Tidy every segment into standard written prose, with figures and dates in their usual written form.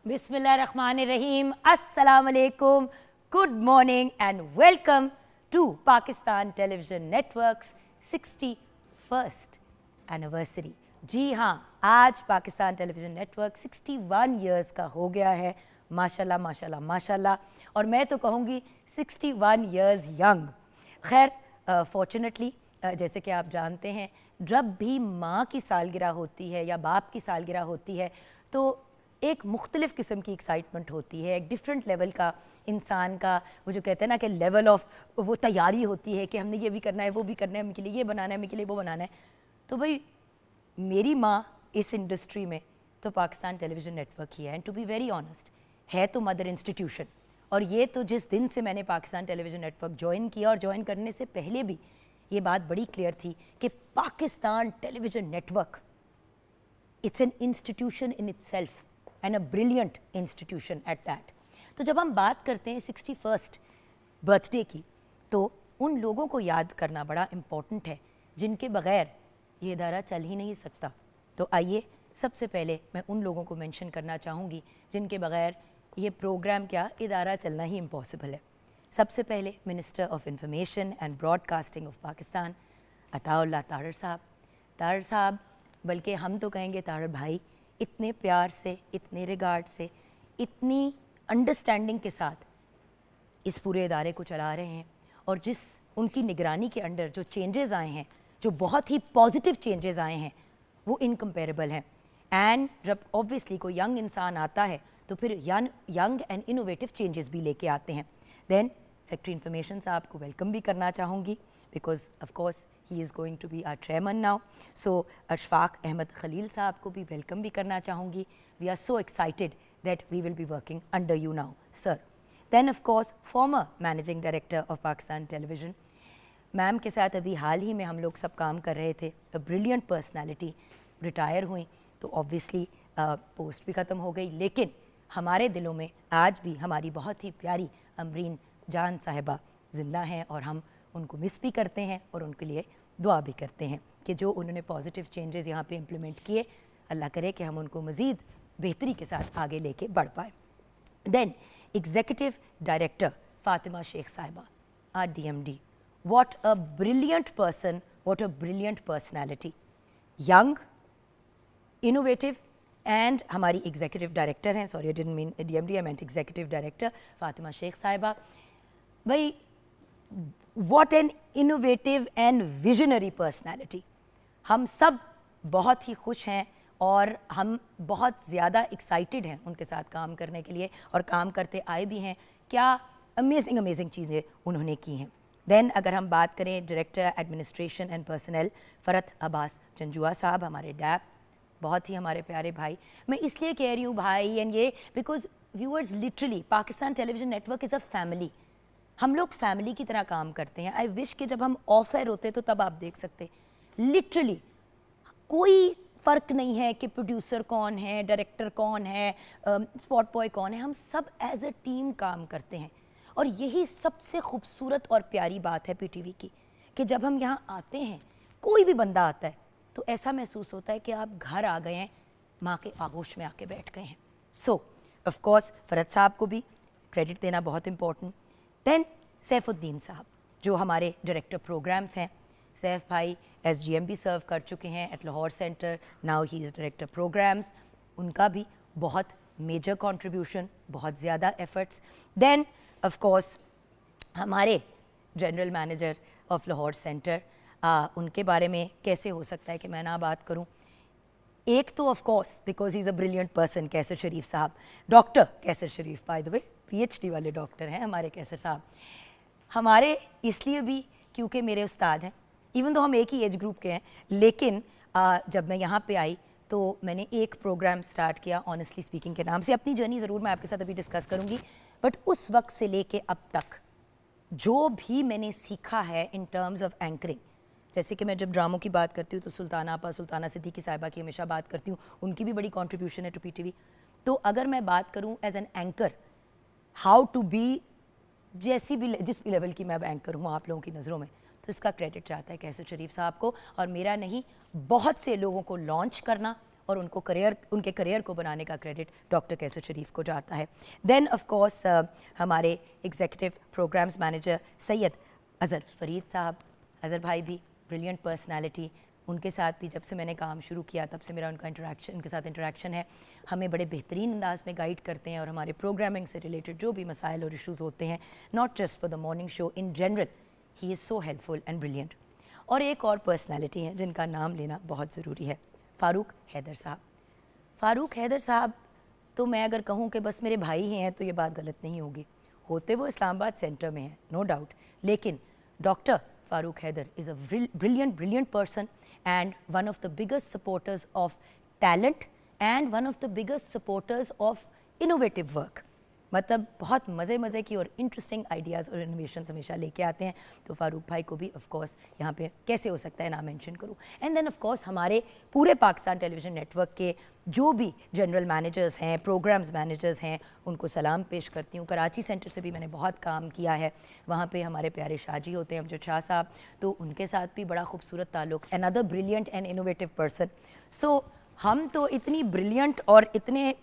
बिस्मिल्लाहिर्रहमानिर्रहीम, अस्सलाम वालेकुम, good morning and welcome to Pakistan television networks 61st anniversary. जी हाँ, आज पाकिस्तान टेलीविज़न नेटवर्क 61 इयर्स का हो गया है। माशाल्लाह माशाल्लाह माशाल्लाह। और मैं तो कहूँगी 61 इयर्स यंग। खैर फॉर्चुनेटली जैसे कि आप जानते हैं, जब भी माँ की सालगिरह होती है या बाप की सालगिरह होती है तो एक मुख्तलिफ़ किस्म की एक्साइटमेंट होती है, एक डिफरेंट लेवल का इंसान का वो जो कहते हैं ना कि लेवल ऑफ वो तैयारी होती है कि हमने ये भी करना है, वो भी करना है, उनके लिए ये बनाना है, उनके लिए वो बनाना है। तो भाई मेरी माँ इस इंडस्ट्री में तो पाकिस्तान टेलीविज़न नेटवर्क ही है, and to be very honest है तो मदर इंस्टीट्यूशन। और ये तो जिस दिन से मैंने पाकिस्तान टेलीविज़न नेटवर्क ज्वाइन किया, और ज्वाइन करने से पहले भी ये बात बड़ी क्लियर थी कि Pakistan television network it's an institution in itself and a brilliant institution at that. तो जब हम बात करते हैं 61st बर्थडे की, तो उन लोगों को याद करना बड़ा इम्पॉर्टेंट है जिनके बग़ैर ये इदारा चल ही नहीं सकता। तो आइए सबसे पहले मैं उन लोगों को मेंशन करना चाहूँगी जिनके बग़ैर ये प्रोग्राम क्या इदारा चलना ही इम्पॉसिबल है। सबसे पहले minister of information and broadcasting of Pakistan Ataullah Tahir साहब। ताहिर साहब, बल्कि हम तो कहेंगे ताहिर भाई, इतने प्यार से, इतने रिगार्ड से, इतनी अंडरस्टैंडिंग के साथ इस पूरे इदारे को चला रहे हैं। और जिस उनकी निगरानी के अंडर जो चेंजेस आए हैं, जो बहुत ही पॉजिटिव चेंजेस आए हैं, वो इनकम्पेरेबल हैं। एंड जब ऑब्वियसली कोई यंग इंसान आता है तो फिर यंग एंड इनोवेटिव चेंजेस भी लेके आते हैं। देन सेक्रेटरी इंफॉर्मेशन साहब को वेलकम भी करना चाहूँगी, because of course he is going to be our chairman now. So Ashfaq Ahmed Khalil साहब को भी वेलकम भी करना चाहूँगी। We are so excited that we will be working under you now sir. Then of course former managing director of Pakistan television ma'am के साथ अभी हाल ही में हम लोग सब काम कर रहे थे। अ ब्रिलियंट पर्सनैलिटी, रिटायर हुई तो ऑब्वियसली पोस्ट भी ख़त्म हो गई, लेकिन हमारे दिलों में आज भी हमारी बहुत ही प्यारी अमरीन जान साहिबा ज़िंदा हैं, और हम उनको मिस भी करते हैं और उनके लिए दुआ भी करते हैं कि जो उन्होंने पॉजिटिव चेंजेस यहाँ पे इम्प्लीमेंट किए, अल्लाह करे कि हम उनको मज़ीद बेहतरी के साथ आगे लेके बढ़ पाए। Then executive director Fatima Sheikh साहिबा, our DMD, what a brilliant person, what a brilliant personality, young, innovative, and हमारी एग्जीक्यूटिव डायरेक्टर हैं, sorry I didn't mean DMD, I meant executive director Fatima Sheikh साहिबा। भाई what an innovative and visionary personality। हम सब बहुत ही खुश हैं और हम बहुत ज़्यादा एक्साइटेड हैं उनके साथ काम करने के लिए, और काम करते आए भी हैं। क्या अमेजिंग चीज़ें उन्होंने की हैं। देन अगर हम बात करें director administration and personnel Farhat Abbas Janjua साहब, हमारे डैप, बहुत ही हमारे प्यारे भाई। मैं इसलिए कह रही हूँ भाई एंड ये because viewers, literally Pakistan television network is a family. हम लोग फैमिली की तरह काम करते हैं। आई विश कि जब हम ऑफ एयर होते तो तब आप देख सकते, लिटरली कोई फ़र्क नहीं है कि प्रोड्यूसर कौन है, डायरेक्टर कौन है, स्पॉट बॉय कौन है, हम सब एज अ टीम काम करते हैं। और यही सबसे खूबसूरत और प्यारी बात है PTV की, कि जब हम यहाँ आते हैं, कोई भी बंदा आता है तो ऐसा महसूस होता है कि आप घर आ गए हैं, माँ के आगोश में आके बैठ गए हैं। सो ऑफ कोर्स फ़रत साहब को भी क्रेडिट देना बहुत इम्पोर्टेंट। देन सैफुद्दीन साहब जो हमारे डायरेक्टर प्रोग्राम्स हैं, सैफ भाई SGM भी सर्व कर चुके हैं at Lahore centre, now he is director programs. उनका भी बहुत मेजर कंट्रीब्यूशन, बहुत ज़्यादा एफर्ट्स। देन ऑफ कोर्स हमारे general manager of Lahore centre, उनके बारे में कैसे हो सकता है कि मैं ना बात करूं। एक तो of course because he is a brilliant person, Qaiser Sharif साहब, doctor Qaiser Sharif, by the way PhD वाले डॉक्टर हैं हमारे कैसर साहब। हमारे इसलिए भी क्योंकि मेरे उस्ताद हैं, इवन तो हम एक ही एज ग्रुप के हैं, लेकिन जब मैं यहाँ पे आई तो मैंने एक प्रोग्राम स्टार्ट किया ऑनेस्टली स्पीकिंग के नाम से। अपनी जर्नी ज़रूर मैं आपके साथ अभी डिस्कस करूँगी, बट उस वक्त से लेके अब तक जो भी मैंने सीखा है इन टर्म्स ऑफ एंकरिंग, जैसे कि मैं जब ड्रामों की बात करती हूँ तो सुल्ताना सिद्दीकी साहिबा की हमेशा बात करती हूँ, उनकी भी बड़ी कंट्रीब्यूशन है टू PTV। तो अगर मैं बात करूँ as an anchor, how to be, जिस भी लेवल की मैं अब एंकर हूँ आप लोगों की नज़रों में, तो इसका क्रेडिट चाहता है कैसर शरीफ साहब को। और मेरा नहीं, बहुत से लोगों को लॉन्च करना, और उनके करियर को बनाने का क्रेडिट डॉक्टर कैसर शरीफ को जाता है। देन ऑफ कोर्स हमारे executive programmes manager Syed Azhar Farid साहब, अज़हर भाई भी ब्रिलियंट पर्सनालिटी, उनके साथ भी जब से मैंने काम शुरू किया तब से मेरा उनके साथ इंटरेक्शन है। हमें बड़े बेहतरीन अंदाज में गाइड करते हैं और हमारे प्रोग्रामिंग से रिलेटेड जो भी मसाइल और इश्यूज़ होते हैं, not just for the morning show, in general he is so helpful and brilliant. और एक और पर्सनैलिटी है जिनका नाम लेना बहुत ज़रूरी है, फ़ारूक हैदर साहब। फ़ारूक हैदर साहब तो मैं अगर कहूँ कि बस मेरे भाई हैं तो ये बात गलत नहीं होगी। होते वो इस्लामाबाद सेंटर में हैं, नो डाउट, लेकिन doctor Farooq Haider is a brilliant person and one of the biggest supporters of talent and one of the biggest supporters of innovative work। मतलब बहुत मज़े की और इंटरेस्टिंग आइडियाज़ और इनोवेशन हमेशा लेके आते हैं। तो फ़ारूक भाई को भी ऑफ कोर्स यहाँ पे कैसे हो सकता है ना मेंशन करूँ। एंड देन ऑफ कोर्स हमारे पूरे पाकिस्तान टेलीविज़न नेटवर्क के जो भी जनरल मैनेजर्स हैं, प्रोग्राम्स मैनेजर्स हैं, उनको सलाम पेश करती हूँ। कराची सेंटर से भी मैंने बहुत काम किया है, वहाँ पे हमारे प्यारे शाहजी होते हैं अमजद शाह साहब, तो उनके साथ भी बड़ा खूबसूरत ताल्लुक़। Another brilliant and innovative person. So हम तो इतनी ब्रिलियंट और इतने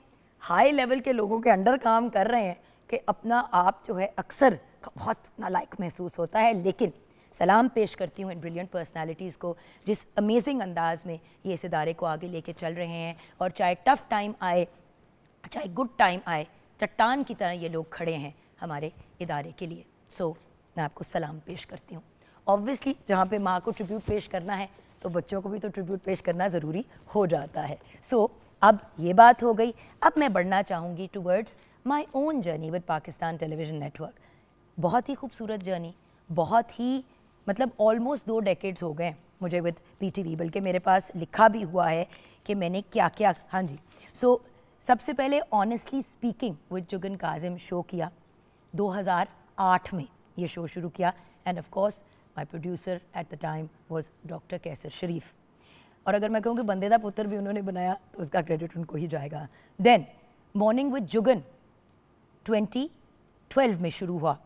हाई लेवल के लोगों के अंडर काम कर रहे हैं कि अपना आप जो है अक्सर बहुत नालायक महसूस होता है। लेकिन सलाम पेश करती हूँ इन ब्रिलियंट पर्सनालिटीज़ को, जिस अमेजिंग अंदाज में ये इस इदारे को आगे लेके चल रहे हैं। और चाहे टफ़ टाइम आए, चाहे गुड टाइम आए, चट्टान की तरह ये लोग खड़े हैं हमारे इदारे के लिए। सो मैं आपको सलाम पेश करती हूँ। ऑब्वियसली जहाँ पे माँ को ट्रिब्यूट पेश करना है तो बच्चों को भी तो ट्रिब्यूट पेश करना ज़रूरी हो जाता है। सो अब ये बात हो गई, अब मैं बढ़ना चाहूँगी towards my own journey with Pakistan television network. बहुत ही खूबसूरत जर्नी, बहुत ही मतलब ऑलमोस्ट 2 डेकेड्स हो गए मुझे विद PTV, बल्कि मेरे पास लिखा भी हुआ है कि मैंने क्या क्या। हाँ जी, सो सबसे पहले honestly speaking with Jugnu Kazim show किया 2008 में, ये शो शुरू किया। And of course my producer at the time was doctor Qaiser Sharif. और अगर मैं कहूँ कि बंदे दा पुत्र भी उन्होंने बनाया तो उसका क्रेडिट उनको ही जाएगा। देन मॉर्निंग विद जुगन 2012 में शुरू हुआ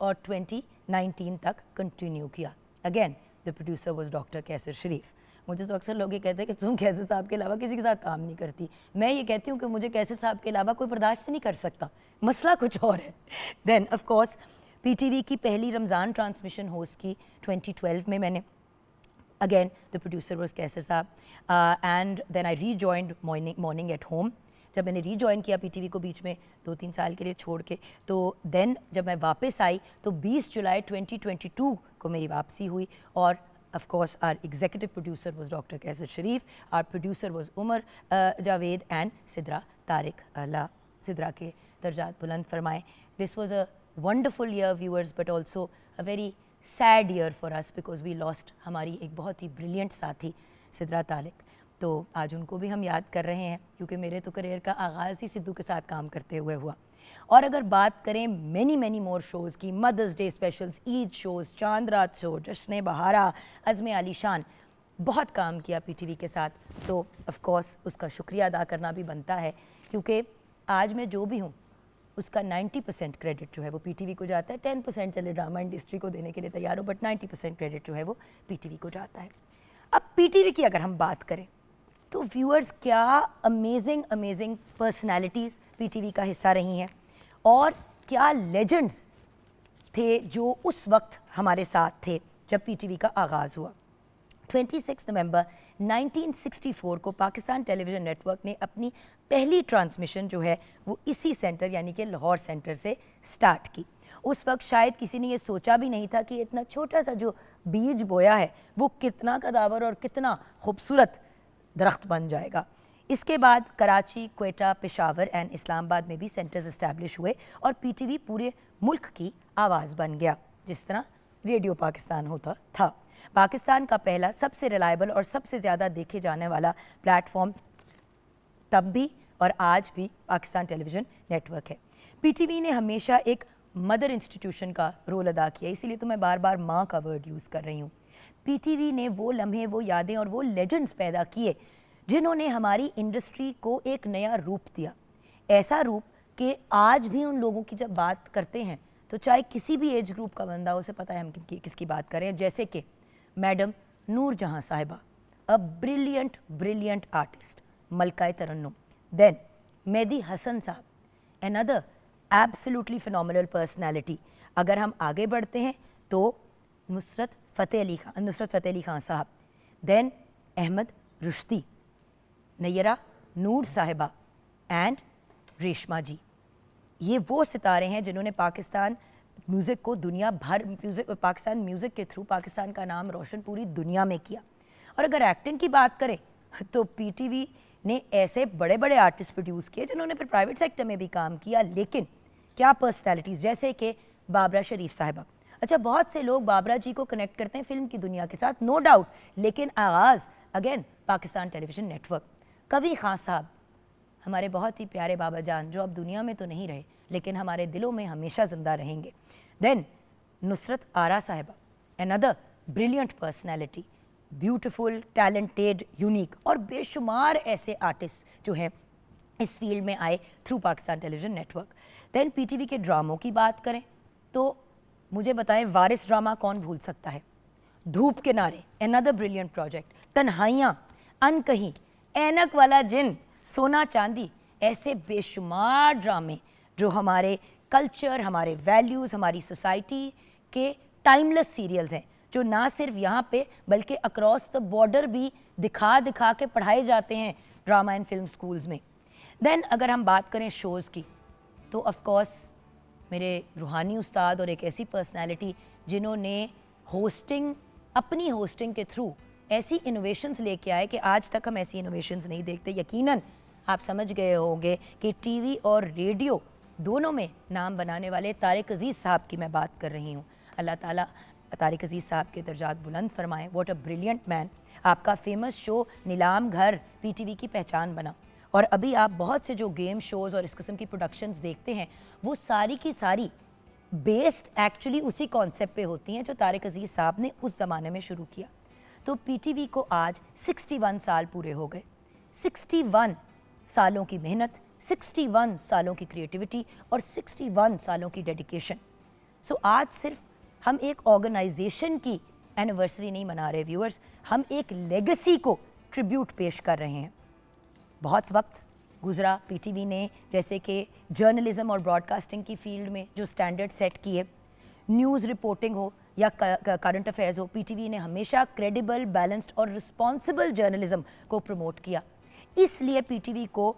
और 2019 तक कंटिन्यू किया। Again the producer was doctor Qaiser Sharif. मुझे तो अक्सर लोग ये कहते हैं कि तुम कैसर साहब के अलावा किसी के साथ काम नहीं करती। मैं ये कहती हूँ कि मुझे कैसर साहब के अलावा कोई बर्दाश्त नहीं कर सकता, मसला कुछ और है। देन ऑफ कोर्स PTV की पहली रमज़ान ट्रांसमिशन होस्ट की 2012 में मैंने। Again, the producer was कैसर साहब, and then I rejoined morning at home। जब मैंने रीजॉइन किया PTV को बीच में 2-3 साल के लिए छोड़ के, तो देन जब मैं वापस आई तो 20 जुलाई 2022 को मेरी वापसी हुई। और of course our executive producer was Dr. Kaiser Sharif, our producer was Umar Javed and Sidra Tariq. अल्लाह सिद्रा के दर्जात बुलंद फरमाए। This was a wonderful year viewers, but also a very sad year for us because we lost हमारी एक बहुत ही ब्रिलियंट साथी सिद्रा तारिक। तो आज उनको भी हम याद कर रहे हैं क्योंकि मेरे तो करियर का आगाज़ ही सिद्धू के साथ काम करते हुए हुआ। और अगर बात करें मैनी मोर शोज़ की, mother's day specials, Eid shows, Chand Raat show, जश्न बहारा, अज़्म आलीशान, बहुत काम किया PTV के साथ। तो ऑफ कोर्स उसका शुक्रिया अदा करना भी बनता है क्योंकि आज मैं जो भी हूँ उसका 90% क्रेडिट जो है वो PTV को जाता है। 10% चले ड्रामा इंडस्ट्री को देने के लिए तैयार हो, बट 90% क्रेडिट जो है वो PTV को जाता है। अब PTV की अगर हम बात करें तो व्यूअर्स क्या अमेजिंग पर्सनालिटीज़ PTV का हिस्सा रही हैं और क्या लेजेंड्स थे जो उस वक्त हमारे साथ थे जब PTV का आगाज़ हुआ। 26 नवंबर 1964 को पाकिस्तान टेलीविज़न नेटवर्क ने अपनी पहली ट्रांसमिशन जो है वो इसी सेंटर यानी कि लाहौर सेंटर से स्टार्ट की। उस वक्त शायद किसी ने ये सोचा भी नहीं था कि इतना छोटा सा जो बीज बोया है वो कितना कदावर और कितना खूबसूरत दरख्त बन जाएगा। इसके बाद कराची, क्वेटा, पेशावर एंड इस्लामाबाद में भी सेंटर्स इस्टेब्लिश हुए और PTV पूरे मुल्क की आवाज़ बन गया जिस तरह रेडियो पाकिस्तान होता था। पाकिस्तान का पहला सबसे रिलायबल और सबसे ज़्यादा देखे जाने वाला प्लेटफॉर्म तब भी और आज भी पाकिस्तान टेलीविज़न नेटवर्क है। PTV ने हमेशा एक मदर इंस्टीट्यूशन का रोल अदा किया, इसीलिए तो मैं बार बार माँ का वर्ड यूज़ कर रही हूँ। PTV ने वो लम्हे, वो यादें और वो लेजेंड्स पैदा किए जिन्होंने हमारी इंडस्ट्री को एक नया रूप दिया। ऐसा रूप कि आज भी उन लोगों की जब बात करते हैं तो चाहे किसी भी एज ग्रुप का बंदा, उसे पता है हम किसकी बात कर रहे हैं। जैसे कि मैडम नूर जहाँ साहिबा, अ ब्रिलियंट आर्टिस्ट, मलकाए तरन्नुम. Then मेहदी हसन साहब, another absolutely phenomenal personality. अगर हम आगे बढ़ते हैं तो नुसरत फ़तेह अली खान साहब, देन अहमद रुश्दी, नैयरा नूर साहिबा एंड रेशमा जी. ये वो सितारे हैं जिन्होंने पाकिस्तान म्यूज़िक को दुनिया भर पाकिस्तान म्यूज़िक के थ्रू पाकिस्तान का नाम रोशन पूरी दुनिया में किया. और अगर एक्टिंग की बात करें तो पीटीवी ने ऐसे बड़े बड़े आर्टिस्ट प्रोड्यूस किए जिन्होंने फिर प्राइवेट सेक्टर में भी काम किया, लेकिन क्या पर्सनैलिटीज़, जैसे कि बाबरा शरीफ साहिबा. अच्छा, बहुत से लोग बाबरा जी को कनेक्ट करते हैं फिल्म की दुनिया के साथ, नो डाउट, लेकिन आगाज़ अगेन पाकिस्तान टेलीविज़न नेटवर्क. कवी खान साहब, हमारे बहुत ही प्यारे बाबा जान, जो अब दुनिया में तो नहीं रहे लेकिन हमारे दिलों में हमेशा ज़िंदा रहेंगे. देन नुसरत आरा साहिबा, another brilliant personality, beautiful, talented, unique, और बेशुमार ऐसे आर्टिस्ट जो हैं इस फील्ड में आए through Pakistan television network. Then PTV के ड्रामों की बात करें तो मुझे बताएं, वारिस ड्रामा कौन भूल सकता है, धूप किनारे, अनदर ब्रिलियंट प्रोजेक्ट, तन्हाइयाँ, अनकहीं, ऐनक वाला जिन, सोना चांदी, ऐसे बेशुमार ड्रामे जो हमारे कल्चर, हमारे वैल्यूज़, हमारी सोसाइटी के टाइमलेस सीरियल्स हैं, जो ना सिर्फ यहाँ पे बल्कि अक्रॉस द बॉर्डर भी दिखा दिखा के पढ़ाए जाते हैं ड्रामा एंड फिल्म स्कूल्स में. देन अगर हम बात करें शोज़ की तो ऑफ कोर्स मेरे रूहानी उस्ताद और एक ऐसी पर्सनालिटी जिन्होंने अपनी होस्टिंग के थ्रू ऐसी इनोवेशंस लेके आए कि आज तक हम ऐसी इनोवेशंस नहीं देखते. यकीनन आप समझ गए होंगे कि टीवी और रेडियो दोनों में नाम बनाने वाले तारिक अजीज़ साहब की मैं बात कर रही हूँ. अल्लाह ताला तारिक अजीज़ साहब के दर्जात बुलंद फरमाएं. What a brilliant man. आपका famous show Neelam Ghar PTV की पहचान बना, और अभी आप बहुत से जो गेम शोज़ और इस किस्म की प्रोडक्शंस देखते हैं वो सारी की सारी बेस्ड एक्चुअली उसी कॉन्सेप्ट पे होती हैं जो तारिक अजीज़ साहब ने उस ज़माने में शुरू किया. तो पीटीवी को आज 61 साल पूरे हो गए. 61 सालों की मेहनत, 61 सालों की क्रिएटिविटी और 61 सालों की डेडिकेशन. सो आज सिर्फ हम एक ऑर्गेनाइजेशन की एनिवर्सरी नहीं मना रहे व्यूअर्स, हम एक लेगेसी को ट्रिब्यूट पेश कर रहे हैं. बहुत वक्त गुजरा पीटीवी ने, जैसे कि जर्नलिज्म और ब्रॉडकास्टिंग की फील्ड में जो स्टैंडर्ड सेट किए, न्यूज़ रिपोर्टिंग हो या करंट अफेयर्स हो, पीटीवी ने हमेशा क्रेडिबल, बैलेंस्ड और रिस्पॉन्सिबल जर्नलिज्म को प्रमोट किया. इसलिए पीटीवी को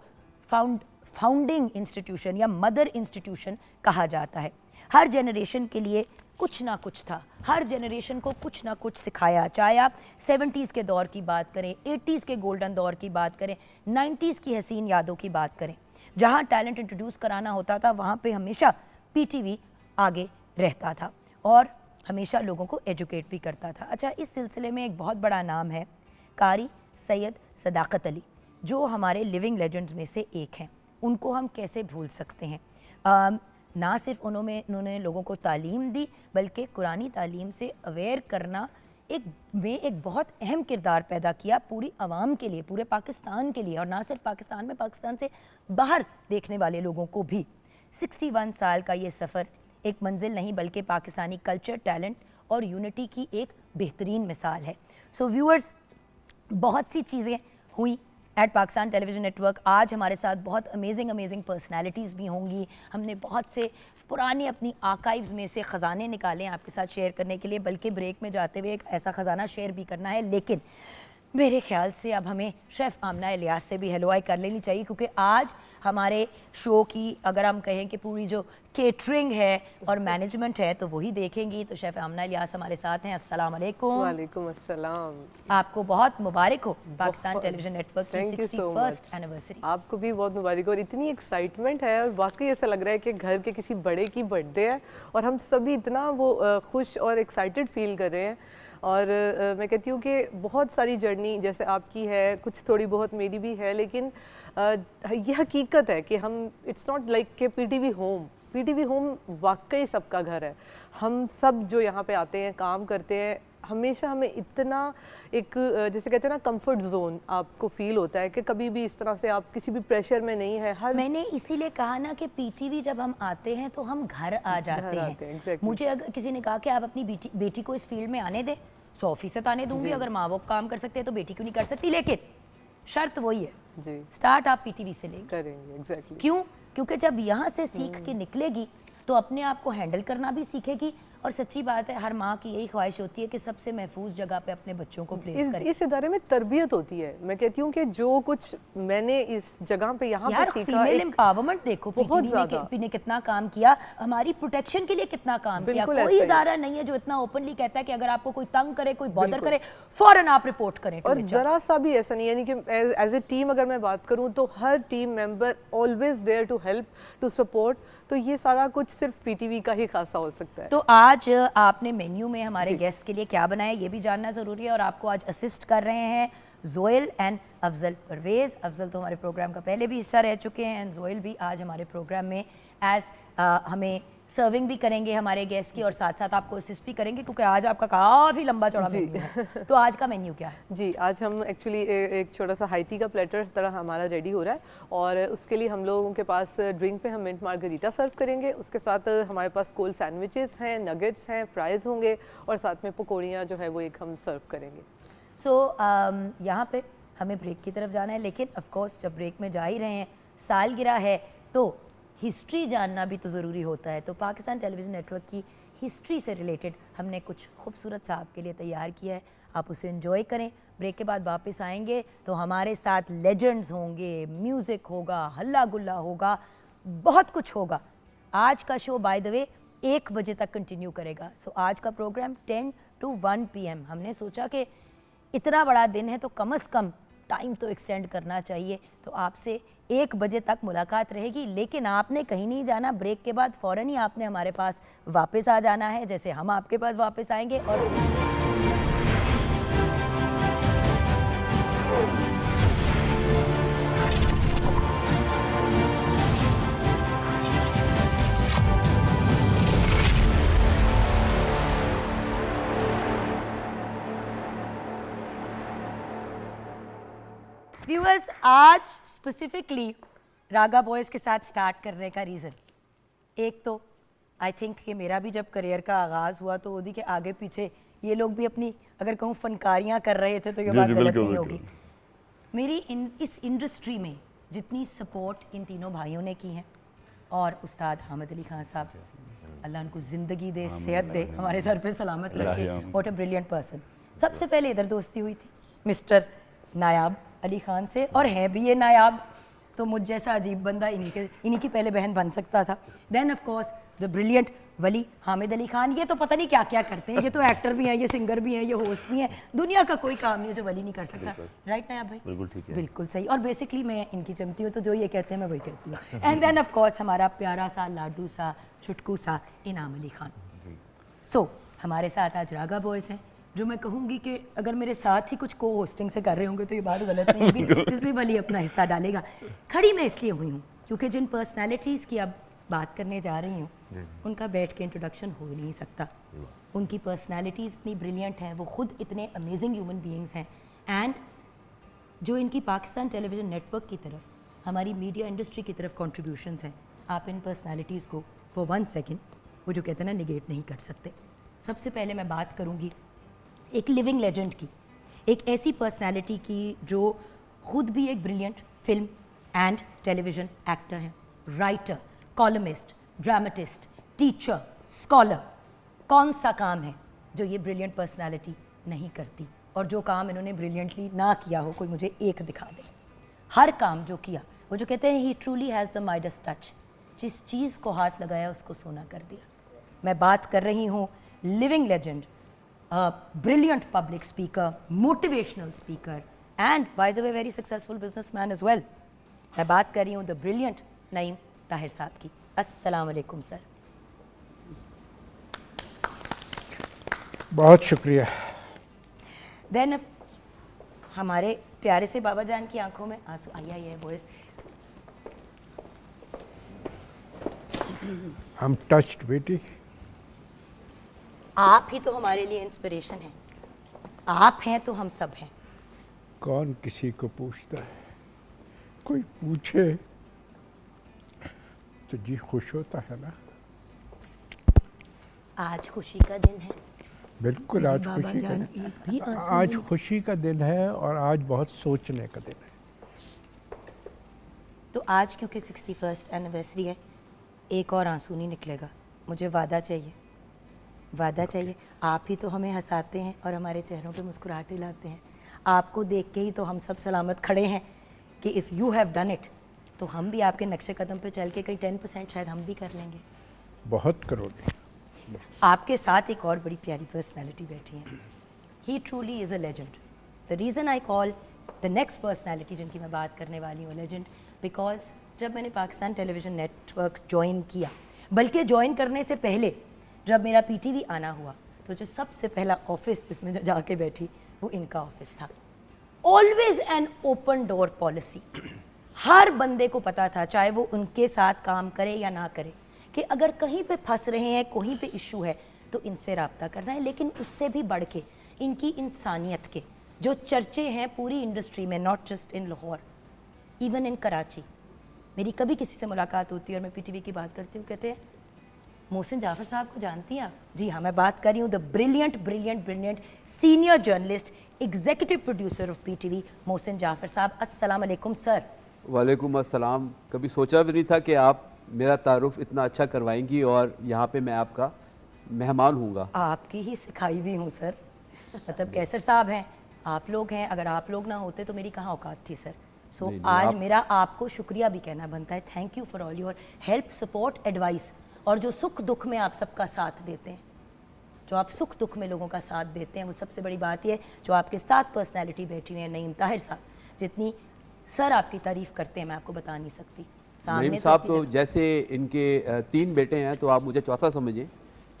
फाउंडिंग इंस्टीट्यूशन या मदर इंस्टीट्यूशन कहा जाता है. हर जनरेशन के लिए कुछ ना कुछ था, हर जनरेशन को कुछ ना कुछ सिखाया. चाहे आप 70s के दौर की बात करें, 80s के गोल्डन दौर की बात करें, 90s की हसीन यादों की बात करें, जहां टैलेंट इंट्रोड्यूस कराना होता था वहां पे हमेशा पीटीवी आगे रहता था और हमेशा लोगों को एजुकेट भी करता था. अच्छा, इस सिलसिले में एक बहुत बड़ा नाम है कारी सैयद सदाकत अली, जो हमारे लिविंग लेजेंड्स में से एक हैं. उनको हम कैसे भूल सकते हैं. ना सिर्फ उन्होंने लोगों को तालीम दी बल्कि कुरानी तालीम से अवेयर करना एक बहुत अहम किरदार पैदा किया पूरी आवाम के लिए, पूरे पाकिस्तान के लिए, और ना सिर्फ पाकिस्तान में, पाकिस्तान से बाहर देखने वाले लोगों को भी. 61 साल का ये सफ़र एक मंजिल नहीं बल्कि पाकिस्तानी कल्चर, टैलेंट और यूनिटी की एक बेहतरीन मिसाल है. सो व्यूअर्स, बहुत सी चीज़ें हुई एट पाकिस्तान टेलीविज़न नेटवर्क. आज हमारे साथ बहुत अमेजिंग पर्सनालिटीज़ भी होंगी. हमने बहुत से पुराने अपनी आर्काइव्स में से ख़जाने निकाले हैं आपके साथ शेयर करने के लिए, बल्कि ब्रेक में जाते हुए एक ऐसा ख़जाना शेयर भी करना है. लेकिन मेरे ख्याल से अब हमें शेफ़ आमना इलियास से भी हेलो हाय कर लेनी चाहिए, क्योंकि आज हमारे शो की अगर हम कहें कि पूरी जो केटरिंग है और मैनेजमेंट है तो वही देखेंगी. तो शेफ़ आमना इलियास हमारे साथ हैं. अस्सलाम वालेकुम. वालेकुम अस्सलाम. आपको बहुत मुबारक हो पाकिस्तान टेलीविज़न नेटवर्क की 61st एनिवर्सरी. आपको भी बहुत मुबारक. और इतनी एक्साइटमेंट है और वाकई ऐसा लग रहा है कि घर के किसी बड़े की बर्थडे है और हम सभी इतना वो खुश और एक्साइटेड फील कर रहे हैं. और मैं कहती हूँ कि बहुत सारी जर्नी जैसे आपकी है, कुछ थोड़ी बहुत मेरी भी है, लेकिन ये हकीकत है कि हम इट्स नॉट लाइक के पीटीवी होम वाकई सबका घर है. हम सब जो यहाँ पे आते हैं, काम करते हैं, हमेशा हमें इतना एक जैसे कहते हैं ना कंफर्ट जोन आपको फील होता है कि कभी भी इस तरह से आप किसी भी प्रेशर में नहीं है. मैंने इसीलिए कहा ना कि पीटीवी जब हम आते हैं तो हम घर आ जाते हैं. exactly. मुझे अगर किसी ने कहा कि आप अपनी बेटी को इस फील्ड में आने दें, 100% आने दूंगी. अगर माँ वो काम कर सकते हैं तो बेटी क्यों नहीं कर सकती. लेकिन शर्त वही है जी स्टार्ट आप पीटीवी से लेंगे, करेंगे एग्जैक्टली। क्यों? क्योंकि जब यहाँ से सीख के निकलेगी तो अपने आप को हैंडल करना भी सीखेगी। और सच्ची बात है, हर माँ की यही ख्वाहिश होती है कि सबसे महफूज जगह पे अपने बच्चों को प्लेस करे। इस इदारे में तरबियत होती है। मैं कहती हूँ कि जो कुछ मैंने इस जगह पे यहाँ पे सीखा, फीमेल एम्पावरमेंट देखो, बहुत पीटीवी ने कितना काम किया, हमारी प्रोटेक्शन के लिए कितना काम किया। कोई इदारा नहीं है जो इतना ओपनली कहता है कि अगर आपको कोई तंग करे, कोई बॉदर करे, फौरन आप रिपोर्ट करें। और जरा सा भी ऐसा नहीं, यानी कि एज ए टीम अगर मैं बात करूँ तो हर team member always there to help, to support. तो ये सारा कुछ सिर्फ पीटीवी का ही खासा हो सकता है। तो आज आपने मेन्यू में हमारे गेस्ट के लिए क्या बनाया ये भी जानना ज़रूरी है। और आपको आज असिस्ट कर रहे हैं जोयल एंड अफजल परवेज़। अफजल तो हमारे प्रोग्राम का पहले भी हिस्सा रह चुके हैं एंड जोयल भी आज हमारे प्रोग्राम में एज हमें सर्विंग भी करेंगे हमारे गेस्ट की, और साथ साथ आपको असिस्ट भी करेंगे क्योंकि आज आपका काफ़ी लंबा चौड़ा मेन्यू है। तो आज का मेन्यू क्या है? जी, आज हम एक्चुअली एक छोटा सा हाईटी का प्लेटर तरह हमारा रेडी हो रहा है, और उसके लिए हम लोगों के पास ड्रिंक पे हम मिंट मार्गरीटा सर्व करेंगे। उसके साथ हमारे पास कोल्ड सैंडविचेस हैं, नगेट्स हैं, फ्राइज़ होंगे, और साथ में पकौड़ियाँ जो है वो एक हम सर्व करेंगे। यहाँ पे हमें ब्रेक की तरफ जाना है, लेकिन ऑफकोर्स जब ब्रेक में जा ही रहे हैं, सालगिरह है तो हिस्ट्री जानना भी तो ज़रूरी होता है। तो पाकिस्तान टेलीविज़न नेटवर्क की हिस्ट्री से रिलेटेड हमने कुछ खूबसूरत सा आपके लिए तैयार किया है, आप उसे एंजॉय करें। ब्रेक के बाद वापस आएंगे तो हमारे साथ लेजेंड्स होंगे, म्यूज़िक होगा, हल्ला गुल्ला होगा, बहुत कुछ होगा। आज का शो बाय द वे 1 बजे तक कंटिन्यू करेगा। सो आज का प्रोग्राम 10 to 1 PM। हमने सोचा कि इतना बड़ा दिन है तो कम से कम टाइम तो एक्सटेंड करना चाहिए। तो आपसे 1 बजे तक मुलाकात रहेगी, लेकिन आपने कहीं नहीं जाना। ब्रेक के बाद फ़ौरन ही आपने हमारे पास वापस आ जाना है, जैसे हम आपके पास वापस आएंगे। और व्यूअर्स, आज स्पेसिफिकली रागा बॉयज़ के साथ स्टार्ट करने का रीज़न एक तो आई थिंक कि मेरा भी जब करियर का आगाज़ हुआ तो ओदी के आगे पीछे ये लोग भी अपनी अगर कहूँ फनकारियाँ कर रहे थे तो ये बात गलत नहीं होगी। मेरी इस इंडस्ट्री में जितनी सपोर्ट इन तीनों भाइयों ने की है, और उस्ताद हामिद अली खान साहब, अल्लाह उनको ज़िंदगी दे, सेहत दे, हमारे सर पे सलामत रखे, व्हाट अ ब्रिलियंट पर्सन। सबसे पहले इधर दोस्ती हुई थी मिस्टर नायाब अली खान से, और हैं भी ये नायाब, तो मुझ जैसा अजीब बंदा इन्हीं की पहले बहन बन सकता था। Then of course the brilliant Wali Hamid Ali Khan. ये तो पता नहीं क्या क्या करते हैं, ये तो एक्टर भी हैं, ये सिंगर भी हैं, ये होस्ट भी हैं, दुनिया का कोई काम नहीं है जो वली नहीं कर सकता। राइट नायाब भाई? बिल्कुल ठीक है, बिल्कुल सही। और बेसिकली मैं इनकी चमती हूँ, तो जो ये कहते हैं मैं वही कहती हूँ। एंड देन ऑफ कोर्स हमारा प्यारा सा लाडू सा छुटकू सा इनाम अली खान। सो हमारे साथ आज रागा बॉयज़ हैं, जो मैं कहूँगी कि अगर मेरे साथ ही कुछ को होस्टिंग से कर रहे होंगे तो ये बात गलत नहीं होगी, इसमें वली अपना हिस्सा डालेगा। खड़ी मैं इसलिए हुई हूँ क्योंकि जिन पर्सनैलिटीज़ की अब बात करने जा रही हूँ उनका बैठ के इंट्रोडक्शन हो ही नहीं सकता। उनकी पर्सनैलिटीज़ इतनी ब्रिलियंट हैं, वो खुद इतने अमेजिंग ह्यूमन बीइंग्स हैं, एंड जो इनकी पाकिस्तान टेलीविज़न नेटवर्क की तरफ, हमारी मीडिया इंडस्ट्री की तरफ कॉन्ट्रीब्यूशंस हैं, आप इन पर्सनैलिटीज़ को फॉर 1 सेकेंड वो जो कहते हैं ना निगेट नहीं कर सकते। सबसे पहले मैं बात करूँगी एक लिविंग लेजेंड की, एक ऐसी पर्सनैलिटी की जो खुद भी एक brilliant film and television actor हैं, writer, columnist, dramatist, teacher, scholar. कौन सा काम है जो ये ब्रिलियंट पर्सनैलिटी नहीं करती, और जो काम इन्होंने ब्रिलियंटली ना किया हो कोई मुझे एक दिखा दे। हर काम जो किया, वो जो कहते हैं he truly has the Midas touch, जिस चीज़ को हाथ लगाया उसको सोना कर दिया। मैं बात कर रही हूँ living legend, brilliant public speaker, motivational speaker, and by the way very successful businessman as well. मैं बात कर रही हूँ the brilliant नईम ताहिर साहब की। अस्सलाम वालेकुम सर। बहुत शुक्रिया। देन हमारे प्यारे से बाबा जान की आंखों में आंसू आया है वॉइस। I'm touched बेटी। आप ही तो हमारे लिए इंस्पिरेशन हैं, आप हैं तो हम सब हैं। कौन किसी को पूछता है, कोई पूछे तो जी खुश होता है ना। आज खुशी का दिन है। बिल्कुल आज खुशी का, आज खुशी का दिन है, और आज बहुत सोचने का दिन है। तो आज क्योंकि 61st एनिवर्सरी है, एक और आंसू नहीं निकलेगा। मुझे वादा चाहिए, वादा चाहिए। आप ही तो हमें हंसाते हैं और हमारे चेहरों पे मुस्कुराहटें लाते हैं। आपको देख के ही तो हम सब सलामत खड़े हैं कि if you have done it, तो हम भी आपके नक्शे कदम पे चल के कहीं 10% शायद हम भी कर लेंगे। बहुत करोगे। आपके साथ एक और बड़ी प्यारी पर्सनैलिटी बैठी है। He truly is a legend. The reason I call the next personality जिनकी मैं बात करने वाली हूँ लेजेंड, बिकॉज जब मैंने पाकिस्तान टेलीविज़न नेटवर्क ज्वाइन किया, बल्कि ज्वाइन करने से पहले जब मेरा पीटीवी आना हुआ, तो जो सबसे पहला ऑफिस जिसमें जाके बैठी वो इनका ऑफिस था। Always an open door policy. हर बंदे को पता था, चाहे वो उनके साथ काम करे या ना करे, कि अगर कहीं पे फंस रहे हैं, कहीं पे इशू है, तो इनसे रब्ता करना है। लेकिन उससे भी बढ़ के इनकी इंसानियत के जो चर्चे हैं पूरी इंडस्ट्री में, not just in Lahore, even in Karachi. मेरी कभी किसी से मुलाकात होती है और मैं पीटीवी की बात करती हूँ, कहते हैं मोहसिन जाफर साहब को जानती हैं आप? जी हाँ, मैं बात कर रही हूँ the brilliant senior journalist, executive producer of PTV, Mohsin Jafar साहब। अस्सलाम वालेकुम सर। वालेकुम अस्सलाम। कभी सोचा भी नहीं था कि आप मेरा तारुफ इतना अच्छा करवाएंगी और यहाँ पे मैं आपका मेहमान हूँगा। आपकी ही सिखाई भी हूँ सर। मतलब कैसर साहब हैं, आप लोग हैं, अगर आप लोग ना होते तो मेरी कहाँ औकात थी सर। सो आज मेरा आपको शुक्रिया भी कहना बनता है। Thank you for all your help, support, advice, और जो सुख दुख में आप सबका साथ देते हैं, जो आप सुख दुख में लोगों का साथ देते हैं, वो सबसे बड़ी बात ये है। जो आपके साथ पर्सनैलिटी बैठी हुई है, नईम ताहिर साहब, जितनी सर आपकी तारीफ़ करते हैं मैं आपको बता नहीं सकती। नईम साहब तो जैसे इनके 3 बेटे हैं, तो आप मुझे चौथा समझिए,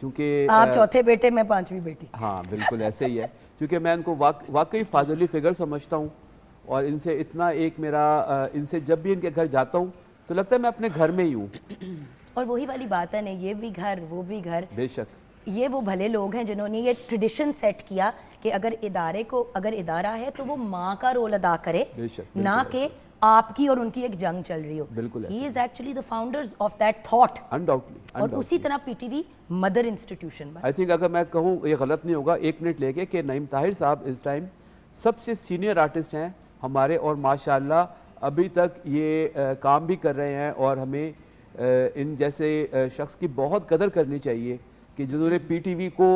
क्योंकि आप चौथे बेटे, मैं 5वीं बेटी। हाँ बिल्कुल ऐसे ही है, क्योंकि मैं इनको वाकई फादरली फिगर समझता हूँ। और इनसे इतना एक मेरा इनसे जब भी इनके घर जाता हूँ तो लगता है मैं अपने घर में ही हूँ। और वही वाली बात है ना, ये भी घर वो भी घर। बेशक ये वो भले लोग हैं जिन्होंने ये ट्रेडिशन सेट किया कि अगर इदारा है तो वो माँ का रोल अदा करे, ना कि आपकी और उनकी एक जंग चल रही हो। बिल्कुल he is actually the founders of that thought, undoubtedly. और उसी तरह PTV mother institution. I think अगर मैं कहूँ ये गलत नहीं होगा 1 मिनट लेके, कि नईम ताहिर साहब इस टाइम सबसे सीनियर आर्टिस्ट हैं हमारे, और माशाल्लाह अभी तक ये काम भी कर रहे हैं। और हमें इन जैसे शख्स की बहुत कदर करनी चाहिए कि जिन्होंने पीटीवी को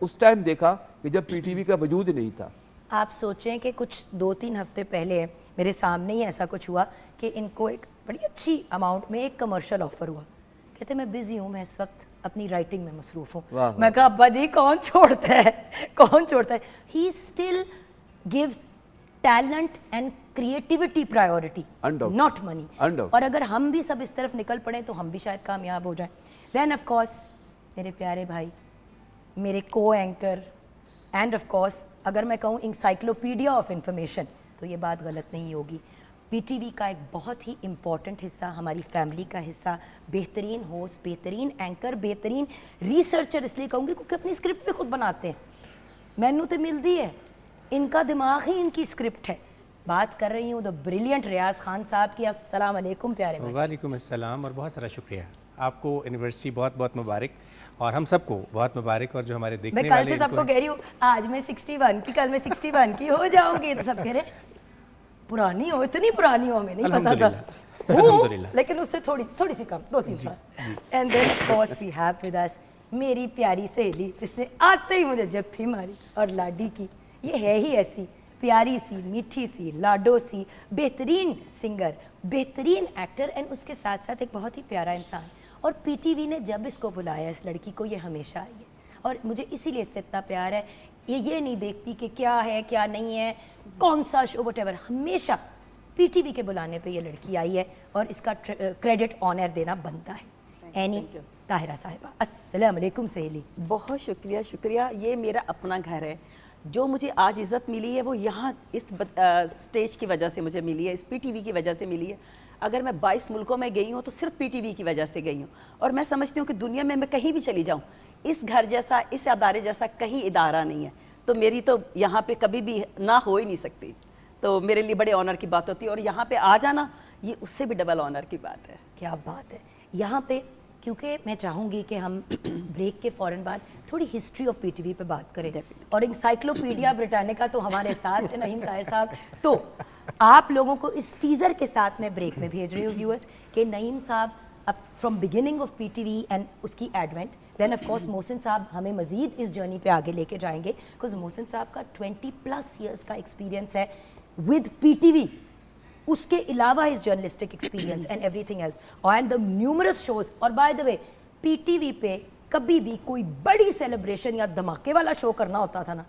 उस टाइम देखा कि जब पीटीवी का वजूद नहीं था। आप सोचें कि कुछ 2-3 हफ्ते पहले मेरे सामने ही ऐसा कुछ हुआ कि इनको एक बड़ी अच्छी अमाउंट में एक कमर्शियल ऑफर हुआ। कहते मैं बिजी हूँ, मैं इस वक्त अपनी राइटिंग में मसरूफ़ हूँ। मैं कहा अब्बा जी कौन छोड़ता है, कौन छोड़ता है। He still gives talent and creativity priority, not money. और अगर हम भी सब इस तरफ निकल पड़े तो हम भी शायद कामयाब हो जाएं। देन ऑफ कोर्स मेरे प्यारे भाई, मेरे को एंकर, एंड ऑफ कोर्स अगर मैं कहूँ इंसाइक्लोपीडिया ऑफ इंफॉर्मेशन, तो ये बात गलत नहीं होगी। पीटीवी का एक बहुत ही इम्पॉर्टेंट हिस्सा, हमारी फैमिली का हिस्सा, बेहतरीन होस्ट, बेहतरीन एंकर, बेहतरीन रिसर्चर, इसलिए कहूँगी क्योंकि अपनी स्क्रिप्ट भी खुद बनाते हैं। मैनू तो मिलती है, इनका दिमाग ही इनकी स्क्रिप्ट है। बात कर रही हूँ द ब्रिलियंट रियाज खान साहब की। अस्सलाम वालेकुम प्यारे भाई। वालेकुम अस्सलाम, और बहुत सारा शुक्रिया। आपको एनिवर्सरी बहुत बहुत मुबारक, और हम सबको बहुत मुबारक। और जो हमारे देखने वाले, मैं कल से सबको कह रही हूँ आज मैं 61 की, कल मैं 61 की हो जाऊंगी, तो सब कह रहे पुरानी हो, इतनी पुरानी हो, हमें नहीं पता था, लेकिन उससे थोड़ी सी कम, 2-3 साल। And then of course we have with us मेरी प्यारी सहेली, जिसने आते ही मुझे जप्फी मारी और लाडी की। ये है ही ऐसी प्यारी सी, मीठी सी, लाडो सी, बेहतरीन सिंगर, बेहतरीन एक्टर, एंड उसके साथ साथ एक बहुत ही प्यारा इंसान। और पीटीवी ने जब इसको बुलाया, इस लड़की को, ये हमेशा आई है। और मुझे इसीलिए इससे इतना प्यार है। ये नहीं देखती कि क्या है क्या नहीं है, कौन सा शो, वटेवर, हमेशा पीटीवी के बुलाने पे ये लड़की आई है, और इसका क्रेडिट ऑनर देना बनता है। एनी ताहिरा साहिबा, अस्सलाम वालेकुम सहेली। बहुत शुक्रिया। ये मेरा अपना घर है। जो मुझे आज इज़्ज़त मिली है वो यहाँ इस स्टेज की वजह से मुझे मिली है, इस पीटीवी की वजह से मिली है। अगर मैं 22 मुल्कों में गई हूँ तो सिर्फ पीटीवी की वजह से गई हूँ। और मैं समझती हूँ कि दुनिया में मैं कहीं भी चली जाऊँ, इस घर जैसा, इस अदारे जैसा कहीं इदारा नहीं है। तो मेरी तो यहाँ पे कभी भी ना हो ही नहीं सकती। तो मेरे लिए बड़े ऑनर की बात होती है, और यहाँ पे आ जाना ये उससे भी डबल ऑनर की बात है। क्या बात है। यहाँ पे क्योंकि मैं चाहूँगी कि हम ब्रेक के फ़ौरन बाद थोड़ी हिस्ट्री ऑफ पीटीवी पे बात करें और इंसाइक्लोपीडिया ब्रिटानिका तो हमारे साथ है नईम ताहिर साहब। तो आप लोगों को इस टीज़र के साथ मैं ब्रेक में भेज रही हूँ व्यूअर्स कि नईम साहब अब from beginning of PTV and उसकी advent, then of course Mohsin साहब हमें मज़ीद इस जर्नी पे आगे लेके जाएंगे बिकॉज मोहसिन साहब का 20+ ईयर्स का एक्सपीरियंस है विद पीटीवी, उसके अलावा इस journalistic experience and everything else and the numerous shows. और बाय द वे पीटीवी पे कभी भी कोई बड़ी सेलिब्रेशन या धमाके वाला शो करना होता था ना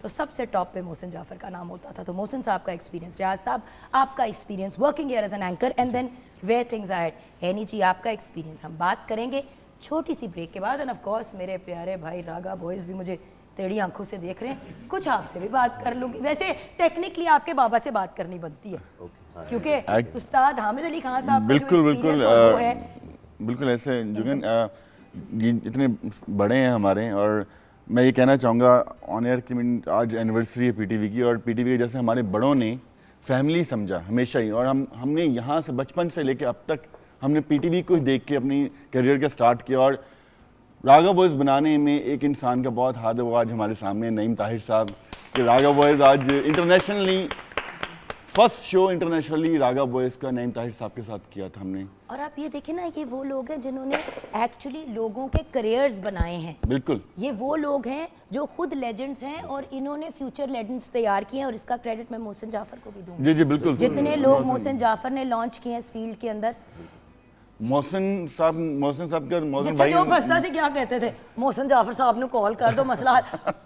तो सबसे टॉप पे मोहसिन जाफर का नाम होता था। तो मोहसिन साहब का एक्सपीरियंस, रियाज साहब आपका experience working here as an anchor and then where things are at, any जी आपका एक्सपीरियंस हम बात करेंगे छोटी सी ब्रेक के बाद। एंड ऑफ कोर्स मेरे प्यारे भाई रागा बॉयज़ भी मुझे टेढ़ी आंखों से देख रहे हैं, कुछ आपसे भी बात कर लूँगी। वैसे टेक्निकली आपके बाबा से बात करनी बनती है क्योंकि उस्ताद हामिद अली खान साहब बिल्कुल ऐसे जुगन जी इतने बड़े हैं हमारे, और मैं ये कहना चाहूँगा ऑन एयर कि आज एनिवर्सरी है पीटीवी की, और पीटीवी के जैसे हमारे बड़ों ने फैमिली समझा हमेशा ही, और हमने यहाँ से बचपन से लेके अब तक हमने पीटीवी को देख के अपनी करियर का स्टार्ट किया, और रागा बॉयज़ बनाने में एक इंसान का बहुत हाथ है, वो आज हमारे सामने नईम ताहिर साहब कि रागा बॉयज़ आज इंटरनेशनली फर्स्ट शो इंटरनेशनली रागा बॉयज़ का नईम ताहिर साहब के साथ किया था हमने। और आप ये देखें ना, ये वो लोग हैं जिन्होंने एक्चुअली लोगों के करियर्स बनाए हैं। बिल्कुल, ये वो लोग हैं जो खुद लेजेंड्स हैं और इन्होंने फ्यूचर लेजेंड्स तैयार किए हैं, और इसका क्रेडिट मैं मोहसिन जाफर को भी दूंगी। जी जी बिल्कुल, जितने लोग मोहसिन जाफर ने लॉन्च किए हैं इस फील्ड के अंदर। मोहसिन साहब का मोहसिन भाई फसला से क्या कहते थे, मोहसिन जाफर साहब ने कॉल कर दो मसला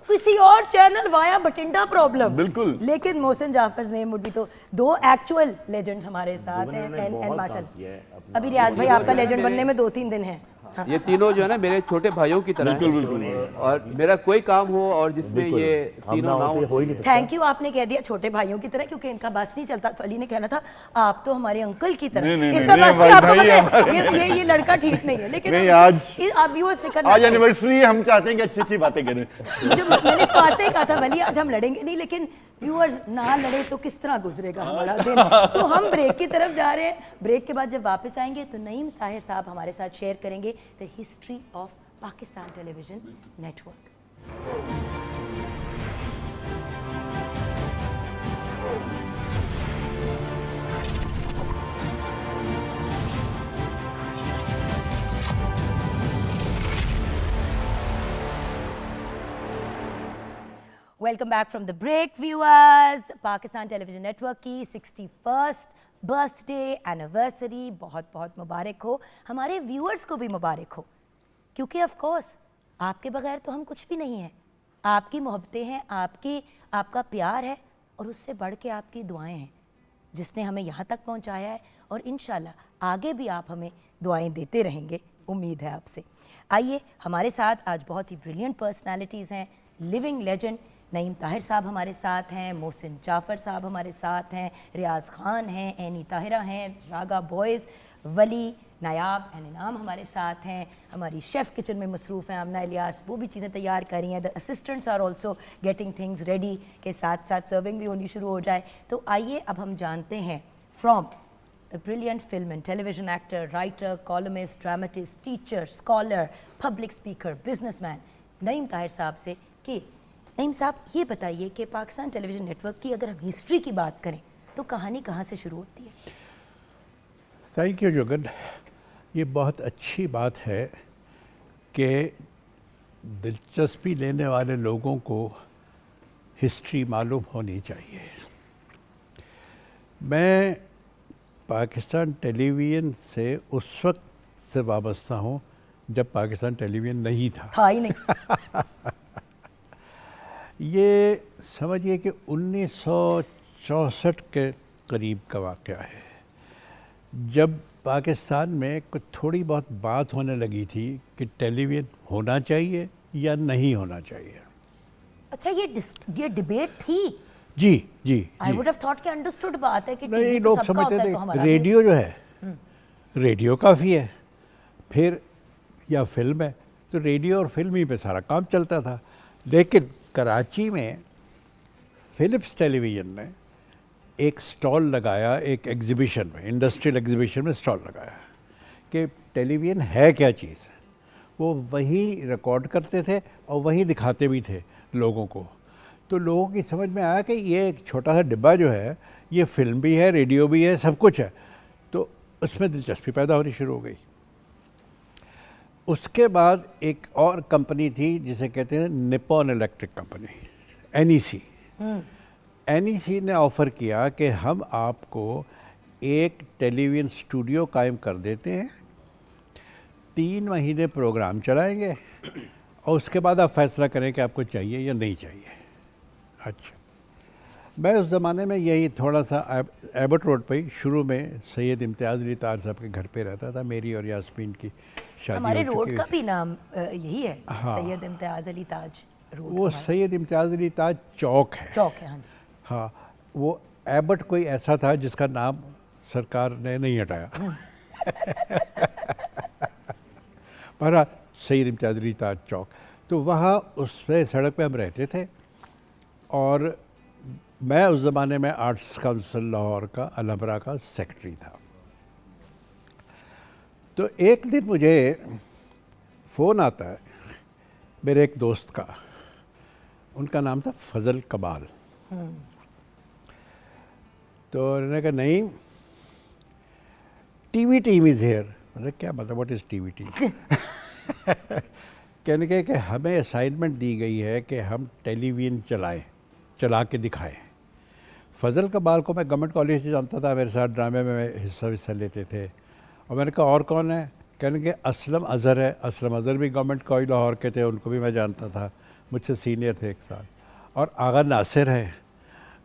किसी और चैनल वाया बटिंडा प्रॉब्लम। बिल्कुल, लेकिन मोहसिन जाफर ने मुझे तो दो एक्चुअल लेजेंड्स हमारे साथ हैं एंड माशाल्लाह अभी रियाज भाई आपका लेजेंड बनने में 2-3 दिन है। हाँ। ये तीनों जो है ना मेरे छोटे भाइयों की तरह हैं, और मेरा कोई काम हो और जिसमें ये तीनों ना हो। थैंक यू, आपने कह दिया छोटे भाइयों की तरह, क्योंकि इनका बस नहीं चलता। अली ने कहना था आप तो हमारे अंकल की तरह, इसका बस नहीं, आपको पता है ये लड़का ठीक नहीं है। लेकिन आज आप व्यूअर्स फिक्र आज एनिवर्सरी, हम चाहते हैं कि अच्छी अच्छी बातें करें। जो मैंने इसको आते ही कहा था वली आज हम लड़ेंगे नहीं, लेकिन व्यूअर्स ना लड़े तो किस तरह गुजरेगा हमारा दिन। तो हम ब्रेक की तरफ जा रहे हैं। ब्रेक के बाद जब वापस आएंगे तो नईम ताहिर साहब हमारे साथ शेयर करेंगे the history of Pakistan television network. Welcome back from the break viewers. Pakistan television network की 61st बर्थडे एनिवर्सरी बहुत बहुत मुबारक हो। हमारे व्यूअर्स को भी मुबारक हो, क्योंकि ऑफ कोर्स आपके बगैर तो हम कुछ भी नहीं हैं। आपकी मोहब्बतें हैं, आपका प्यार है, और उससे बढ़ के आपकी दुआएं हैं जिसने हमें यहाँ तक पहुँचाया है, और इंशाल्लाह आगे भी आप हमें दुआएं देते रहेंगे, उम्मीद है आपसे। आइए, हमारे साथ आज बहुत ही ब्रिलियंट पर्सनैलिटीज़ हैं। लिविंग लेजेंड नईम ताहिर साहब हमारे साथ हैं, मोहसिन जाफ़र साहब हमारे साथ हैं, रियाज खान हैं, एनी ताहिरा हैं, रागा बॉयज़, वली, नायाब एंड इनाम हमारे साथ हैं। हमारी शेफ़ किचन में मसरूफ़ हैं आमना इलियास, वो भी चीज़ें तैयार कर रही हैं। The assistants are also getting things ready, के साथ साथ सर्विंग भी होनी शुरू हो जाए। तो आइए अब हम जानते हैं from the brilliant film and television actor, writer, columnist, dramatist, teacher, scholar, public speaker, businessman Naeem Tahir साहब से कि नईम साहब ये बताइए कि पाकिस्तान टेलीविज़न नेटवर्क की अगर हम हिस्ट्री की बात करें तो कहानी कहाँ से शुरू होती है? थैंक यू जुगन, ये बहुत अच्छी बात है कि दिलचस्पी लेने वाले लोगों को हिस्ट्री मालूम होनी चाहिए। मैं पाकिस्तान टेलीविज़न से उस वक्त से वाबस्ता हूँ जब पाकिस्तान टेलीविज़न नहीं था ही नहीं। ये समझिए कि 1964 के करीब का वाक़या है, जब पाकिस्तान में कुछ थोड़ी बहुत बात होने लगी थी कि टेलीविज़न होना चाहिए या नहीं होना चाहिए। अच्छा, ये डिबेट थी? जी जी, आई वुड हैव थॉट कि अंडरस्टूड बात है कि नहीं, लोग समझते थे रेडियो जो है, रेडियो काफ़ी है, फिर या फिल्म है, तो रेडियो और फिल्म ही पे सारा काम चलता था। लेकिन कराची में फिलिप्स टेलीविज़न ने एक स्टॉल लगाया, एक एग्जीबिशन में, इंडस्ट्रियल एग्जीबिशन में स्टॉल लगाया कि टेलीविज़न है क्या चीज़। वो वही रिकॉर्ड करते थे और वही दिखाते भी थे लोगों को। तो लोगों की समझ में आया कि ये एक छोटा सा डिब्बा जो है ये फिल्म भी है, रेडियो भी है, सब कुछ है। तो उसमें दिलचस्पी पैदा होनी शुरू हो गई। उसके बाद एक और कंपनी थी जिसे कहते हैं Nippon electric company, NEC। NEC ने ऑफ़र किया कि हम आपको एक टेलीविज़न स्टूडियो कायम कर देते हैं, 3 महीने प्रोग्राम चलाएंगे और उसके बाद आप फैसला करें कि आपको चाहिए या नहीं चाहिए। अच्छा, मैं उस ज़माने में यही थोड़ा सा एबट रोड पे ही शुरू में सैयद इम्तियाज़ अली ताज साहब के घर पे रहता था। मेरी और यास्मीन की शादी हमारे हो रोड चुकी का थी। भी नाम यही है, हाँ। सैयद इम्तियाज़ अली ताज रोड। वो सैयद इम्तियाज़ अली ताज चौक है। चौक है, हाँ जी। हाँ, वो एबट कोई ऐसा था जिसका नाम सरकार ने नहीं हटाया। पर सैयद इम्तियाज़ अली ताज चौक, तो वहाँ उस सड़क पे हम रहते थे। और मैं उस ज़माने में आर्ट्स काउंसिल लाहौर का अलहबरा का सेक्रेटरी था। तो एक दिन मुझे फ़ोन आता है मेरे एक दोस्त का, उनका नाम था फजल कमाल। तो उन्होंने कहा नहीं, टीवी टीम इज़ हेयर। मतलब क्या मतलब, व्हाट इज़ टीवी टीम? कहने के कि हमें असाइनमेंट दी गई है कि हम टेलीविज़न चला के दिखाएं। फजल कमाल को मैं गवर्नमेंट कॉलेज से जानता था, मेरे साथ ड्रामे में हिस्सा लेते थे। और मैंने कहा और कौन है? कहने के असलम अज़हर है। असलम अज़हर भी गवर्नमेंट कॉलेज लाहौर के थे, उनको भी मैं जानता था, मुझसे सीनियर थे 1 साल। और आगा नासिर है।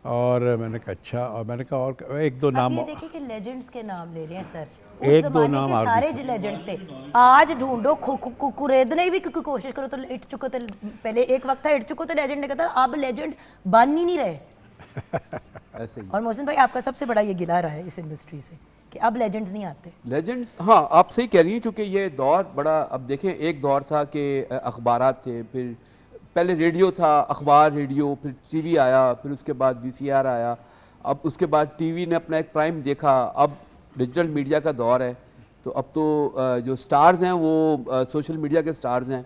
और मैंने कहा अच्छा। और मैंने कहा और 1-2 नाम। ये देखिए कि लेजेंड्स के नाम ले रहे हैं सर। उस 1-2 ज़माने नाम के और भी सारे थे। लेजेंड्स थे। आज ढूंढो कुरेदने की कोशिश करो तो हिट चुके थे। पहले एक वक्त था हिट चुके थे लेजेंड ने कहता, अब लेजेंड बन ही नहीं रहे। ऐसे ही और मोहसिन भाई, आपका सबसे बड़ा ये गिला रहा है इस इंडस्ट्री से कि अब लेजेंड्स नहीं आते। लेजेंड्स, हाँ आप सही कह रही हैं, क्योंकि ये दौर बड़ा, अब देखें एक दौर था कि अखबारात थे, फिर पहले रेडियो था, अखबार रेडियो, फिर टीवी आया, फिर उसके बाद VCR आया, अब उसके बाद टीवी ने अपना एक प्राइम देखा, अब डिजिटल मीडिया का दौर है। तो अब तो जो स्टार्स हैं वो सोशल मीडिया के स्टार्स हैं।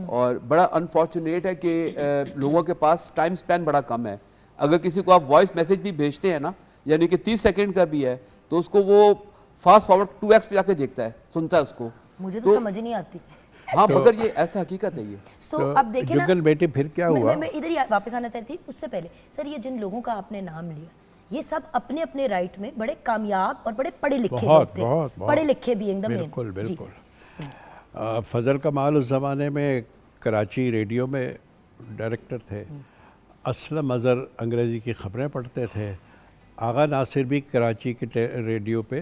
और बड़ा अनफॉर्चुनेट है कि लोगों के पास टाइम स्पैन बड़ा कम है। अगर किसी को आप वॉइस मैसेज भी भेजते हैं ना, यानी कि 30 सेकंड का भी है, तो उसको वो फास्ट फॉरवर्ड 2x पे जाके देखता है, सुनता है उसको। मुझे तो समझ ही नहीं आती। हाँ, मगर ये ऐसा हकीकत है ये। सो तो अब देखिए ना, जुगल बेटी फिर क्या हुआ? मैं इधर ही वापस आना चाहती थी। उससे पहले सर, ये जिन लोगों का आपने नाम लिया, ये सब अपने अपने राइट में बड़े कामयाब और बड़े पढ़े लिखे लोग थे। बहुत पढ़े लिखे भी एकदम। बिल्कुल बिल्कुल। फजल कमाल उस ज़माने में कराची रेडियो में डायरेक्टर थे। असलम अज़हर अंग्रेज़ी की ख़बरें पढ़ते थे। आगा नासिर भी कराची के रेडियो पे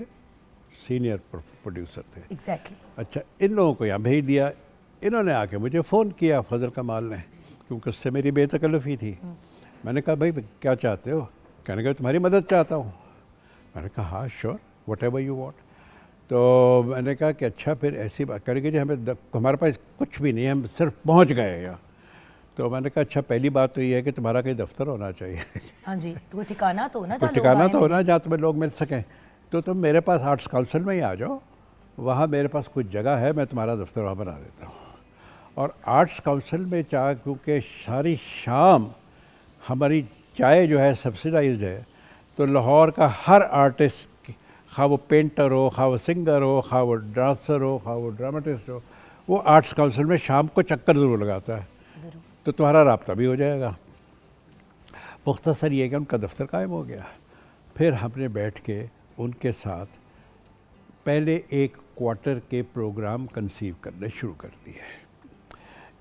सीनियर प्रोड्यूसर थे। एग्जैक्टली। अच्छा, इन लोगों को यहाँ भेज दिया। इन्होंने आके मुझे फ़ोन किया फजल कमाल ने, क्योंकि उससे मेरी बेतकल्लुफ़ी थी। मैंने कहा भाई क्या चाहते हो? कहने का तुम्हारी मदद चाहता हूँ। मैंने कहा हाँ sure, what ever you want. तो मैंने कहा कि अच्छा फिर ऐसी बात करेंगे जी, हमारे पास कुछ भी नहीं है, हम सिर्फ पहुँच गए यहाँ। तो मैंने कहा अच्छा पहली बात तो ये है कि तुम्हारा कहीं दफ्तर होना चाहिए। हाँ जी, कोई ठिकाना तो होना, कोई ठिकाना तो होना जहाँ तुम्हें लोग मिल सकें। तो तुम मेरे पास आर्ट्स काउंसिल में ही आ जाओ, वहाँ मेरे पास कुछ जगह है, मैं तुम्हारा दफ्तर वहाँ बना देता हूँ। और आर्ट्स काउंसिल में चाह, क्योंकि सारी शाम हमारी चाय जो है सब्सिडाइज्ड है, तो लाहौर का हर आर्टिस्ट, खा वो पेंटर हो, खा वो सिंगर हो, खा वो डांसर हो, खा वो ड्रामेटिस्ट हो, वो आर्ट्स काउंसिल में शाम को चक्कर ज़रूर लगाता है। तो तुम्हारा राब्ता भी हो जाएगा। मुख्तसर ये कि उनका दफ्तर कायम हो गया। फिर हमने बैठ के उनके साथ पहले 1 क्वार्टर के प्रोग्राम कंसीव करने शुरू कर दिए।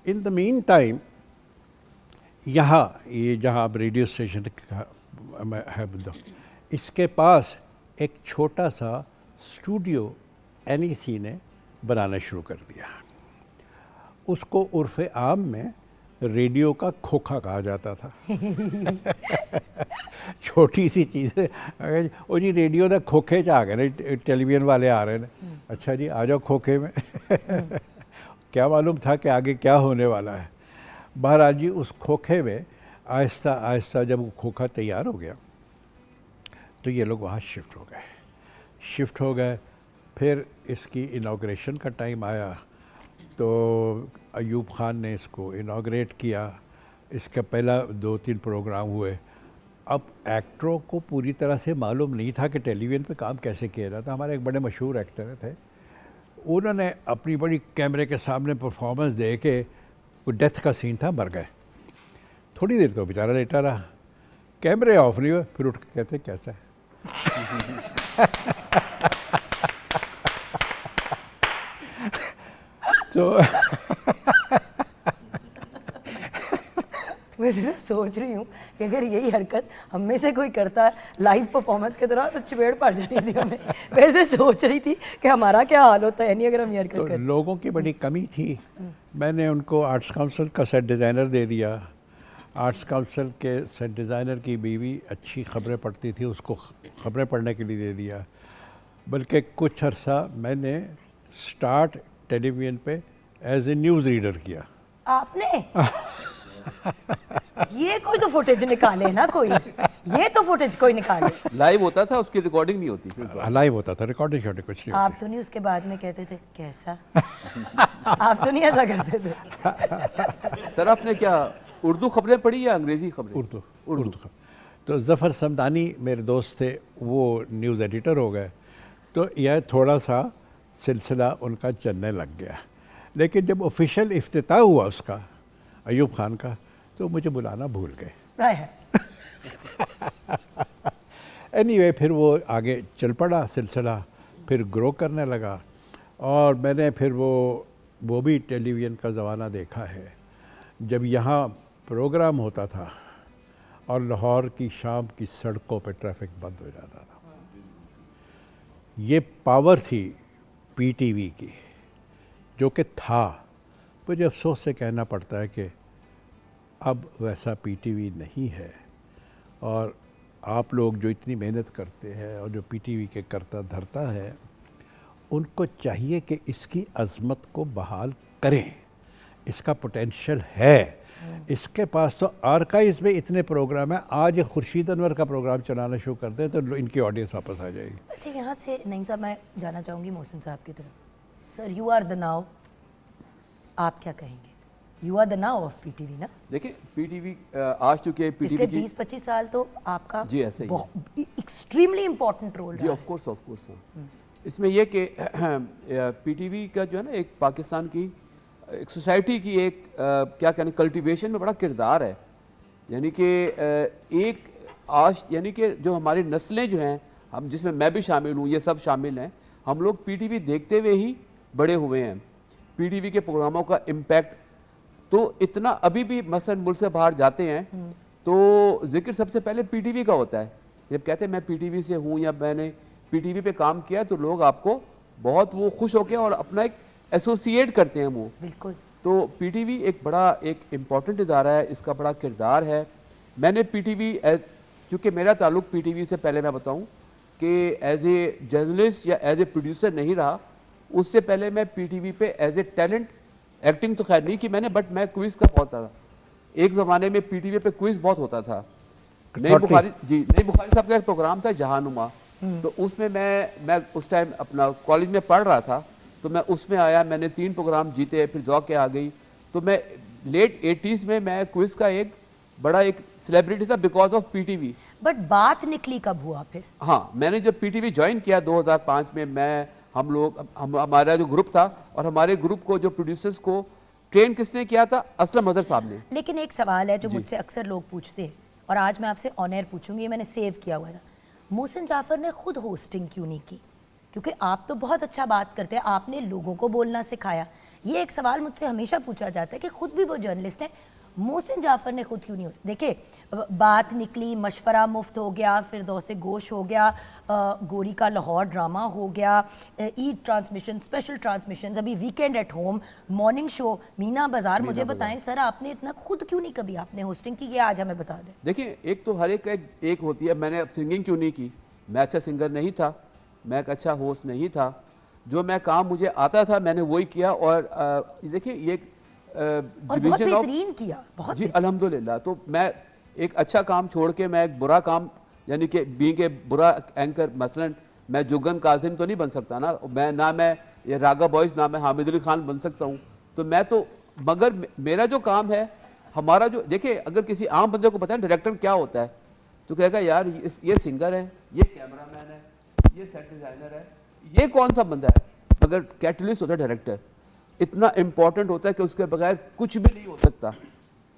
इन द मीन टाइम यहाँ ये जहाँ अब रेडियो स्टेशन है, इसके पास एक छोटा सा स्टूडियो NEC ने बनाना शुरू कर दिया। उसको उर्फ़े आम में रेडियो का खोखा कहा जाता था। छोटी सी चीज़ है, ओ जी रेडियो का खोखे च आ गए, टेलीविज़न वाले आ रहे हैं। अच्छा जी आ जाओ खोखे में। क्या मालूम था कि आगे क्या होने वाला है। बहरहाल जी उस खोखे में आहिस्ता आहिस्ता जब वो खोखा तैयार हो गया तो ये लोग वहाँ शिफ्ट हो गए। फिर इसकी इनाग्रेशन का टाइम आया तो अयूब खान ने इसको इनाग्रेट किया। इसका पहला 2-3 प्रोग्राम हुए। अब एक्टरों को पूरी तरह से मालूम नहीं था कि टेलीविज़न पे काम कैसे किया जाता। हमारे एक बड़े मशहूर एक्टर थे, उन्होंने अपनी बड़ी कैमरे के सामने परफॉर्मेंस दे के, वो डेथ का सीन था, मर गए। थोड़ी देर तो बेचारा लेटा रहा, कैमरे ऑफ नहीं हुए, फिर उठ के कहते कैसा है तो वैसे मैं सोच रही हूँ कि अगर यही हरकत हम में से कोई करता है लाइव परफॉर्मेंस के दौरान तो चिपेड़ पड़ जानी थी हमें। वैसे सोच रही थी कि हमारा क्या हाल होता है नहीं अगर हम ये हरकत तो करें। लोगों की बड़ी कमी थी। मैंने उनको आर्ट्स काउंसिल का सेट डिज़ाइनर दे दिया। आर्ट्स काउंसिल के सेट डिज़ाइनर की बीवी अच्छी खबरें पढ़ती थी, उसको खबरें पढ़ने के लिए दे दिया। बल्कि कुछ अरसा मैंने स्टार्ट टेलीविज़न पे एज ए न्यूज़ रीडर किया। आपने ये कोई तो फुटेज निकाले ना, कोई ये तो फुटेज कोई निकाले। लाइव होता था, उसकी रिकॉर्डिंग नहीं होती थी। लाइव होता था, रिकॉर्डिंग शॉर्डिंग कुछ नहीं आप तो नहीं उसके बाद में कहते थे कैसा आप तो नहीं ऐसा करते थे। सर आपने क्या उर्दू खबरें पढ़ी या अंग्रेजी खबरें? उर्दू। तो ज़फ़र समदानी मेरे दोस्त थे, वो न्यूज़ एडिटर हो गए, तो यह थोड़ा सा सिलसिला उनका चलने लग गया। लेकिन जब ऑफिशियल इफ्तिताह हुआ उसका, अयूब खान का, तो मुझे बुलाना भूल गए। एनीवे फिर वो आगे चल पड़ा सिलसिला, फिर ग्रो करने लगा। और मैंने फिर वो भी टेलीविज़न का ज़माना देखा है, जब यहाँ प्रोग्राम होता था और लाहौर की शाम की सड़कों पे ट्रैफिक बंद हो जाता था। ये पावर थी पीटीवी की, जो कि था। मुझे अफसोस से कहना पड़ता है कि अब वैसा पीटीवी नहीं है। और आप लोग जो इतनी मेहनत करते हैं और जो पीटीवी के करता धरता है, उनको चाहिए कि इसकी अज़मत को बहाल करें। इसका पोटेंशियल है, इसके पास तो आर्काइव्स में इतने प्रोग्राम हैं। आज खुर्शीद अनवर का प्रोग्राम चलाना शुरू कर दें तो इनकी ऑडियंस वापस आ जाएगी। अच्छा, यहाँ से नईम साहब मैं जाना चाहूँगी मोहसिन साहब की तरफ। Sir you are the now, आप क्या कहेंगे? You are the now of PTV ना? देखिए पीटीवी आज चूँकि पीटीवी पिछले 20-25 साल तो आपका जी ऐसे ही एक्सट्रीमली इम्पोर्टेंट रोल जी। ऑफ कोर्स इसमें यह कि पीटीवी का जो है ना, एक पाकिस्तान की एक सोसाइटी की एक क्या कहने कल्टीवेशन में बड़ा किरदार है। यानी कि एक आज यानी कि जो हमारी नस्लें जो हैं, हम जिसमें मैं भी शामिल हूँ, ये सब शामिल हैं, हम लोग पीटीवी देखते हुए ही बड़े हुए हैं। पीटीवी के प्रोग्रामों का इम्पैक्ट तो इतना, अभी भी मसलन मुल्क से बाहर जाते हैं तो जिक्र सबसे पहले पीटीवी का होता है। जब कहते हैं मैं पीटीवी से हूँ या मैंने पीटीवी पे काम किया, तो लोग आपको बहुत वो खुश होकर और अपना एक एसोसिएट करते हैं वो। बिल्कुल। तो पीटीवी एक बड़ा एक इम्पॉर्टेंट इदारा है, इसका बड़ा किरदार है। मैंने पीटीवी चूँकि मेरा ताल्लुक पीटीवी से, पहले मैं बताऊँ कि एज ए जर्नलिस्ट या एज ए प्रोड्यूसर नहीं रहा, उससे पहले मैं पीटीवी पे एज ए टैलेंट, एक्टिंग तो खैर नहीं की मैंने, बट मैं क्विज़ का बहुत था। एक ज़माने में पीटीवी पे क्विज़ बहुत होता था। नई बुखारी साहब का एक प्रोग्राम था जहानुमा, तो उसमें मैं उस टाइम अपना कॉलेज में पढ़ रहा था, तो मैं उसमें आया, मैंने 3 प्रोग्राम जीते, फिर जॉब के आ गई। तो मैं लेट 80s में मैं क्विज़ का एक बड़ा एक सेलिब्रिटी था बिकॉज ऑफ पीटीवी। बट बात निकली कब हुआ फिर? हाँ, मैंने जब पीटीवी ज्वाइन किया 2005 में, हमारा जो ग्रुप था, और हमारे ग्रुप को जो प्रोड्यूसर्स को ट्रेन किसने किया था? असलम अजहर साहब ने। लेकिन एक सवाल है जो मुझसे अक्सर लोग पूछते हैं और आज मैं आपसे ऑन एयर पूछूंगी, मैंने सेव किया हुआ था। मोहसिन जाफर ने खुद होस्टिंग क्यों नहीं की? क्योंकि आप तो बहुत अच्छा बात करते हैं, आपने लोगों को बोलना सिखाया। ये एक सवाल मुझसे हमेशा पूछा जाता है कि खुद भी वो जर्नलिस्ट हैं, मोहसिन जाफर ने खुद क्यों नहीं? देखिए बात निकली, मशवरा मुफ्त हो गया, फिर दौसे गोश हो गया, गोरी का लाहौर ड्रामा हो गया, ईद ट्रांसमिशन, स्पेशल ट्रांसमिशन, अभी weekend at home, morning show, Meena बाजार। मुझे बताएं सर, आपने इतना खुद क्यों नहीं कभी आपने होस्टिंग की? आज हमें बता दें। देखिए एक तो हर एक होती है। मैंने सिंगिंग क्यों नहीं की? मैं अच्छा सिंगर नहीं था, मैं एक अच्छा होस्ट नहीं था। जो मैं काम मुझे आता था मैंने वही किया। और देखिए ये बहुत बेहतरीन किया, बहुत जी अल्हम्दुलिल्लाह। तो मैं एक अच्छा काम छोड़ के मैं एक बुरा काम, यानी कि बीइंग ए बुरा एंकर, मसलन मैं जुगन काजिम तो नहीं बन सकता ना, मैं ये रागा बॉयज़ ना मैं हामिद अली खान बन सकता हूँ। तो मैं तो, मगर मेरा जो काम है, हमारा जो, देखिए अगर किसी आम बंदे को पता है डायरेक्टर क्या होता है, तो कहेगा यार ये सिंगर है, ये कैमरामैन है, ये सेट डिज़ाइनर है, ये कौन सा बंदा है। मगर कैटलिस्ट होता है डायरेक्टर, इतना इम्पोर्टेंट होता है कि उसके बगैर कुछ भी नहीं हो सकता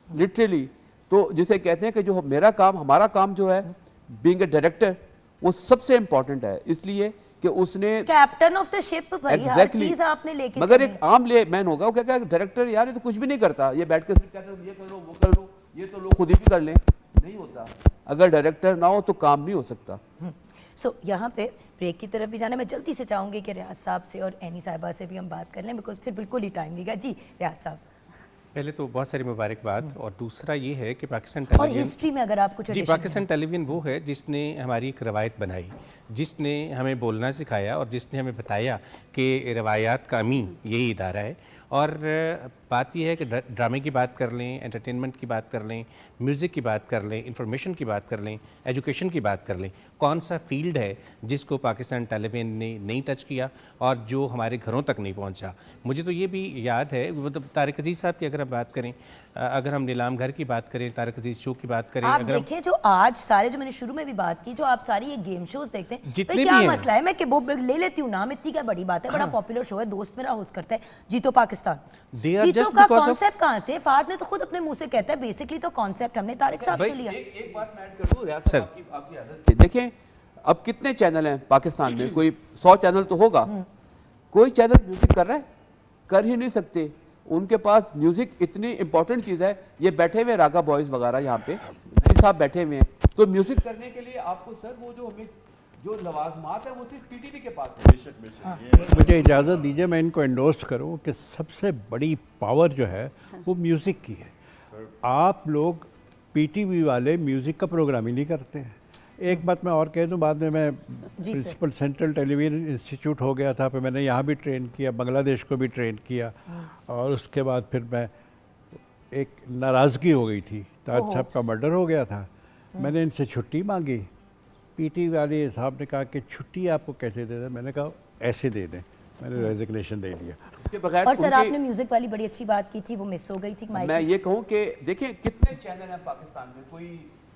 लिटरली। तो जिसे कहते हैं कि जो मेरा काम, हमारा काम जो है बीइंग ए डायरेक्टर, वो सबसे इम्पोर्टेंट है, इसलिए कि उसने कैप्टन ऑफ द शिप भाई, हर चीज आपने लेके मगर चलनी एक आम ले मैन होगा, वो क्या क्या डायरेक्टर यार ये तो कुछ भी नहीं करता, ये बैठ कर कहता है ये कर लो वो कर लो, ये तो लोग खुद ही भी कर लें, नहीं होता। अगर डायरेक्टर ना हो तो काम नहीं हो सकता। सो यहाँ पे ब्रेक की तरफ भी जाना, मैं जल्दी से चाहूंगी कि रियाज साहब से और एनी साहिबा से भी हम बात कर लें, बिकॉज फिर बिल्कुल ही टाइम लेगा। जी रियाज साहब, पहले तो बहुत सारी मुबारकबाद, और दूसरा ये है कि पाकिस्तान और टेलीविजन, हिस्ट्री में अगर आप कुछ जी, addition पाकिस्तान टेलीविजन वो है जिसने हमारी एक रवायत बनाई, जिसने हमें बोलना सिखाया और जिसने हमें बताया कि रवायात का अमीन यही इदारा है। और बात यह है कि ड्रामे की बात कर लें, एंटरटेनमेंट की बात कर लें, म्यूज़िक की बात कर लें, इंफॉर्मेशन की बात कर लें, एजुकेशन की बात कर लें, कौन सा फील्ड है जिसको पाकिस्तान टेलीविजन ने नहीं टच किया और जो हमारे घरों तक नहीं पहुंचा। मुझे तो ये भी याद है, मतलब तारिक अजीज़ साहब की अगर हम बात करें, अगर हम नीलाम घर की बात करें, तारिक अजीज़ शो की बात करें, आप अगर देखें जो आज सारे, जो मैंने शुरू में भी बात की, जो आप सारी ये गेम शोज देखते हैं, जितने भाई क्या भी हैं। मसला है, मैं कि वो ले लेती हूँ नाम, इतनी क्या बड़ी बात है, बड़ा पॉपुलर शो है, दोस्त मेरा होस्ट करता है, जीतो पाकिस्तान। They are जीतो just का because of- कॉन्सेप्ट कहाँ से, फाद ने तो खुद अपने मुंह से कहता है, बेसिकली तो कॉन्सेप्ट हमने तारिक साहब से लिया। एक बात मैं ऐड कर दूं रियाज सर। साहब, आपकी आदत से देखें, अब कितने चैनल हैं पाकिस्तान में, कोई 100 चैनल तो होगा, कोई चैनल म्यूजिक कर रहा है, कर ही नहीं सकते। उनके पास म्यूजिक इतनी इंपॉर्टेंट चीज़ है, ये बैठे हुए रागा बॉयज़ वगैरह यहाँ पे नईम साहब बैठे हुए हैं, तो म्यूजिक करने के लिए आपको सर वो जो हमें जो लवाजमात है वो सिर्फ पीटीवी के पास है। मुझे इजाज़त दीजिए मैं इनको एंडोर्स करूं कि सबसे बड़ी पावर जो है वो म्यूज़िक की है। आप लोग पीटीवी वाले म्यूज़िक का प्रोग्राम ही नहीं करते हैं। एक बात मैं और कह दूं, बाद में मैं प्रिंसिपल सेंट्रल टेलीविजन इंस्टीट्यूट हो गया था, फिर मैंने यहाँ भी ट्रेन किया, बांग्लादेश को भी ट्रेन किया, और उसके बाद फिर मैं एक नाराज़गी हो गई थी, ताज साहब का मर्डर हो गया था, मैंने इनसे छुट्टी मांगी। पीटी वाले साहब ने कहा कि छुट्टी आपको कैसे दे दें, मैंने कहा ऐसे दे दें, मैंने रेजिग्नेशन दे दिया। उसके बगैर और सर उनके- आपने म्यूजिक वाली बड़ी अच्छी बात की थी, वो मिस हो गई थी माइक मैं में। ये कहूँ कि देखिए कितने चैनल हैं पाकिस्तान में, कोई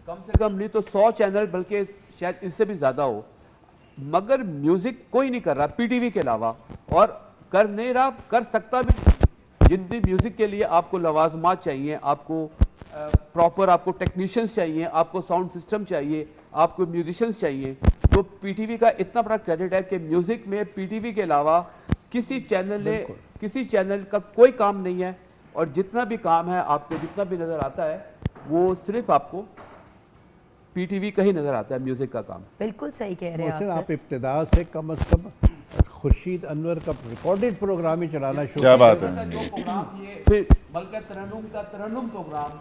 कम से कम नहीं तो 100 चैनल, बल्कि शायद इससे भी ज़्यादा हो, मगर म्यूज़िक कोई नहीं कर रहा पीटीवी के अलावा, और कर नहीं रहा, कर सकता भी नहीं। जितनी म्यूज़िक के लिए आपको लवाजमात चाहिए, आपको प्रॉपर आपको टेक्नीशियंस चाहिए, आपको साउंड सिस्टम चाहिए, आपको म्यूजिशियंस चाहिए, तो पीटीवी का इतना बड़ा क्रेडिट है कि म्यूज़िक में पीटीवी के अलावा किसी चैनल का कोई काम नहीं है, और जितना भी काम है आपको जितना भी नज़र आता है वो सिर्फ आपको पीटीवी का ही नज़र आता है, म्यूज़िक का काम। बिल्कुल सही कह रहे हैं मोहसिन, आप आप सर। इब्तिदा से कम खुर्शीद अनवर का रिकॉर्डेड प्रोग्राम ही चलाना शुरू क्या बात जो है। प्रोग्राम ये फिर मलका तरन्नुम का तरन्नुम प्रोग्राम,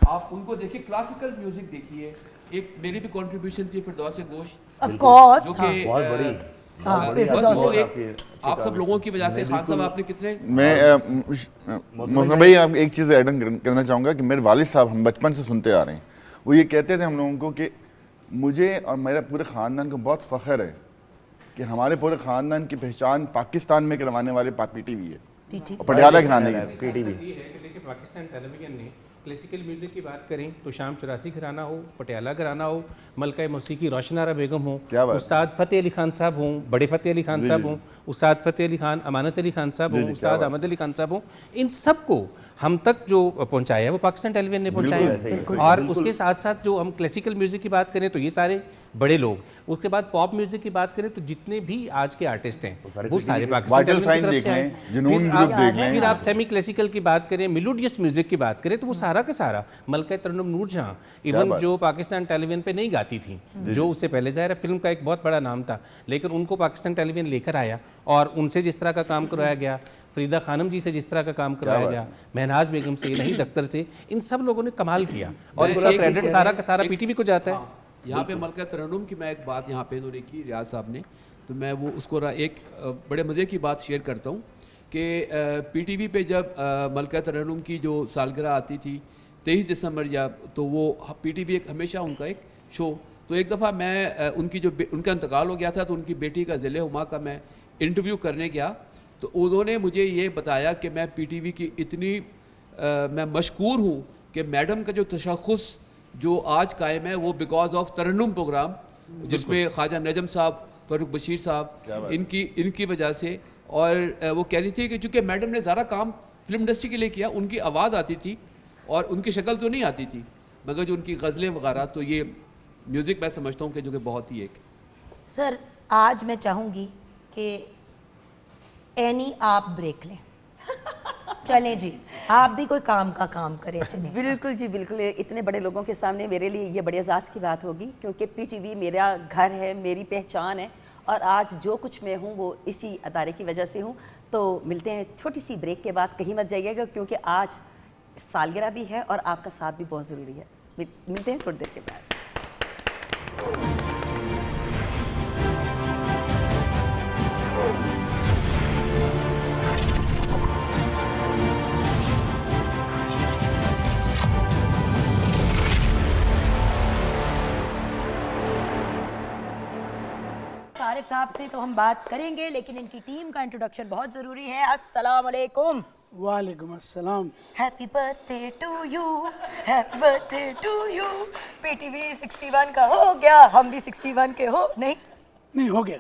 आप उनको देखिए, क्लासिकल म्यूजिक देखिए। एक मेरी भी कंट्रीब्यूशन थी फिरदौस गोश, ऑफ कोर्स जो कि बहुत बड़ी हाँ, बस फिरदौस वो आपकी एक आप सब लोगों की वजह से खान साहब आपने कितने मोहसिन भाई आप एक चीज़ ऐड करना चाहूँगा कि मेरे वालिद साहब हम बचपन से सुनते आ रहे हैं, वो ये कहते थे हम लोगों को कि मुझे और मेरे पूरे ख़ानदान को बहुत फ़ख्र है कि हमारे पूरे ख़ानदान की पहचान पाकिस्तान में करवाने वाले पीटीवी है, पीटीवी और पटियाला के नाने की। पीटीवी ये है कि देखिए पाकिस्तान टेलीविजन ने क्लासिकल म्यूज़िक की बात करें तो शाम 84 घराना हो, पटियाला घराना हो, मलका मौसीकी रोशन आरा बेगम हो, क्या बात है। उस्ताद फ़तेह अली खान साहब हों, बड़े फ़तेह अली खान साहब हों, उस्ताद फ़तेह अली खान, अमानत अली खान साहब हों, उस्ताद अहमद अली खान साहब हों, इन सबको हम तक जो पहुंचाया है वो पाकिस्तान टेलीविजन ने पहुंचाया। और उसके साथ साथ जो हम क्लासिकल म्यूज़िक की बात करें तो ये सारे बड़े लोग, उसके बाद पॉप म्यूज़िक की बात करें तो जितने भी आज के आर्टिस्ट हैं वो सारे पाकिस्तान वाइटल टेलीविजन की फाइन तरफ देख से आए। लें, जुनून फिर ग्रुप आप- देख लें। फिर आप सेमी क्लासिकल की बात करें, मेलोडियस म्यूजिक की बात करें तो वो सारा का सारा मलका तरन्नुम नूरजहां, इवन बात। जो पाकिस्तान टेलीविजन पे नहीं गाती थी, जो उससे पहले ज़ाहिर है फिल्म का एक बहुत बड़ा नाम था, लेकिन उनको पाकिस्तान टेलीविजन लेकर आया और उनसे जिस तरह का काम करवाया गया, फरीदा खानम जी से जिस तरह का काम करवाया गया, महनाज बेगम से, नहीद अख्तर से, इन सब लोगों ने कमाल किया और मैं इसका एक- क्रेडिट एक- सारा का सारा एक- पीटीवी को जाता है। यहाँ पे मलका तरन्नुम की मैं एक बात यहाँ पे इन्होंने की रियाज साहब ने, तो मैं वो उसको एक बड़े मज़े की बात शेयर करता हूँ कि पीटीवी पे जब मलका तरन्नुम की जो सालगिरह आती थी 23 दिसंबर, या तो वो पीटीवी एक हमेशा उनका एक शो तो एक दफ़ा मैं उनकी जो उनका इंतकाल हो गया था, तो उनकी बेटी का ज़िले हुमा का मैं इंटरव्यू करने गया, तो उन्होंने मुझे ये बताया कि मैं पीटीवी की इतनी मैं मशकूर हूँ कि मैडम का जो तशख़्ख़ुस जो आज कायम है वो बिकॉज ऑफ तरन्नुम प्रोग्राम, जिसमें ख्वाजा नजम साहब, फ़ारूक बशीर साहब, इनकी वजह से। और वो कह रही थी कि चूँकि मैडम ने ज़्यादा काम फिल्म इंडस्ट्री के लिए किया, उनकी आवाज़ आती थी और उनकी शक्ल तो नहीं आती थी, मगर जो उनकी गज़लें वगैरह, तो ये म्यूज़िक मैं समझता हूँ कि जो कि बहुत ही एक। सर आज मैं चाहूँगी कि एनी आप ब्रेक लें। चलें जी, आप भी कोई काम का काम करें, चलें। बिल्कुल जी बिल्कुल, इतने बड़े लोगों के सामने मेरे लिए ये बड़े एजाज़ की बात होगी, क्योंकि पीटीवी मेरा घर है, मेरी पहचान है, और आज जो कुछ मैं हूँ वो इसी अदारे की वजह से हूँ। तो मिलते हैं छोटी सी ब्रेक के बाद, कहीं मत जाइएगा, क्योंकि आज सालगिरह भी है और आपका साथ भी बहुत ज़रूरी है। मिलते हैं थोड़ी देर के बाद। आरिफ साहब से तो हम बात करेंगे, लेकिन इनकी टीम का इंट्रोडक्शन बहुत ज़रूरी है। अस्सलाम वालेकुम। वालेकुम अस्सलाम। Happy birthday to you, happy birthday to you. PTV 61 का हो गया, हम भी 61 के हो नहीं? नहीं, हो गया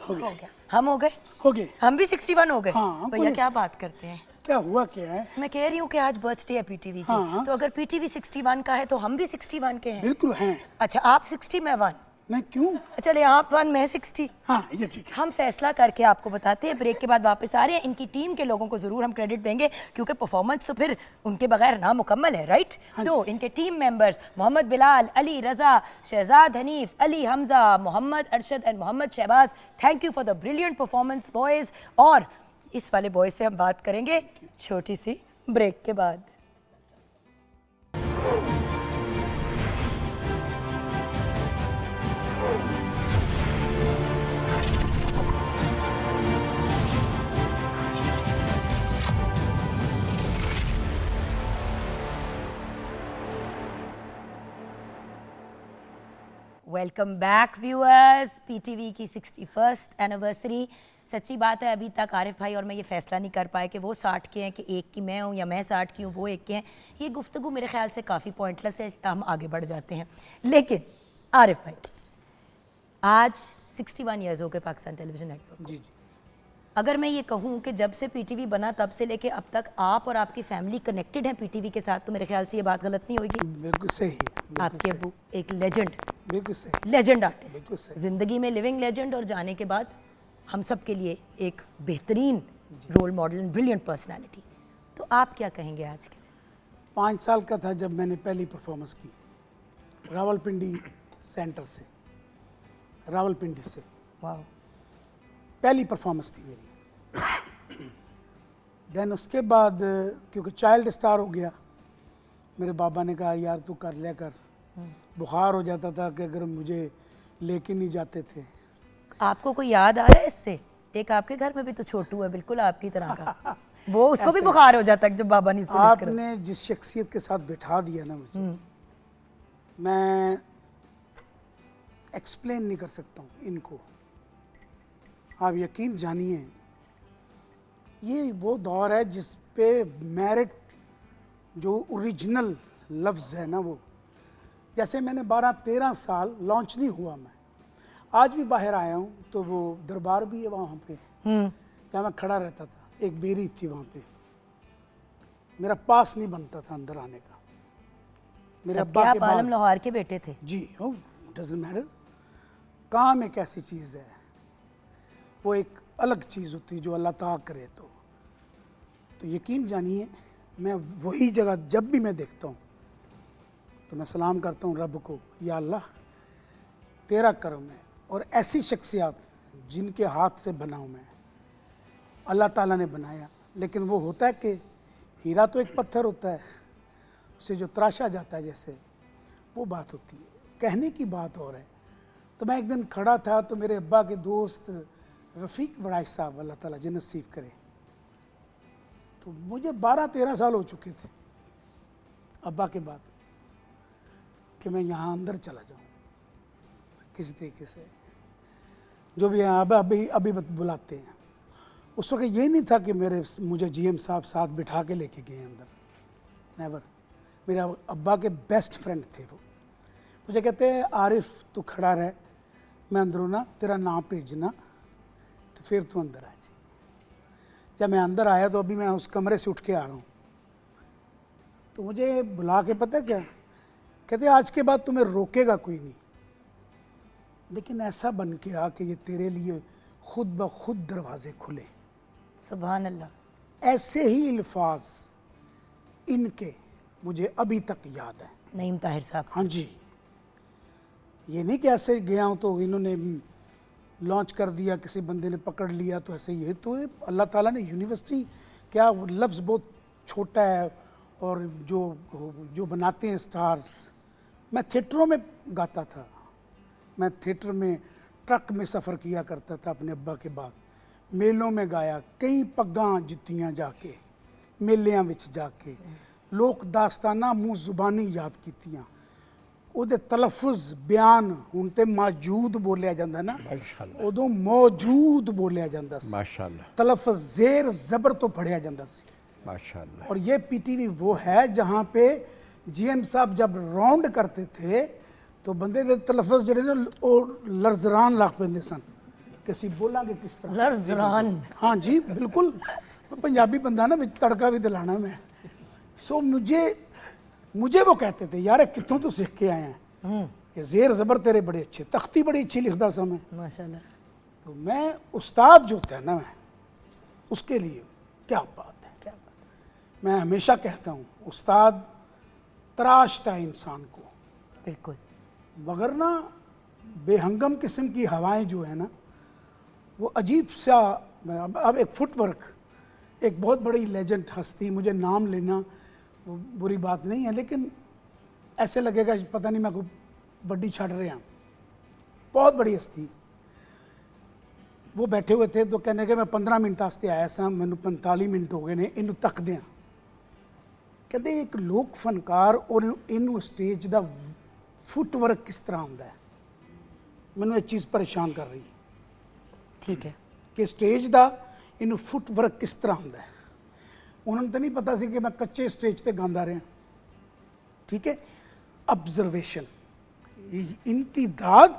हम हो गए, हम भी 61 हो गए। हाँ, भैया क्या बात करते हैं, क्या हुआ क्या है? मैं कह रही हूँ कि आज बर्थडे है पीटीवी की। हाँ। तो अगर पीटीवी 61 का है तो हम भी 61 के हैं। बिल्कुल हैं। अच्छा, आप 60 मैं 1। नहीं, क्यों? चले आप 1 मैं 60। हाँ, ये ठीक है। हम फैसला करके आपको बताते हैं, ब्रेक के बाद वापस आ रहे हैं। इनकी टीम के लोगों को जरूर हम क्रेडिट देंगे, क्योंकि परफॉर्मेंस तो फिर उनके बगैर नामुकम्मल है, राइट? तो इनके team members Mohammad Bilal, Ali Raza, Shahzad Hanif, Ali Hamza, Mohammad Arshad and Mohammad Shahbaz, thank you for the brilliant performance boys. और इस वाले बॉय से हम बात करेंगे छोटी सी ब्रेक के बाद। वेलकम बैक व्यूअर्स, पीटीवी की 61st एनिवर्सरी। सच्ची बात है, अभी तक आरिफ भाई और मैं ये फैसला नहीं कर पाए कि वो 60 के हैं कि एक की मैं हूँ, या मैं 60 की हूँ वो एक के हैं। ये गुफ्तगू मेरे ख्याल से काफ़ी पॉइंटलेस है, हम आगे बढ़ जाते हैं। लेकिन आरिफ भाई, आज 61 ईयर्स हो गए पाकिस्तान टेलीविज़न नेटवर्क। जी। अगर मैं ये कहूँ कि जब से पीटीवी बना तब से लेके अब तक आप और आपकी फैमिली कनेक्टेड हैं पीटीवी के साथ, तो मेरे ख्याल से ये बात गलत नहीं होगी। बिल्कुल सही। आपके अबू एक लेजेंड, बिल्कुल सही, लेजेंड बिल्कुल आर्टिस्ट, सही। जिंदगी में लिविंग लेजेंड, और जाने के बाद हम सब के लिए एक बेहतरीन role model and brilliant personality. तो आप क्या कहेंगे आज के? 5 साल का था जब मैंने पहली परफॉर्मेंस की, रावलपिंडी सेंटर से, रावलपिंडी से। वाह, पहली परफॉर्मेंस थी मेरी। देन उसके बाद क्योंकि चाइल्ड स्टार हो गया, मेरे बाबा ने कहा यार तू कर लिया कर। बुखार हो जाता था कि अगर मुझे लेके नहीं जाते थे। आपको कोई याद आ रहा है इससे? एक आपके घर में भी तो छोटू है बिल्कुल आपकी तरह का, वो उसको भी बुखार हो जाता है जब बाबा ने इसको लेकर। आपने जिस शख्सियत के साथ बिठा दिया ना मुझे, मैं एक्सप्लेन नहीं कर सकता हूँ इनको। आप यकीन जानिए, ये वो दौर है जिस पे मेरिट जो ओरिजिनल लफ्ज़ है ना, वो जैसे मैंने 12-13 साल लॉन्च नहीं हुआ। मैं आज भी बाहर आया हूँ तो वो दरबार भी है वहाँ पे जहाँ मैं खड़ा रहता था, एक बेरी थी वहाँ पे, मेरा पास नहीं बनता था अंदर आने का। मेरे अब्बा के बाद आलम लाहौर के बेटे थे जी। हो डजंट मैटर, काम एक ऐसी चीज़ है, वो एक अलग चीज़ होती है जो अल्लाह ताला करे। तो यकीन जानिए, मैं वही जगह जब भी मैं देखता हूँ तो मैं सलाम करता हूँ रब को, या अल्लाह तेरा करम है। और ऐसी शख्सियत जिनके हाथ से बना हूँ मैं, अल्लाह ताला ने बनाया। लेकिन वो होता है कि हीरा तो एक पत्थर होता है, उसे जो तराशा जाता है जैसे, वो बात होती है। कहने की बात और है। तो मैं एक दिन खड़ा था तो मेरे अब्बा के दोस्त रफ़ीक वड़ाइश साहब, अल्लाह ताला जन्नत नसीब करे, तो मुझे 12-13 साल हो चुके थे अब्बा के बाद कि मैं यहाँ अंदर चला जाऊँ, किसी तरीके से, जो भी हैं अब अभी बुलाते हैं। उस वक्त ये नहीं था कि मुझे जीएम साहब साथ बिठा के लेके गए अंदर, नेवर। मेरे अब्बा के बेस्ट फ्रेंड थे वो। मुझे कहते हैं आरिफ तू खड़ा रह, मैं अंदरों ना तेरा नाम भेजना तो फिर तू अंदर आ जाए। जब मैं अंदर आया तो अभी मैं उस कमरे से उठ के आ रहा हूँ, तो मुझे बुला के पता क्या कहते, आज के बाद तुम्हें रोकेगा कोई नहीं, लेकिन ऐसा बन के आ कि ये तेरे लिए खुद ब खुद दरवाजे खुले। सुभान अल्लाह। ऐसे ही अल्फाज इनके मुझे अभी तक याद है। नईम ताहिर साहब। हाँ जी, ये नहीं कि ऐसे गया हूँ तो इन्होंने लॉन्च कर दिया, किसी बंदे ने पकड़ लिया तो ऐसे ये तो अल्लाह ताला ने यूनिवर्सिटी, क्या लफ्ज़ बहुत छोटा है, और जो बनाते हैं स्टार्स। मैं थिएटरों में गाता था, मैं थिएटर में ट्रक में सफ़र किया करता था अपने अब्बा के बाद, मेलों में गाया, कई पग्गां जित्तियां जाके, मेलियां विच जाके, लोक दास्ताना मुँह जुबानी याद कीतियां। ਉਹਦੇ ਤਲਫੁਜ਼ ਬਿਆਨ ਹੁਣ ਤੇ ਮੌਜੂਦ ਬੋਲਿਆ ਜਾਂਦਾ ਨਾ, ਉਦੋਂ ਮੌਜੂਦ ਬੋਲਿਆ ਜਾਂਦਾ ਸੀ। माशाल्लाह, तलफ़ ज़ेर ज़बर तो पढ़िया जाता सी। माशाल्लाह। और ये पीटीवी वो है जहाँ पे जीएम साहब जब राउंड करते थे तो बंदे दे तलफ़ुज़ जड़े ना वो लर्ज़रान लग पेंदे सन, किसी बोलांगे किस तरह लर्ज़रान। हाँ जी बिल्कुल, पंजाबी बंदा ना विच तड़का भी दिलाना मैं। सो मुझे वो कहते थे यार कितों तो सीख के आए हैं कि ज़ेर ज़बर तेरे बड़े अच्छे, तख्ती बड़ी अच्छी लिखदा सा मैं। माशाल्लाह। तो मैं उस्ताद जो होता है ना, मैं उसके लिए क्या बात है, क्या बात। मैं हमेशा कहता हूँ उस्ताद तराशता है इंसान को, बिल्कुल। मगर ना बेहंगम किस्म की हवाएं जो है ना, वो अजीब सा। अब एक फुटवर्क, एक बहुत बड़ी लेजेंड हस्ती, मुझे नाम लेना वो बुरी बात नहीं है, लेकिन ऐसे लगेगा पता नहीं मैं कोई बड्डी छड़ रहा, बहुत बड़ी हस्ती। वो बैठे हुए थे तो कहने के मैं 15 मिनट वास्ते आया सा, मैंने 45 मिनट हो गए ने इनू तकदे हैं। कहते एक लोक फनकार और इनू स्टेज का फुटवर्क किस तरह होंदा है, मैनू एक चीज़ परेशान कर रही ठीक है कि स्टेज का इनू फुटवर्क किस तरह होंदा है। उन्होंने तो नहीं पता सी कि मैं कच्चे स्टेज पे गांदा रहा, ठीक है। ऑब्जर्वेशन, इनकी दाद,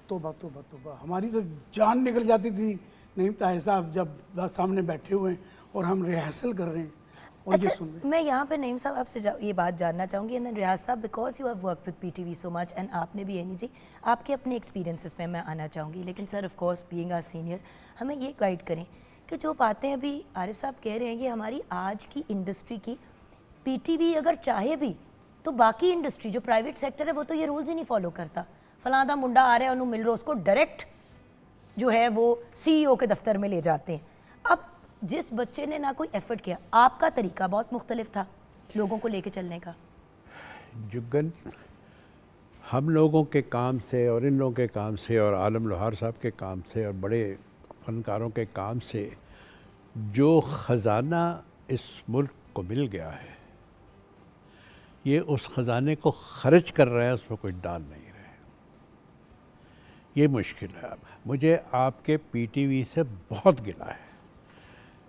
तोबा तोबा तोबा, हमारी तो जान निकल जाती थी नईम ताहिर साहब जब सामने बैठे हुए हैं और हम रिहर्सल कर रहे हैं और ये सुन रहे हैं। मैं यहाँ पे नईम साहब आपसे ये बात जानना चाहूँगी, एंड रियाज साहब because you have work with PTV so much and आपने भी एनी जी आपके अपने एक्सपीरियंसेस में मैं आना चाहूँगी, लेकिन sir of course being a senior हमें ये गाइड करें कि जो बातें अभी आरिफ साहब कह रहे हैं कि हमारी आज की इंडस्ट्री की, पीटीवी अगर चाहे भी तो बाकी इंडस्ट्री जो प्राइवेट सेक्टर है वो तो ये रूल्स ही नहीं फॉलो करता। फलां दा मुंडा आ रहा है उन्होंने मिल रहा, उसको डायरेक्ट जो है वो सीईओ के दफ्तर में ले जाते हैं। अब जिस बच्चे ने ना कोई एफर्ट किया, आपका तरीका बहुत मुख्तलिफ था लोगों को लेके चलने का। जुग्गन, हम लोगों के काम से और इन लोगों के काम से और आलम लोहार साहब के काम से और बड़े फनकारों के काम से जो ख़जाना इस मुल्क को मिल गया है, ये उस ख़जाने को ख़र्च कर रहे हैं, उसमें कोई डाल नहीं रहे। ये मुश्किल है। मुझे आपके पीटीवी से बहुत गिला है,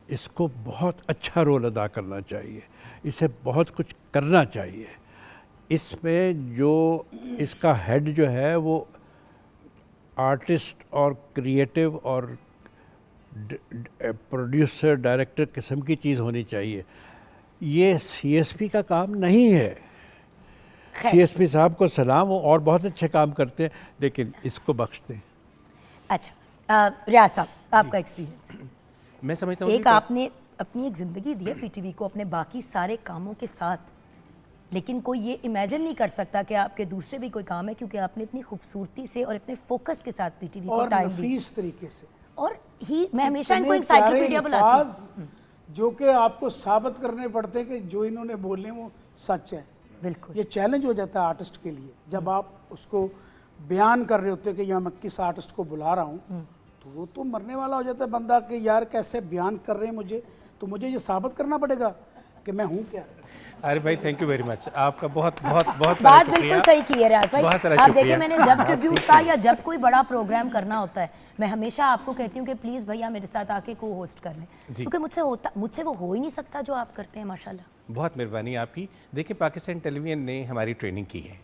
इसको बहुत अच्छा रोल अदा करना चाहिए, इसे बहुत कुछ करना चाहिए। इसमें जो इसका हेड जो है वो आर्टिस्ट और क्रिएटिव और प्रोड्यूसर डायरेक्टर किस्म की चीज़ होनी चाहिए। ये सीएसपी का काम नहीं है। सीएसपी साहब को सलाम, वो और बहुत अच्छे काम करते हैं, लेकिन इसको बख्श दें। अच्छा रियाज साहब, आपका एक्सपीरियंस। मैं समझता हूँ एक आपने अपनी एक ज़िंदगी दी है पीटीवी को अपने बाकी सारे कामों के साथ, लेकिन कोई ये इमेजिन नहीं कर सकता कि आपके दूसरे भी कोई काम है, क्योंकि आपने इतनी खूबसूरती से और इतने फोकस के साथ पीटीवी को टाइम दी नफीस तरीके से। और ही मैं हमेशा इनको इतने इंसाइक्लोपीडिया प्यारे बुलाती हूँ, जो कि आपको साबित करने पड़ते हैं कि जो इन्होंने बोले वो सच है। बिल्कुल। ये चैलेंज हो जाता है आर्टिस्ट के लिए, जब आप उसको बयान कर रहे होते हैं कि यहाँ मैं किस आर्टिस्ट को बुला रहा हूँ, तो वो तो मरने वाला हो जाता है बंदा कि यार कैसे बयान कर रहे हैं मुझे, तो मुझे ये साबित करना पड़ेगा कि मैं हूँ क्या। अरे भाई थैंक यू वेरी मच, आपका बहुत बहुत बहुत सारा बात शुक्रिया। बिल्कुल सही की है रियाज भाई। बहुत सारा आप शुक्रिया। देखिए, मैंने जब ट्रिब्यूट का या जब कोई बड़ा प्रोग्राम करना होता है, मैं हमेशा आपको कहती हूँ कि प्लीज़ भैया मेरे साथ आके को होस्ट कर लें, क्योंकि मुझसे वो हो ही नहीं सकता जो आप करते हैं माशाल्लाह। बहुत मेहरबानी आपकी। देखिए पाकिस्तान टेलीविज़न ने हमारी ट्रेनिंग की है,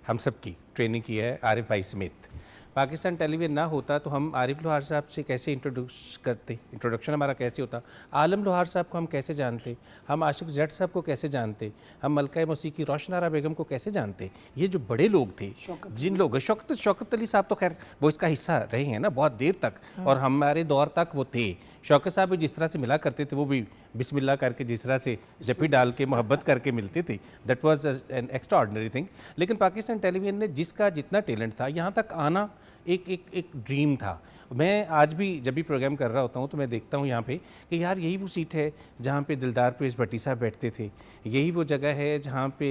हम सब की ट्रेनिंग की है, आरिफ भाई समेत। पाकिस्तान टेलीविज़न ना होता तो हम आरिफ लोहार साहब से कैसे इंट्रोडक्शन हमारा कैसे होता, आलम लोहार साहब को हम कैसे जानते, हम आशिक जट साहब को कैसे जानते, हम मलका मौसीकी रोशनारा बेगम को कैसे जानते। ये जो बड़े लोग थे, जिन लोग शौकत अली साहब तो खैर वो इसका हिस्सा रहे हैं ना बहुत देर तक, और हमारे दौर तक वो थे। शौकत साहब भी जिस तरह से मिला करते थे, वो भी बिस्मिल्लाह करके जिस तरह से जपी डाल के मोहब्बत करके मिलते थे, that was an extra ordinary thing. लेकिन पाकिस्तान टेलीविज़न ने जिसका जितना टैलेंट था, यहाँ तक आना एक ड्रीम था। मैं आज भी जब भी प्रोग्राम कर रहा होता हूँ तो मैं देखता हूँ यहाँ पे कि यार यही वो सीट है जहाँ पे दिलदार परवेज़ भट्टी साहब बैठते थे, यही वो जगह है जहाँ पे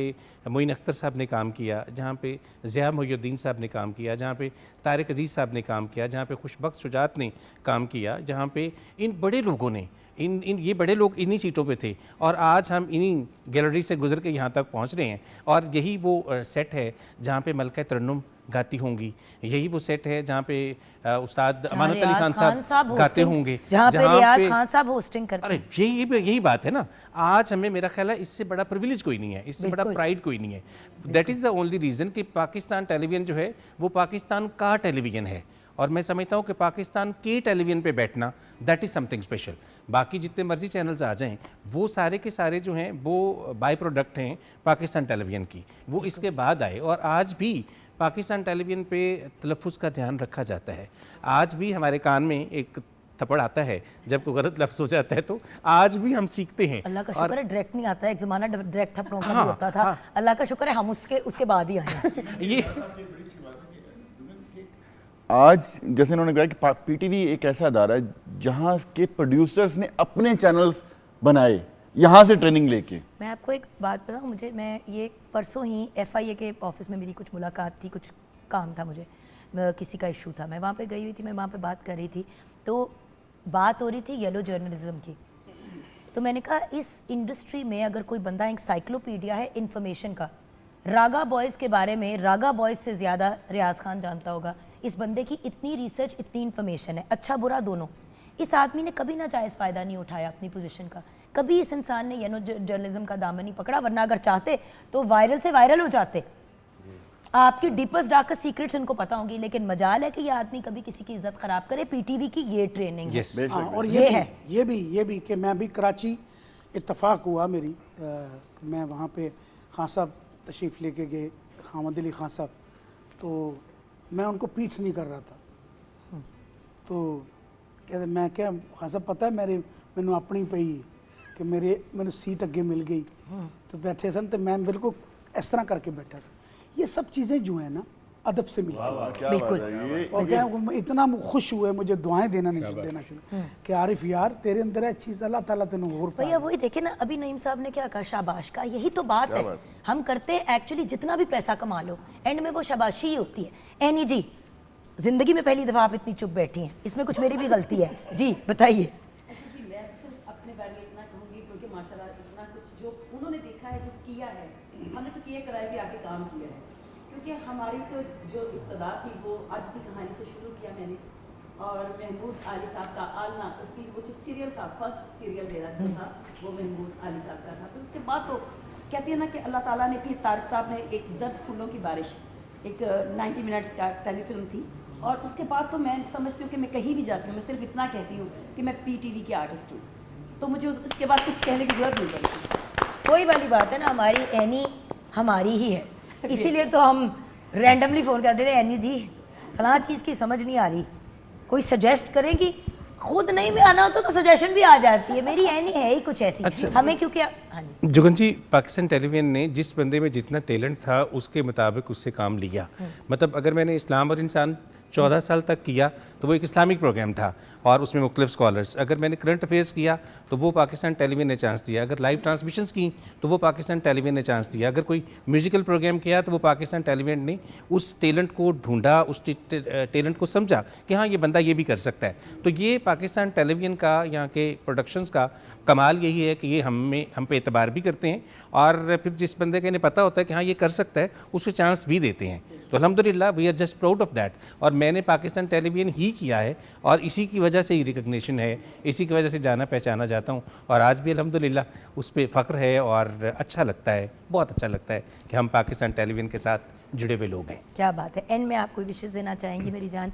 मोइन अख्तर साहब ने काम किया, जहाँ पे ज़िया मोहिउद्दीन साहब ने काम किया, जहाँ पे तारिक अजीज़ साहब ने काम किया, जहाँ पे खुशबख्त शुजात ने काम किया, जहाँ पे इन बड़े लोगों ने ये बड़े लोग इन्हीं सीटों पे थे, और आज हम इन्हीं गैलरी से गुजर के यहाँ तक पहुँच रहे हैं। और यही वो सेट है जहाँ पे मलका तरन्नुम गाती होंगी, यही वो सेट है जहाँ पे उस्ताद अमानत अली खान साहब गाते होंगे, जहाँ पे रियाज खान साहब होस्टिंग करते हैं। अरे यही बात है ना। आज हमें, मेरा ख्याल है, इससे बड़ा प्रिविलेज कोई नहीं है, इससे बड़ा प्राइड कोई नहीं है। That is the only reason कि पाकिस्तान टेलीविज़न जो है वो पाकिस्तान का टेलीविज़न है, और मैं समझता हूँ कि पाकिस्तान के टेलीविज़न पे बैठना दैट इज़ समथिंग स्पेशल। बाकी जितने मर्जी चैनल्स आ जाएं, वो सारे के सारे जो हैं वो बाई प्रोडक्ट हैं पाकिस्तान टेलीविज़न की, वो इसके बाद आए। और आज भी पाकिस्तान टेलीविज़न पे तलफ़्फ़ुज़ का ध्यान रखा जाता है। आज भी हमारे कान में एक थप्पड़ आता है जब कोई गलत लफ्ज़ हो जाता है, तो आज भी हम सीखते हैं। अल्लाह का शुक्र है डायरेक्ट नहीं आता है, एक ज़माना डायरेक्ट थप्पड़ों का भी होता था। अल्लाह का शुक्र है हम उसके बाद ही आए हैं। ये आज जैसे उन्होंने कहा कि पीटीवी एक ऐसा अदारा है जहाँ के प्रोड्यूसर्स ने अपने चैनल्स बनाए, यहाँ से ट्रेनिंग लेके। मैं आपको एक बात बताऊँ, मैं ये परसों ही FIA के ऑफिस में मेरी कुछ मुलाकात थी, कुछ काम था मुझे, किसी का इशू था, मैं वहाँ पे गई हुई थी, मैं वहाँ पे बात कर रही थी, तो बात हो रही थी येलो जर्नलिज्म की। तो मैंने कहा इस इंडस्ट्री में अगर कोई बंदा इंसाइक्लोपीडिया है इन्फॉर्मेशन का, रागा बॉयज़ के बारे में रागा बॉयज़ से ज़्यादा रियाज खान जानता होगा। इस बंदे की इतनी रिसर्च, इतनी इन्फॉर्मेशन है, अच्छा बुरा दोनों। इस आदमी ने कभी ना जायज़ फ़ायदा नहीं उठाया अपनी पोजीशन का, कभी इस इंसान ने येलो जर्नलिज्म का दामन नहीं पकड़ा, वरना अगर चाहते तो वायरल से वायरल हो जाते। आपकी डीपेस्ट डार्केस्ट सीक्रेट्स इनको पता होंगी, लेकिन मजाल है कि ये आदमी कभी किसी की इज्जत ख़राब करे। PTV की ये ट्रेनिंग है। और ये भी कि मैं भी कराची इत्तफाक हुआ मेरी, मैं वहाँ पे खान साहब तशरीफ़ लेके गए, हामिद अली खान साहब, तो मैं उनको पीठ नहीं कर रहा था, तो कहते मैं क्या खान साहब पता है मैनू अपनी पई कि मैंने सीट अगे मिल गई, तो बैठे सन, तो मैं बिल्कुल इस तरह करके बैठा सा। ये सब चीज़ें जो है ना अदब से मिलती हैं, बिल्कुल। और क्या इतना खुश हुए, मुझे दुआएं देना शुरू कि आरिफ यार तेरे अंदर है चीज़, अल्लाह ताला तेनू और भैया वही देखे ना, अभी नईम साहब ने क्या कहा, शाबाश का, यही तो बात है। हम करते हैं एक्चुअली जितना भी पैसा कमा लो, एंड में वो शाबाशी ही होती है। एनी जी, जिंदगी में पहली दफ़ा आप इतनी चुप बैठी हैं, इसमें कुछ मेरी भी गलती है जी, बताइए। जी, मैं सिर्फ अपने बारे में इतना कहूँगी क्योंकि माशाल्लाह इतना कुछ जो उन्होंने देखा है, जो किया है, हमने तो किए कराए भी आके काम किया है, क्योंकि हमारी तो जो इब्तदा थी वो आज की कहानी से शुरू किया मैंने, और महमूद आली साहब का आलना, उसकी वो जो सीरियल था, फर्स्ट सीरियल मेरा जो था वो महमूद आली साहब का था। तो उसके बाद तो कहते हैं ना कि अल्लाह ताला ने फिर तारिक साहब ने एक जर्द फूलों की बारिश, एक 90 मिनट्स का टेलीफिल्म थी, और उसके बाद तो मैं समझती हूँ कि मैं कहीं भी जाती हूँ, मैं सिर्फ इतना कहती हूँ कि मैं PTV की आर्टिस्ट हूँ, तो मुझे उसके बाद कुछ कहने की जरूरत नहीं पड़ती। कोई वाली बात है ना, हमारी एनी हमारी ही है, इसीलिए तो हम रैंडमली फ़ोन करते थे, एनी जी फलां चीज़ की समझ नहीं आ रही, कोई सजेस्ट करेंगी, खुद नहीं में आना होता तो सजेशन भी आ जाती है। मेरी एनी है ही कुछ ऐसी। अच्छा, हमें क्योंकि हाँ जी जुगन जी, पाकिस्तान टेलीविज़न ने जिस बंदे में जितना टैलेंट था उसके मुताबिक उससे काम लिया। मतलब अगर मैंने इस्लाम और इंसान 14 साल तक किया तो वो एक इस्लामिक प्रोग्राम था और उसमें मुख्तलिफ स्कॉलर्स। अगर मैंने करंट अफेयर्स किया तो वो पाकिस्तान टेलीविजन ने चांस दिया। अगर लाइव ट्रांसमिशंस की तो वो पाकिस्तान टेलीविजन ने चांस दिया। अगर कोई म्यूजिकल प्रोग्राम किया तो वो पाकिस्तान टेलीविजन ने उस टैलेंट को ढूंढा, उस टैलेंट को समझा कि हाँ ये बंदा ये भी कर सकता है। तो ये पाकिस्तान टेलीविजन का, यहाँ के प्रोडक्शंस का कमाल यही है कि ये हम पे एतबार भी करते हैं और फिर जिस बंदे के इन्हें पता होता है कि हाँ ये कर सकता है उसको चांस भी देते हैं। तो अल्हम्दुलिल्लाह we are just proud of that. और मैंने पाकिस्तान टेलीविजन ही किया है और इसी की वजह से ही रिकग्निशन है, इसी की वजह से जाना पहचाना जाता हूँ और आज भी अल्हम्दुलिल्लाह उस पर फ़ख्र है और अच्छा लगता है, बहुत अच्छा लगता है कि हम पाकिस्तान टेलीविजन के साथ जुड़े हुए लोग हैं। क्या बात है। एंड में आप कोई विशेष देना चाहेंगी मेरी जान?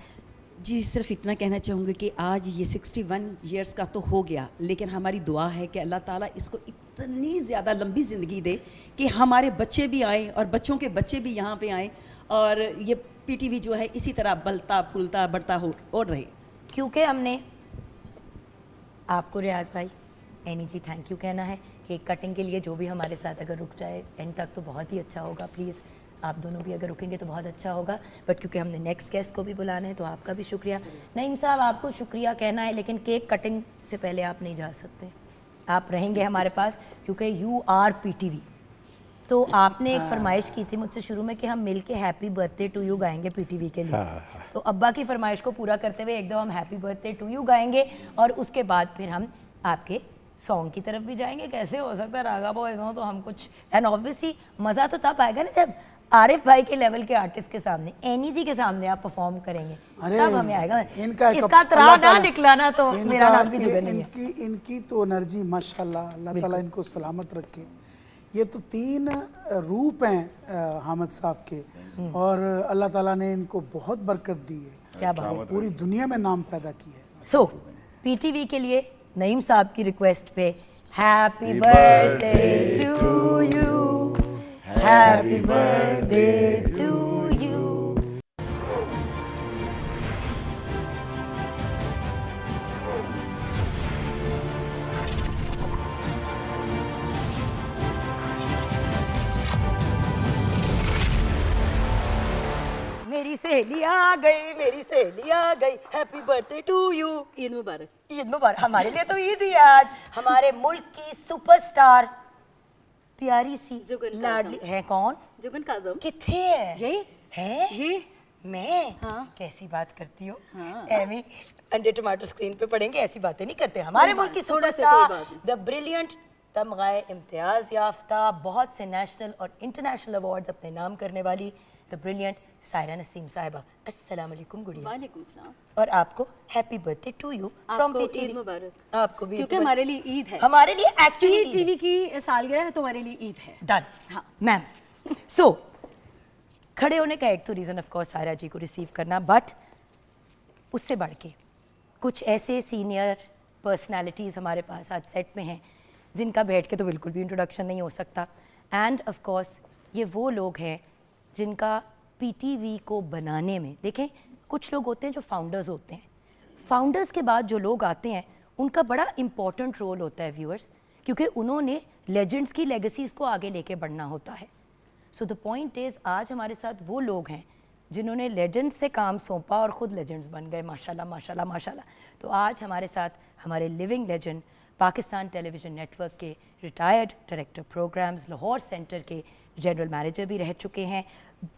जी, सिर्फ इतना कहना चाहूँगी कि आज ये 61 ईयर्स का तो हो गया, लेकिन हमारी दुआ है कि अल्लाह ताला इसको इतनी ज़्यादा लंबी ज़िंदगी दे कि हमारे बच्चे भी आएँ और बच्चों के बच्चे भी यहाँ पे आएँ और ये पीटीवी जो है इसी तरह बलता फूलता बढ़ता हो और रहे। क्योंकि हमने आपको रियाज भाई, एनी जी थैंक यू कहना है। केक कटिंग के लिए जो भी हमारे साथ अगर रुक जाए एंड तक तो बहुत ही अच्छा होगा। प्लीज़ आप दोनों भी अगर रुकेंगे तो बहुत अच्छा होगा। बट क्योंकि हमने नेक्स्ट गेस्ट को भी बुलाना है तो आपका भी शुक्रिया। नईम साहब, आपको शुक्रिया कहना है, लेकिन केक कटिंग से पहले आप नहीं जा सकते, आप रहेंगे हमारे पास क्योंकि यू आर पीटीवी। तो आपने एक फरमाइश की थी मुझसे शुरू में कि हम मिल के हैप्पी बर्थडे टू यू गाएंगे पीटीवी के लिए। तो अब्बा की फरमाइश को पूरा करते हुए एकदम हम हैप्पी बर्थडे टू यू गाएंगे और उसके बाद फिर हम आपके सॉन्ग की तरफ भी जाएंगे। कैसे हो सकता है रागा बॉयज हो तो हम कुछ, एंड ऑब्वियसली मज़ा तो तब आएगा ना जब आरिफ भाई के लेवल के आर्टिस्ट के सामने, एनी जी के सामने आप परफॉर्म करेंगे, तब हमें आएगा। इसका तरा ना निकलाना तो मेरा नाम भी जुगन नहीं है। इनकी तो एनर्जी माशाल्लाह, अल्लाह ताला इनको सलामत रखे। ये तो 3 रूप हैं हामिद साहब के और अल्लाह ताला ने इनको बहुत बरकत दी है। क्या बात है, पूरी दुनिया में नाम पैदा किया है। सो पीटीवी के लिए नईम साहब की रिक्वेस्ट पे happy birthday to you, happy birthday to you. मेरी सहेली आ गई, मेरी सहेली आ गई, happy birthday to you. Eid मुबारक। ईद मुबारक। हमारे लिए तो ईद ही है आज। हमारे मुल्क की सुपरस्टार प्यारी सी जुगन लाडली है। कौन? जुगन काजम। किथे है? ये है ये मैं? हाँ। कैसी बात करती हो? हाँ। एमी अंडे टमाटर स्क्रीन पे पड़ेंगे, ऐसी बातें नहीं करते। हमारे मुल्क की थोड़ा से सुपरस्टार, कोई बात नहीं। द ब्रिलियंट, तमगाए इम्तियाज याफ्ता, बहुत से नेशनल और इंटरनेशनल अवार्ड्स अपने नाम करने वाली द ब्रिलियंट सायरा नसीम साहिबा। अस्सलाम वालेकुम गुड़िया। वालेकुम सलाम। और आपको happy birthday to you from आपको पीटीवी। ईद मुबारक। आपको भी क्योंकि हमारे लिए ईद है, हमारे लिए एक्चुअली टीवी की सालगिरह है तो हमारे लिए ईद है। डन। हाँ। मैम, सो खड़े होने का एक तो रीज़न ऑफ कोर्स सायरा जी को रिसीव करना, बट उससे बढ़ के कुछ ऐसे सीनियर पर्सनालिटीज़ हमारे पास आज सेट में हैं जिनका बैठ के तो बिल्कुल भी इंट्रोडक्शन नहीं हो सकता। एंड ऑफ कोर्स ये वो लोग हैं जिनका पीटीवी को बनाने में, देखें कुछ लोग होते हैं जो फाउंडर्स होते हैं, फाउंडर्स के बाद जो लोग आते हैं उनका बड़ा इंपॉर्टेंट रोल होता है व्यूअर्स, क्योंकि उन्होंने लेजेंड्स की लेगेसीज़ को आगे लेके बढ़ना होता है। सो द पॉइंट इज़ आज हमारे साथ वो लोग हैं जिन्होंने लेजेंड्स से काम सौंपा और ख़ुद लेजेंड्स बन गए। माशाल्लाह माशाल्लाह माशाल्लाह। तो आज हमारे साथ हमारे living legend, Pakistan television network के retired director programmes, Lahore centre के जनरल मैनेजर भी रह चुके हैं।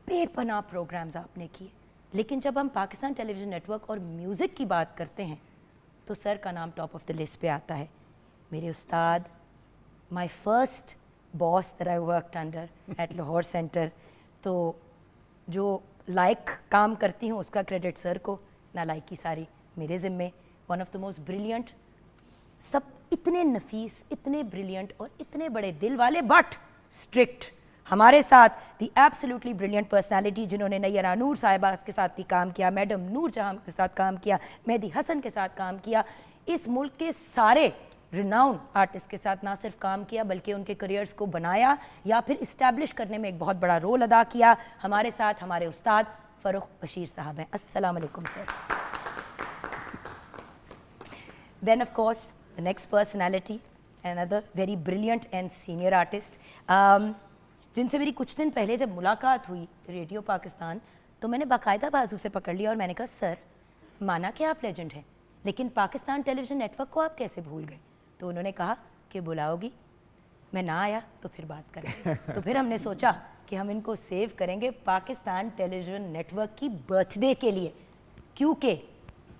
बेपनाह प्रोग्राम्स आपने किए, लेकिन जब हम पाकिस्तान टेलीविज़न नेटवर्क और म्यूज़िक की बात करते हैं तो सर का नाम टॉप ऑफ द लिस्ट पे आता है। मेरे उस्ताद, my first boss that I worked under at Lahore centre. तो जो लाइक काम करती हूँ उसका क्रेडिट सर को, ना लाइक की सारी मेरे ज़िम्मे। One of the most brilliant, सब इतने नफीस, इतने ब्रिलियंट और इतने बड़े दिल वाले, बट स्ट्रिक्ट। हमारे साथ दी एब्सोल्युटली ब्रिलियंट पर्सनालिटी जिन्होंने नैयरा नूर साहिबा के साथ भी काम किया, मैडम नूर जहां के साथ काम किया, मेहदी हसन के साथ काम किया, इस मुल्क के सारे रिनाउंड आर्टिस्ट के साथ ना सिर्फ काम किया बल्कि उनके करियर्स को बनाया या फिर इस्टेब्लिश करने में एक बहुत बड़ा रोल अदा किया। हमारे साथ हमारे उस्ताद फ़रूख बशीर साहब हैं। अस्सलाम वालेकुम sir. Then of course the next personality, another very brilliant and senior artist, जिनसे मेरी कुछ दिन पहले जब मुलाकात हुई रेडियो पाकिस्तान तो मैंने बाकायदा बाजू से पकड़ लिया और मैंने कहा सर माना कि आप लेजेंड हैं, लेकिन पाकिस्तान टेलीविज़न नेटवर्क को आप कैसे भूल गए? तो उन्होंने कहा कि बुलाओगी, मैं ना आया तो फिर बात करें। तो फिर हमने सोचा कि हम इनको सेव करेंगे पाकिस्तान टेलीविज़न नेटवर्क की बर्थडे के लिए, क्योंकि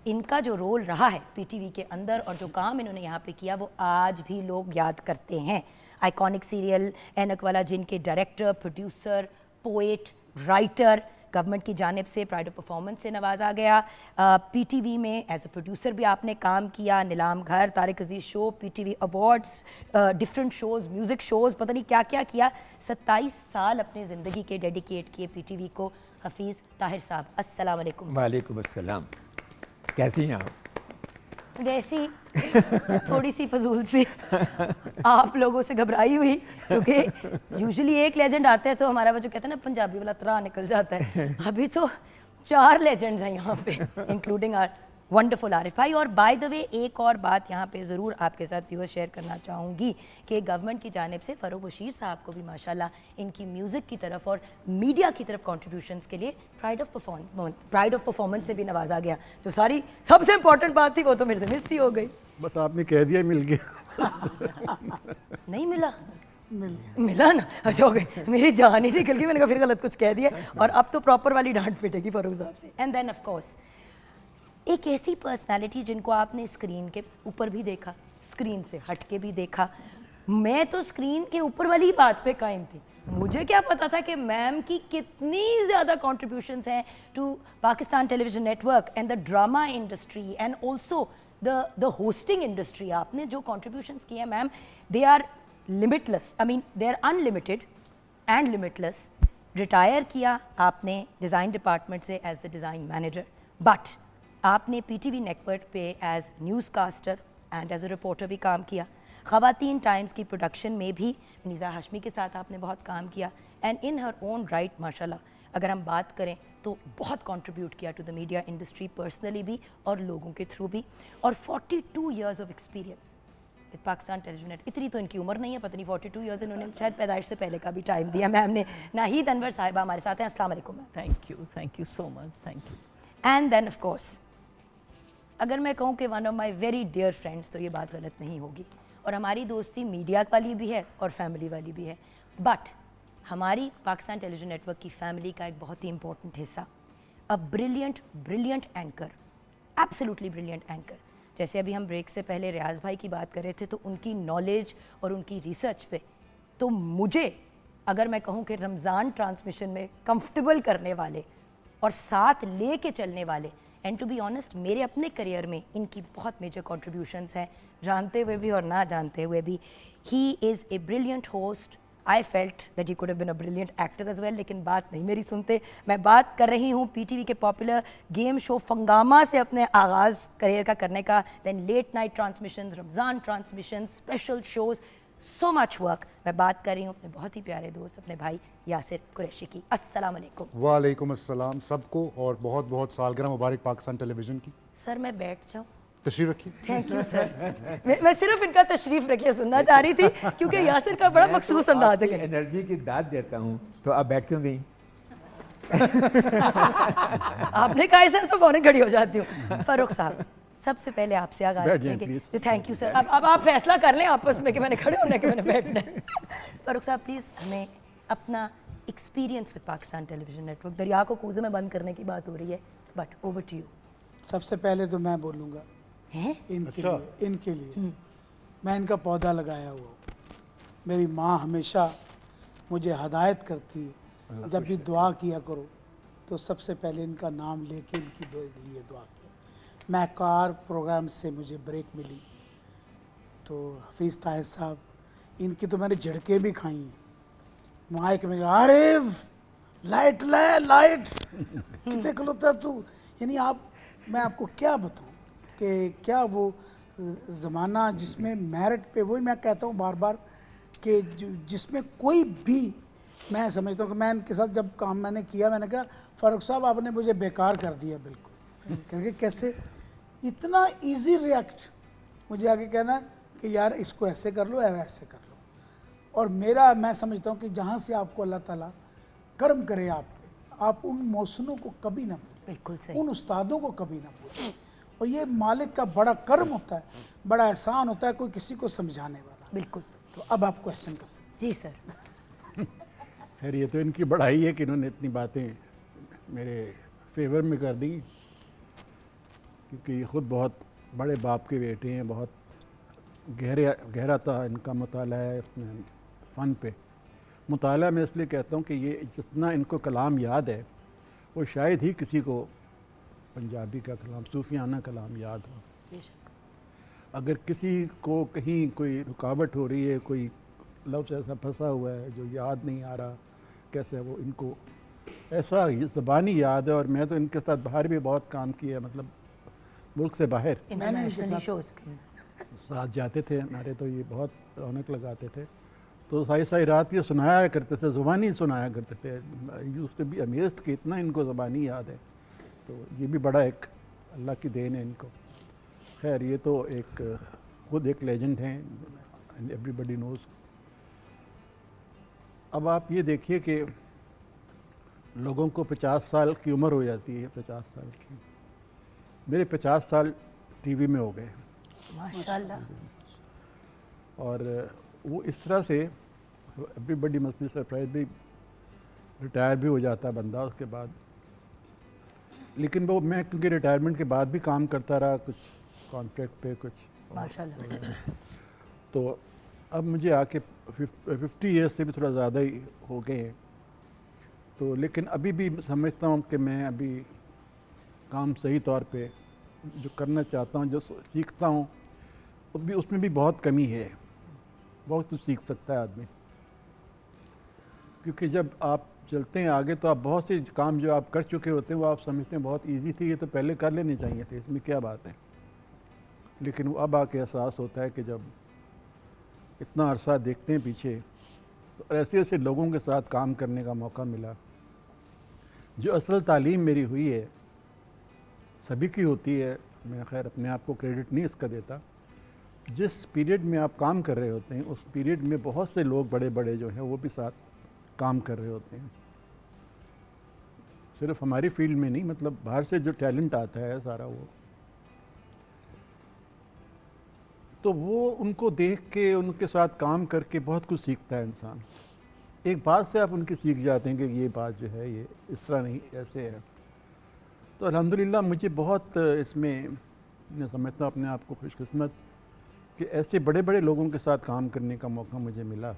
इनका जो रोल रहा है पीटीवी के अंदर और जो काम इन्होंने यहाँ पे किया वो आज भी लोग याद करते हैं। आइकॉनिक सीरियल ऐनक वाला जिनके director, producer, poet, writer, government की जानिब से प्राइड ऑफ परफॉर्मेंस से नवाजा गया। पीटीवी में एज अ प्रोड्यूसर भी आपने काम किया, Neelam Ghar, Tariq Aziz show, PTV awards, different shows, music shows, पता नहीं क्या क्या किया। 27 साल अपनी ज़िंदगी के डेडिकेट किए पीटीवी को। हफीज़ ताहिर साहब, अस्सलाम वालेकुम। वालेकुम अस्सलाम, कैसी हैं आप? वैसी थोड़ी सी फजूल सी आप लोगों से घबराई हुई, क्योंकि यूजुअली एक लेजेंड आता है तो हमारा वो जो कहते हैं ना पंजाबी वाला त्राह निकल जाता है। अभी तो 4 लेजेंड्स हैं यहाँ पे, इंक्लूडिंग आर वंडरफुल आरिफ भाई। और बाय द वे एक और बात यहाँ पे ज़रूर आपके साथ व्यूअर्स शेयर करना चाहूँगी कि गवर्नमेंट की जानिब से फ़रूख बशीर साहब को भी माशाल्लाह इनकी म्यूज़िक की तरफ और मीडिया की तरफ कॉन्ट्रीब्यूशंस के लिए प्राइड ऑफ परफॉर्मेंस से भी नवाजा गया। जो सारी सबसे इंपॉर्टेंट बात थी वो तो मेरे से मिस ही हो गई। बस आपने कह दिया मिल गया। नहीं मिला, मिला ना, अच्छा हो गई, मेरी जान ही निकल गई। मैंने कहा फिर गलत कुछ कह दिया, और अब तो प्रॉपर वाली डांट पिटेगी फ़रूख साहब से। एंड देन ऑफ कोर्स एक ऐसी पर्सनालिटी जिनको आपने स्क्रीन के ऊपर भी देखा, स्क्रीन से हट के भी देखा। मैं तो स्क्रीन के ऊपर वाली बात पे कायम थी, मुझे क्या पता था कि मैम की कितनी ज़्यादा कॉन्ट्रीब्यूशंस हैं to Pakistan television network and the drama industry and also the hosting industry. आपने जो कॉन्ट्रीब्यूशंस किए हैं ma'am, they are limitless, I mean they are unlimited and limitless. Retire किया आपने डिज़ाइन डिपार्टमेंट से as the design manager, but आपने PTV network पे as newscaster and as a reporter भी काम किया। ख़वातीन टाइम्स की प्रोडक्शन में भी निज़ा हाशमी के साथ आपने बहुत काम किया। And in her own right माशाल्लाह अगर हम बात करें तो बहुत कंट्रीब्यूट किया to the media industry, personally भी और लोगों के थ्रू भी। और 42 years of experience with Pakistan television net. इतनी तो इनकी उम्र नहीं है, पता नहीं 42 ईयर्स इन्होंने शायद पैदाइश से पहले का भी टाइम दिया मैम ने। नाहीद अनवर साहिबा हमारे साथ हैं, अस्सलाम वालेकुम ma'am. Thank you so much, thank you. And then of course अगर मैं कहूँ कि one of my very dear friends, तो ये बात गलत नहीं होगी। और हमारी दोस्ती मीडिया वाली भी है और फैमिली वाली भी है, बट हमारी पाकिस्तान टेलीविजन नेटवर्क की फैमिली का एक बहुत ही इंपॉर्टेंट हिस्सा, a brilliant anchor, absolutely brilliant anchor. जैसे अभी हम ब्रेक से पहले रियाज भाई की बात कर रहे थे, तो उनकी नॉलेज और उनकी रिसर्च पे तो मुझे, अगर मैं कहूँ कि रमज़ान ट्रांसमिशन में कंफर्टेबल करने वाले और साथ ले के चलने वाले, एंड टू बी ऑनेस्ट मेरे अपने करियर में इनकी बहुत मेजर कॉन्ट्रीब्यूशंस हैं, जानते हुए भी और ना जानते हुए भी। He is a brilliant host. I felt that he could have been a brilliant actor as well, लेकिन बात नहीं मेरी सुनते। मैं बात कर रही हूँ पीटीवी के पॉपुलर गेम शो फंगामा से अपने आगाज़ करियर का करने का, then late night transmissions, Ramzan transmission, special shows, so much work. मैं बात कर रही हूँ अपने बहुत ही प्यारे दोस्त, अपने भाई यासिर कुरैशी की। अस्सलाम वालेकुम। वालेकुम अस्सलाम सबको, और बहुत बहुत सालगिरह मुबारक पाकिस्तान टेलीविज़न की। सर मैं बैठ जाऊँ? तशरीफ रखिए। Thank you sir. मैं सिर्फ इनका तशरीफ रखिए सुनना चाह रही थी, क्योंकि यासिर का बड़ा मखसूस अंदाज है। एनर्जी की दाद देता हूँ, तो आप बैठ क्यों गई? आपने कहा सर तो फौरन खड़ी हो जाती हूँ। फ़रूख साहब सबसे पहले आपसे आगाज़ करेंगे। Thank you sir. अब आप फैसला कर लें आपस में कि मैंने खड़े होना है कि मैंने बैठना है। फ़रूख साहब प्लीज़ हमें अपना experience with Pakistan television network, दरिया को कूजे में बंद करने की बात हो रही है, बट ओवर टू यू। सबसे पहले तो मैं बोलूँगा इनके लिए मैं इनका पौधा लगाया हुआ। मेरी माँ हमेशा मुझे हदायत करती है, जब भी दुआ किया करो तो सबसे पहले इनका नाम लेके इनकी लिए दुआ करो। मैं कार प्रोग्राम से मुझे ब्रेक मिली तो हफीज़ ताहिर साहब, इनकी तो मैंने झड़कें भी खाई हैं। माइक में आरिफ लाइट लाइट कितने खलोता तू, यानी आप, मैं आपको क्या बताऊं कि क्या वो ज़माना जिसमें मेरिट पे, वही मैं कहता हूँ बार बार कि जिसमें कोई भी, मैं समझता हूँ कि मैं इनके साथ जब काम मैंने किया, मैंने कहा फ़ारूक साहब आपने मुझे बेकार कर दिया बिल्कुल। क्योंकि कैसे इतना इजी रिएक्ट, मुझे आगे कहना कि यार इसको ऐसे कर लो या ऐसे कर लो। और मेरा, मैं समझता हूँ कि जहाँ से आपको अल्लाह ताला कर्म करे आप उन मौसमों को कभी ना भूलें। बिल्कुल सही। उन उस्तादों को कभी ना भूलें। और ये मालिक का बड़ा कर्म होता है, बड़ा एहसान होता है कोई किसी को समझाने वाला। बिल्कुल। तो अब आप क्वेश्चन कर सकते जी सर। खैर ये तो इनकी बढ़ाई है कि इन्होंने इतनी बातें मेरे फेवर में कर दी, क्योंकि ये ख़ुद बहुत बड़े बाप के बेटे हैं, बहुत गहरा था इनका मुताला है इसमें फ़न पे। मुताला मैं इसलिए कहता हूँ कि ये जितना इनको कलाम याद है वो शायद ही किसी को पंजाबी का कलाम, सूफियाना कलाम याद हो। अगर किसी को कहीं कोई रुकावट हो रही है, कोई लफ्ज़ ऐसा फंसा हुआ है जो याद नहीं आ रहा कैसे, वो इनको ऐसा ज़बानी याद है। और मैं तो इनके साथ बाहर भी बहुत काम किया, मतलब मुल्क से बाहर मैंने इनके साथ जाते थे हमारे, तो ये बहुत रौनक लगाते थे। तो सारी सारी रात ये सुनाया करते थे, ज़ुबानी सुनाया करते थे। यूज़ टू बी अमेज़्ड कि इतना इनको ज़बानी याद है। तो ये भी बड़ा एक अल्लाह की देन है इनको। खैर ये तो एक खुद एक लेजेंड हैं एंड एवरीबडी नोज़। अब आप ये देखिए कि लोगों को 50 साल की उम्र हो जाती है, 50 साल की। मेरे 50 साल टीवी में हो गए माशाल्लाह। और वो इस तरह से एवरीबडी मस्ट बी सरप्राइज भी, रिटायर भी हो जाता है बंदा उसके बाद। लेकिन वो मैं क्योंकि रिटायरमेंट के बाद भी काम करता रहा, कुछ कॉन्ट्रैक्ट पे कुछ माशाल्लाह। तो अब मुझे आके 50 ईयर्स से भी थोड़ा ज़्यादा ही हो गए हैं। तो लेकिन अभी भी समझता हूँ कि मैं अभी काम सही तौर पे जो करना चाहता हूँ, जो सीखता हूँ, उसमें भी बहुत कमी है। बहुत कुछ सीख सकता है आदमी, क्योंकि जब आप चलते हैं आगे तो आप बहुत से काम जो आप कर चुके होते हैं वो आप समझते हैं बहुत इजी थी, ये तो पहले कर लेने चाहिए थे, इसमें क्या बात है। लेकिन वो अब आके एहसास होता है कि जब इतना अरसा देखते हैं पीछे, तो ऐसे ऐसे लोगों के साथ काम करने का मौका मिला। जो असल तालीम मेरी हुई है, सभी की होती है, मैं खैर अपने आप को क्रेडिट नहीं इसका देता। जिस पीरियड में आप काम कर रहे होते हैं उस पीरियड में बहुत से लोग बड़े बड़े जो हैं वो भी साथ काम कर रहे होते हैं। सिर्फ हमारी फील्ड में नहीं, मतलब बाहर से जो टैलेंट आता है सारा वो उनको देख के, उनके साथ काम करके बहुत कुछ सीखता है इंसान। एक बात से आप उनकी सीख जाते हैं कि ये बात जो है ये इस तरह नहीं, ऐसे है। तो अल्हम्दुलिल्लाह मुझे बहुत इसमें, मैं समझता हूँ अपने आप को खुशकिस्मत कि ऐसे बड़े बड़े लोगों के साथ काम करने का मौका मुझे मिला।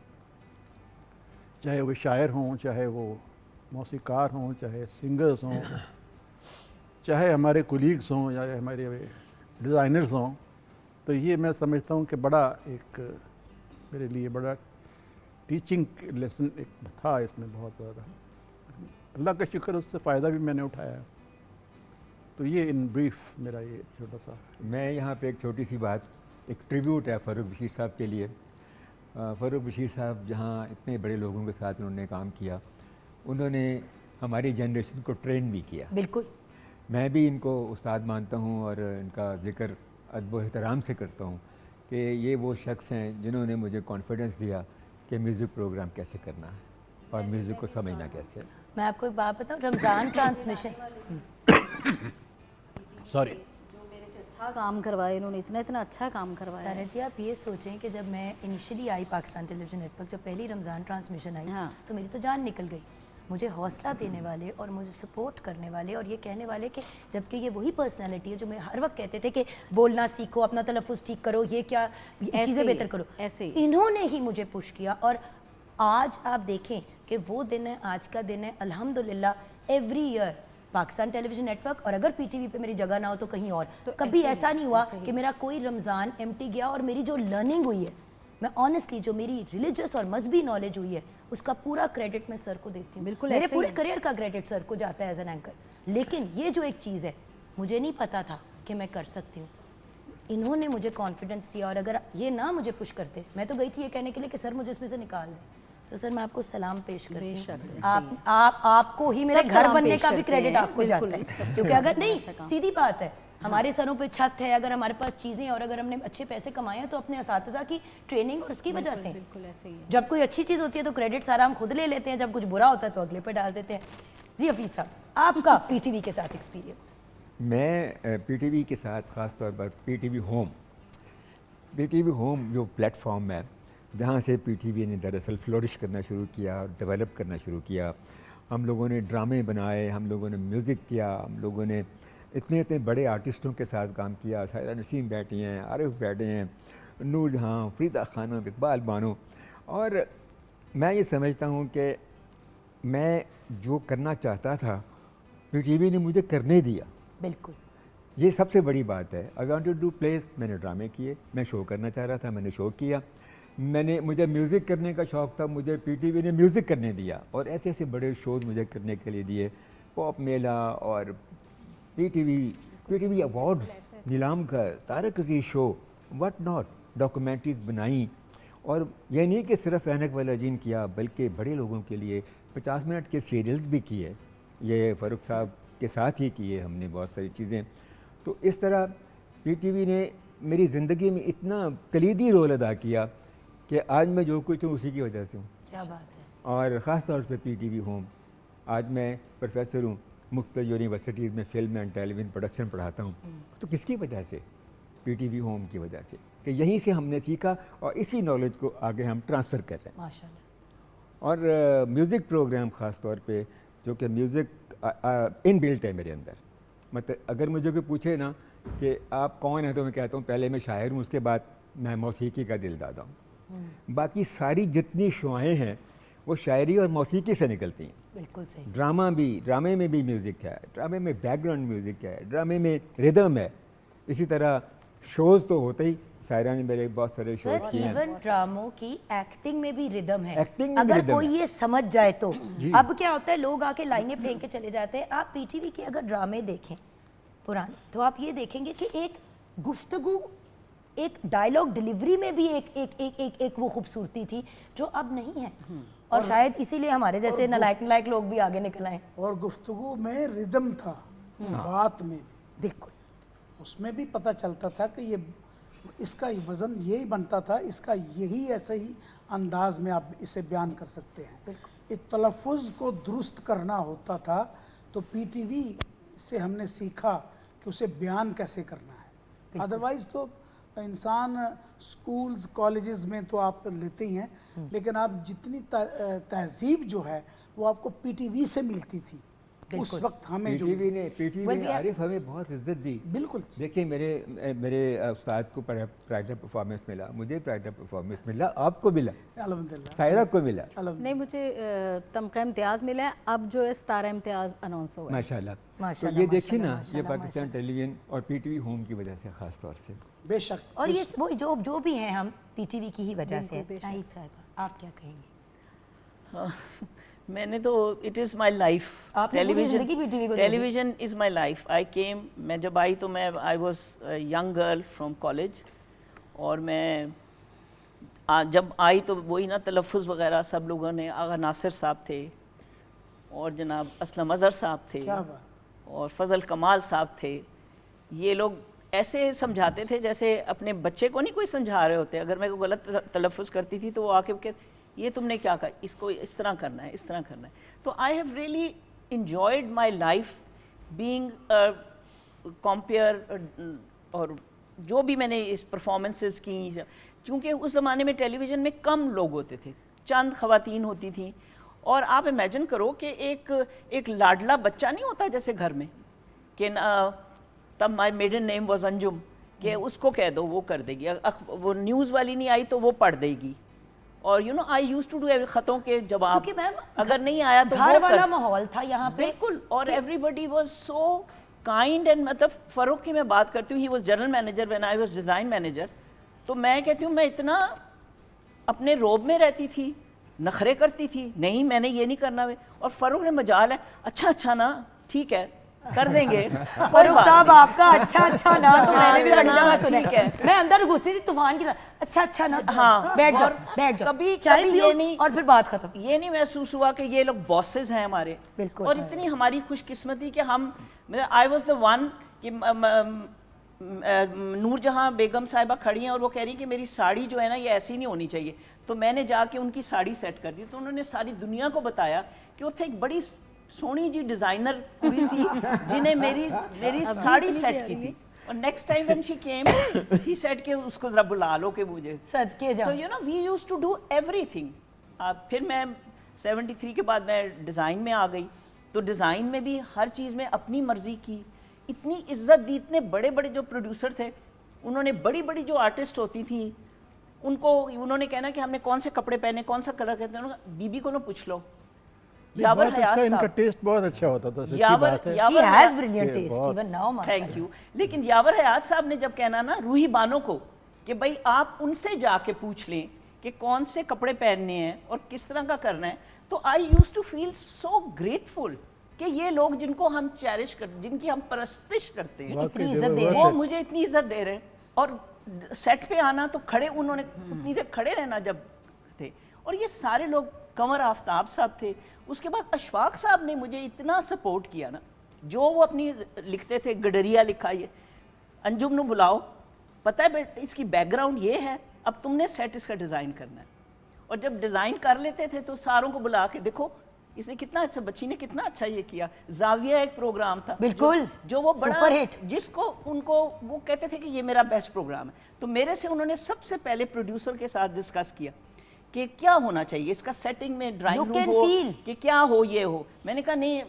चाहे वो शायर हों, चाहे वो मौसीकार हों, चाहे सिंगर्स हों, चाहे हमारे कोलीग्स हों या हमारे डिज़ाइनर्स हों। तो ये मैं समझता हूँ कि बड़ा एक मेरे लिए बड़ा टीचिंग लेसन एक था इसमें बहुत ज़्यादा। अल्लाह का शुक्र, उससे फ़ायदा भी मैंने उठाया। तो ये इन ब्रीफ मेरा ये छोटा सा। मैं यहाँ पे एक छोटी सी बात, एक ट्रिब्यूट है फ़ारूक बशीर साहब के लिए। फ़ारूक बशीर साहब जहाँ इतने बड़े लोगों के साथ उन्होंने काम किया, उन्होंने हमारी जनरेशन को ट्रेन भी किया। बिल्कुल। मैं भी इनको उस्ताद मानता हूँ और इनका ज़िक्र अदब एहतराम से करता हूँ कि ये वो शख्स हैं जिन्होंने मुझे कॉन्फिडेंस दिया कि म्यूज़िक प्रोग्राम कैसे करना है और म्यूज़िक को समझना कैसे है। मैं आपको एक बात बताऊँ, रमज़ान ट्रांसमिशन सॉरी जो मेरे से अच्छा काम करवाया इन्होंने, इतना अच्छा काम करवाया। सारे जी आप ये सोचें कि जब मैं initially I Pakistan television network, जब पहली रमज़ान ट्रांसमिशन आई, हाँ। तो मेरी तो जान निकल गई। मुझे हौसला देने वाले और मुझे सपोर्ट करने वाले और ये कहने वाले कि जबकि ये वही पर्सनालिटी है जो मैं हर वक्त कहते थे कि बोलना सीखो, अपना तलफ़ुज़ ठीक करो, ये क्या चीज़ें बेहतर करो, ऐसे इन्होंने ही मुझे पुश किया। और आज आप देखें कि वो दिन है, आज का दिन है। अल्हम्दुलिल्लाह every year Pakistan television network, और अगर पीटीवी पे मेरी जगह ना हो तो कहीं और, तो कभी ऐसा नहीं हुआ कि मेरा कोई रमज़ान एम्प्टी गया। और मेरी जो लर्निंग हुई है, मैं ऑनेस्टली जो मेरी रिलीजियस और मजहबी नॉलेज हुई है, उसका पूरा क्रेडिट मैं सर को देती हूँ। बिल्कुल मेरे पूरे करियर का क्रेडिट सर को जाता है एज एन एंकर। लेकिन ये जो एक चीज़ है, मुझे नहीं पता था कि मैं कर सकती हूँ। इन्होंने मुझे कॉन्फिडेंस दिया, और अगर ये ना मुझे पुश करते, मैं तो गई थी ये कहने के लिए कि सर मुझे इसमें से निकाल दें। तो सर मैं आपको सलाम पेश करती हूँ। आपको ही मेरे घर बनने का भी क्रेडिट आपको जाता है, क्योंकि अगर नहीं, सीधी बात है, हमारे सरों पे छत है, अगर हमारे पास चीज़ें, और अगर हमने अच्छे पैसे कमाए हैं तो अपने असातिज़ा की ट्रेनिंग और उसकी वजह से। बिल्कुल ऐसे ही है। जब कोई अच्छी चीज़ होती है तो क्रेडिट सारा हम खुद ले लेते हैं, जब कुछ बुरा होता है तो अगले पे डाल देते हैं। जी हफीज़ साहब। आपका पीटीवी के साथ एक्सपीरियंस? मैं पीटीवी के साथ ख़ास तौर पर पीटीवी होम जो प्लेटफॉर्म है जहाँ से पीटीवी ने दरअसल फ्लोरिश करना शुरू किया और डेवलप करना शुरू किया। हम लोगों ने ड्रामे बनाए, हम लोगों ने म्यूज़िक किया, हम लोगों ने इतने इतने बड़े आर्टिस्टों के साथ काम किया। शायरा नसीम बैठी हैं, आरिफ बैठे हैं, नूर जहाँ, फरीदा खानम, इकबाल बानो। और मैं ये समझता हूँ कि मैं जो करना चाहता था पीटीवी ने मुझे करने दिया। बिल्कुल, ये सबसे बड़ी बात है। I want to do plays, मैंने ड्रामे किए, मैं शो करना चाह रहा था, मैंने शो किया। मुझे म्यूज़िक करने का शौक़ था, मुझे पीटीवी ने म्यूज़िक करने दिया और ऐसे ऐसे बड़े शोज़ मुझे करने के लिए दिए। पॉप मेला और पीटीवी अवार्ड्स नीलाम का, तारक अजीज़ शो, व्हाट नॉट, डॉक्यूमेंट्रीज़ बनाई। और ये नहीं कि सिर्फ ऐनक वाला जीन किया, बल्कि बड़े लोगों के लिए 50 मिनट के सीरियल्स भी किए। ये फ़ारूक साहब के साथ ही किए हमने बहुत सारी चीज़ें। तो इस तरह पीटीवी ने मेरी ज़िंदगी में इतना कलीदी रोल अदा किया कि आज मैं जो कुछ हूँ उसी की वजह से हूँ। क्या बात है। और ख़ास तौर पे पीटीवी होम, आज मैं प्रोफेसर हूँ, मुख्तलिफ यूनिवर्सिटीज़ में फिल्म एंड टेलीविज़न प्रोडक्शन पढ़ाता हूँ। तो किसकी वजह से? पीटीवी होम की वजह से, कि यहीं से हमने सीखा और इसी नॉलेज को आगे हम ट्रांसफ़र कर रहे हैं माशाल्लाह। और म्यूज़िक प्रोग्राम ख़ास तौर पे जो कि म्यूज़िक इन बिल्ट है मेरे अंदर। मतलब अगर मुझे कोई पूछे ना कि आप कौन हैं, तो मैं कहता हूँ पहले मैं शायर हूँ, उसके बाद मैं मौसीकी का दिलदादा हूँ। बाकी सारी जितनी शुआएँ हैं वो शायरी और मौसीकी से निकलती हैं। बिल्कुल सही। ड्रामे में भी म्यूज़िक है, ड्रामे में बैकग्राउंड म्यूज़िक है, ड्रामे में रिदम है। इसी तरह शोज़ तो होते ही, शायरा ने मेरे बहुत सारे शोज़ किए हैं। इवन ड्रामों की एक्टिंग में भी रिदम है। एक्टिंग में अगर रिदम कोई है। ये समझ जाए तो। अब क्या होता है, लोग आके लाइनें फेंक के चले जाते हैं। आप पीटीवी के अगर ड्रामे देखें पुराने, तो आप ये देखेंगे कि एक गुफ्तगू, एक डायलॉग डिलीवरी में भी एक वो खूबसूरती थी जो अब नहीं है। और शायद इसीलिए हमारे जैसे नालायक लोग भी आगे निकल आए। और गुफ्तगू में रिदम था, बात में बिल्कुल, उसमें भी पता चलता था कि ये इसका वज़न यही बनता था, इसका यही ऐसे ही अंदाज में आप इसे बयान कर सकते हैं। एक तलफ़ुज़ को दुरुस्त करना होता था, तो पीटीवी से हमने सीखा कि उसे बयान कैसे करना है। अदरवाइज़ तो इंसान स्कूल्स कॉलेजेस में तो आप लेते ही हैं, लेकिन आप जितनी तहजीब जो है वो आपको पीटीवी से मिलती थी उस वक्त। हमें जो पीटीवी ने आरिफ हमें बहुत इज्जत दी। बिल्कुल। देखिए मेरे उस्ताद को प्राइड परफॉर्मेंस मिला, मुझे प्राइड परफॉर्मेंस मिला, आपको मिला, अल्हम्दुलिल्लाह, सायरा को मिला। नहीं, मुझे तमगा इम्तियाज़ मिला है। अब जो है सितारा इम्तियाज़ अनाउंस हुआ है। माशाल्लाह। तो ये देखिए ना, ये पाकिस्तान टेलीविज़न और पीटीवी होम की वजह से ख़ास तौर से। बेशक। और ये वो जो भी हैं, हम पीटीवी की ही वजह से। नाहिद साहिबा, आप क्या कहेंगे? मैंने तो it is my life, television is my life. I came, मैं जब आई तो मैं I was young girl from college, और मैं जब आई तो वही ना तलफ़ुज़ वगैरह सब लोगों ने, आगा नासिर साहब थे और जनाब असलम अज़हर साहब थे और फज़ल कमाल साहब थे। ये लोग ऐसे समझाते थे जैसे अपने बच्चे को नहीं कोई समझा रहे होते। अगर मैं कोई गलत तलफ़ुज़ करती थी तो वो आके कहते, ये तुमने क्या कहा, इसको इस तरह करना है, इस तरह करना है। तो I have really enjoyed my life being compare, और जो भी मैंने इस परफॉर्मेंसेस की, क्योंकि उस ज़माने में टेलीविज़न में कम लोग होते थे, चंद ख़वातीन होती थी। और आप इमेजिन करो कि एक लाडला बच्चा नहीं होता जैसे घर में, कि तब my maiden name was Anjum, कि उसको कह दो वो कर देगी, वो न्यूज़ वाली नहीं आई तो वो पढ़ देगी। और you know I used to do खतों के जवाब, अगर नहीं आया तो घर वाला माहौल था यहाँ पे। बिल्कुल। और everybody was so kind and, मतलब फ़ारूक की मैं बात करती हूँ, he was general manager when I was design manager. तो मैं कहती हूँ मैं इतना अपने रोब में रहती थी, नखरे करती थी, नहीं मैंने ये नहीं करना। और फ़ारूक ने मजाल है, अच्छा ना ठीक है कर देंगे। फ़ारूक साहब आपका अच्छा ना तो मैंने भी बड़ी जगह सुना है। मैं अंदर घुसती थी तूफान की तरह, अच्छा ना, हाँ बैठ जाओ कभी ये नहीं, और फिर बात खत्म। ये नहीं महसूस हुआ कि ये लोग बॉसेस हैं हमारे। बिल्कुल। और इतनी हमारी खुशकिस्मती कि हम, आई वॉज द वन कि नूरजहां बेगम साहिबा खड़ी हैं और वो कह रही कि मेरी साड़ी जो है ना ये ऐसी नहीं होनी चाहिए, तो मैंने जाके उनकी साड़ी सेट कर दी। तो उन्होंने सारी दुनिया को बताया कि उत्थे एक बड़ी सोनी जी डिजाइनर पूरी सी जिन्हें मेरी साड़ी सेट की थी, और next time when she came he said कि उसको जरा बुला लो कि मुझे सदके जाओ। So you know we used to do everything. फिर मैं 73 के बाद मैं डिज़ाइन में आ गई, तो डिज़ाइन में भी हर चीज़ में अपनी मर्जी की, इतनी इज्जत दी। इतने बड़े बड़े जो प्रोड्यूसर थे, उन्होंने बड़ी बड़ी जो आर्टिस्ट होती थी उनको उन्होंने कहना कि हमने कौन से कपड़े पहने, कौन सा कलर कहते हैं, बीबी को ना पूछ लो। यावर हयात साहब, इनका टेस्ट बहुत अच्छा होता था, सच्ची यावर बात है। He has brilliant taste, even now, thank you. लेकिन यावर हयात साहब ने जब कहना ना रूही बानो को कि भाई आप उनसे जाके पूछ लें कि कौन से कपड़े पहनने हैं और किस तरह का करना है, तो I use to feel so grateful कि ये लोग जिनको हम चेरिश कर, जिनकी हम परस्तिश करते हैं, इतनी इज्जत दे रहे वो मुझे इतनी इज्जत दे रहे हैं। और सेट पे आना तो खड़े, उन्होंने उतनी देर खड़े रहना जब थे, और ये सारे लोग, कंवर आफ्ताब साहब थे, उसके बाद अशफाक साहब ने मुझे इतना सपोर्ट किया ना, जो वो अपनी लिखते थे, गडरिया लिखा, ये अंजुम नु बुलाओ, पता है इसकी बैकग्राउंड ये है, अब तुमने सेट इसका डिज़ाइन करना है। और जब डिज़ाइन कर लेते थे तो सारों को बुला के, देखो इसने कितना अच्छा, बच्ची ने कितना अच्छा ये किया। जाविया एक प्रोग्राम था, बिल्कुल जो वो बड़ा सुपर हिट, जिसको उनको वो कहते थे कि ये मेरा बेस्ट प्रोग्राम है। तो मेरे से उन्होंने सबसे पहले प्रोड्यूसर के साथ डिस्कस किया कि क्या होना चाहिए इसका सेटिंग में, ड्राइंग रूम हो कि क्या हो, ये हो। मैंने कहा नहीं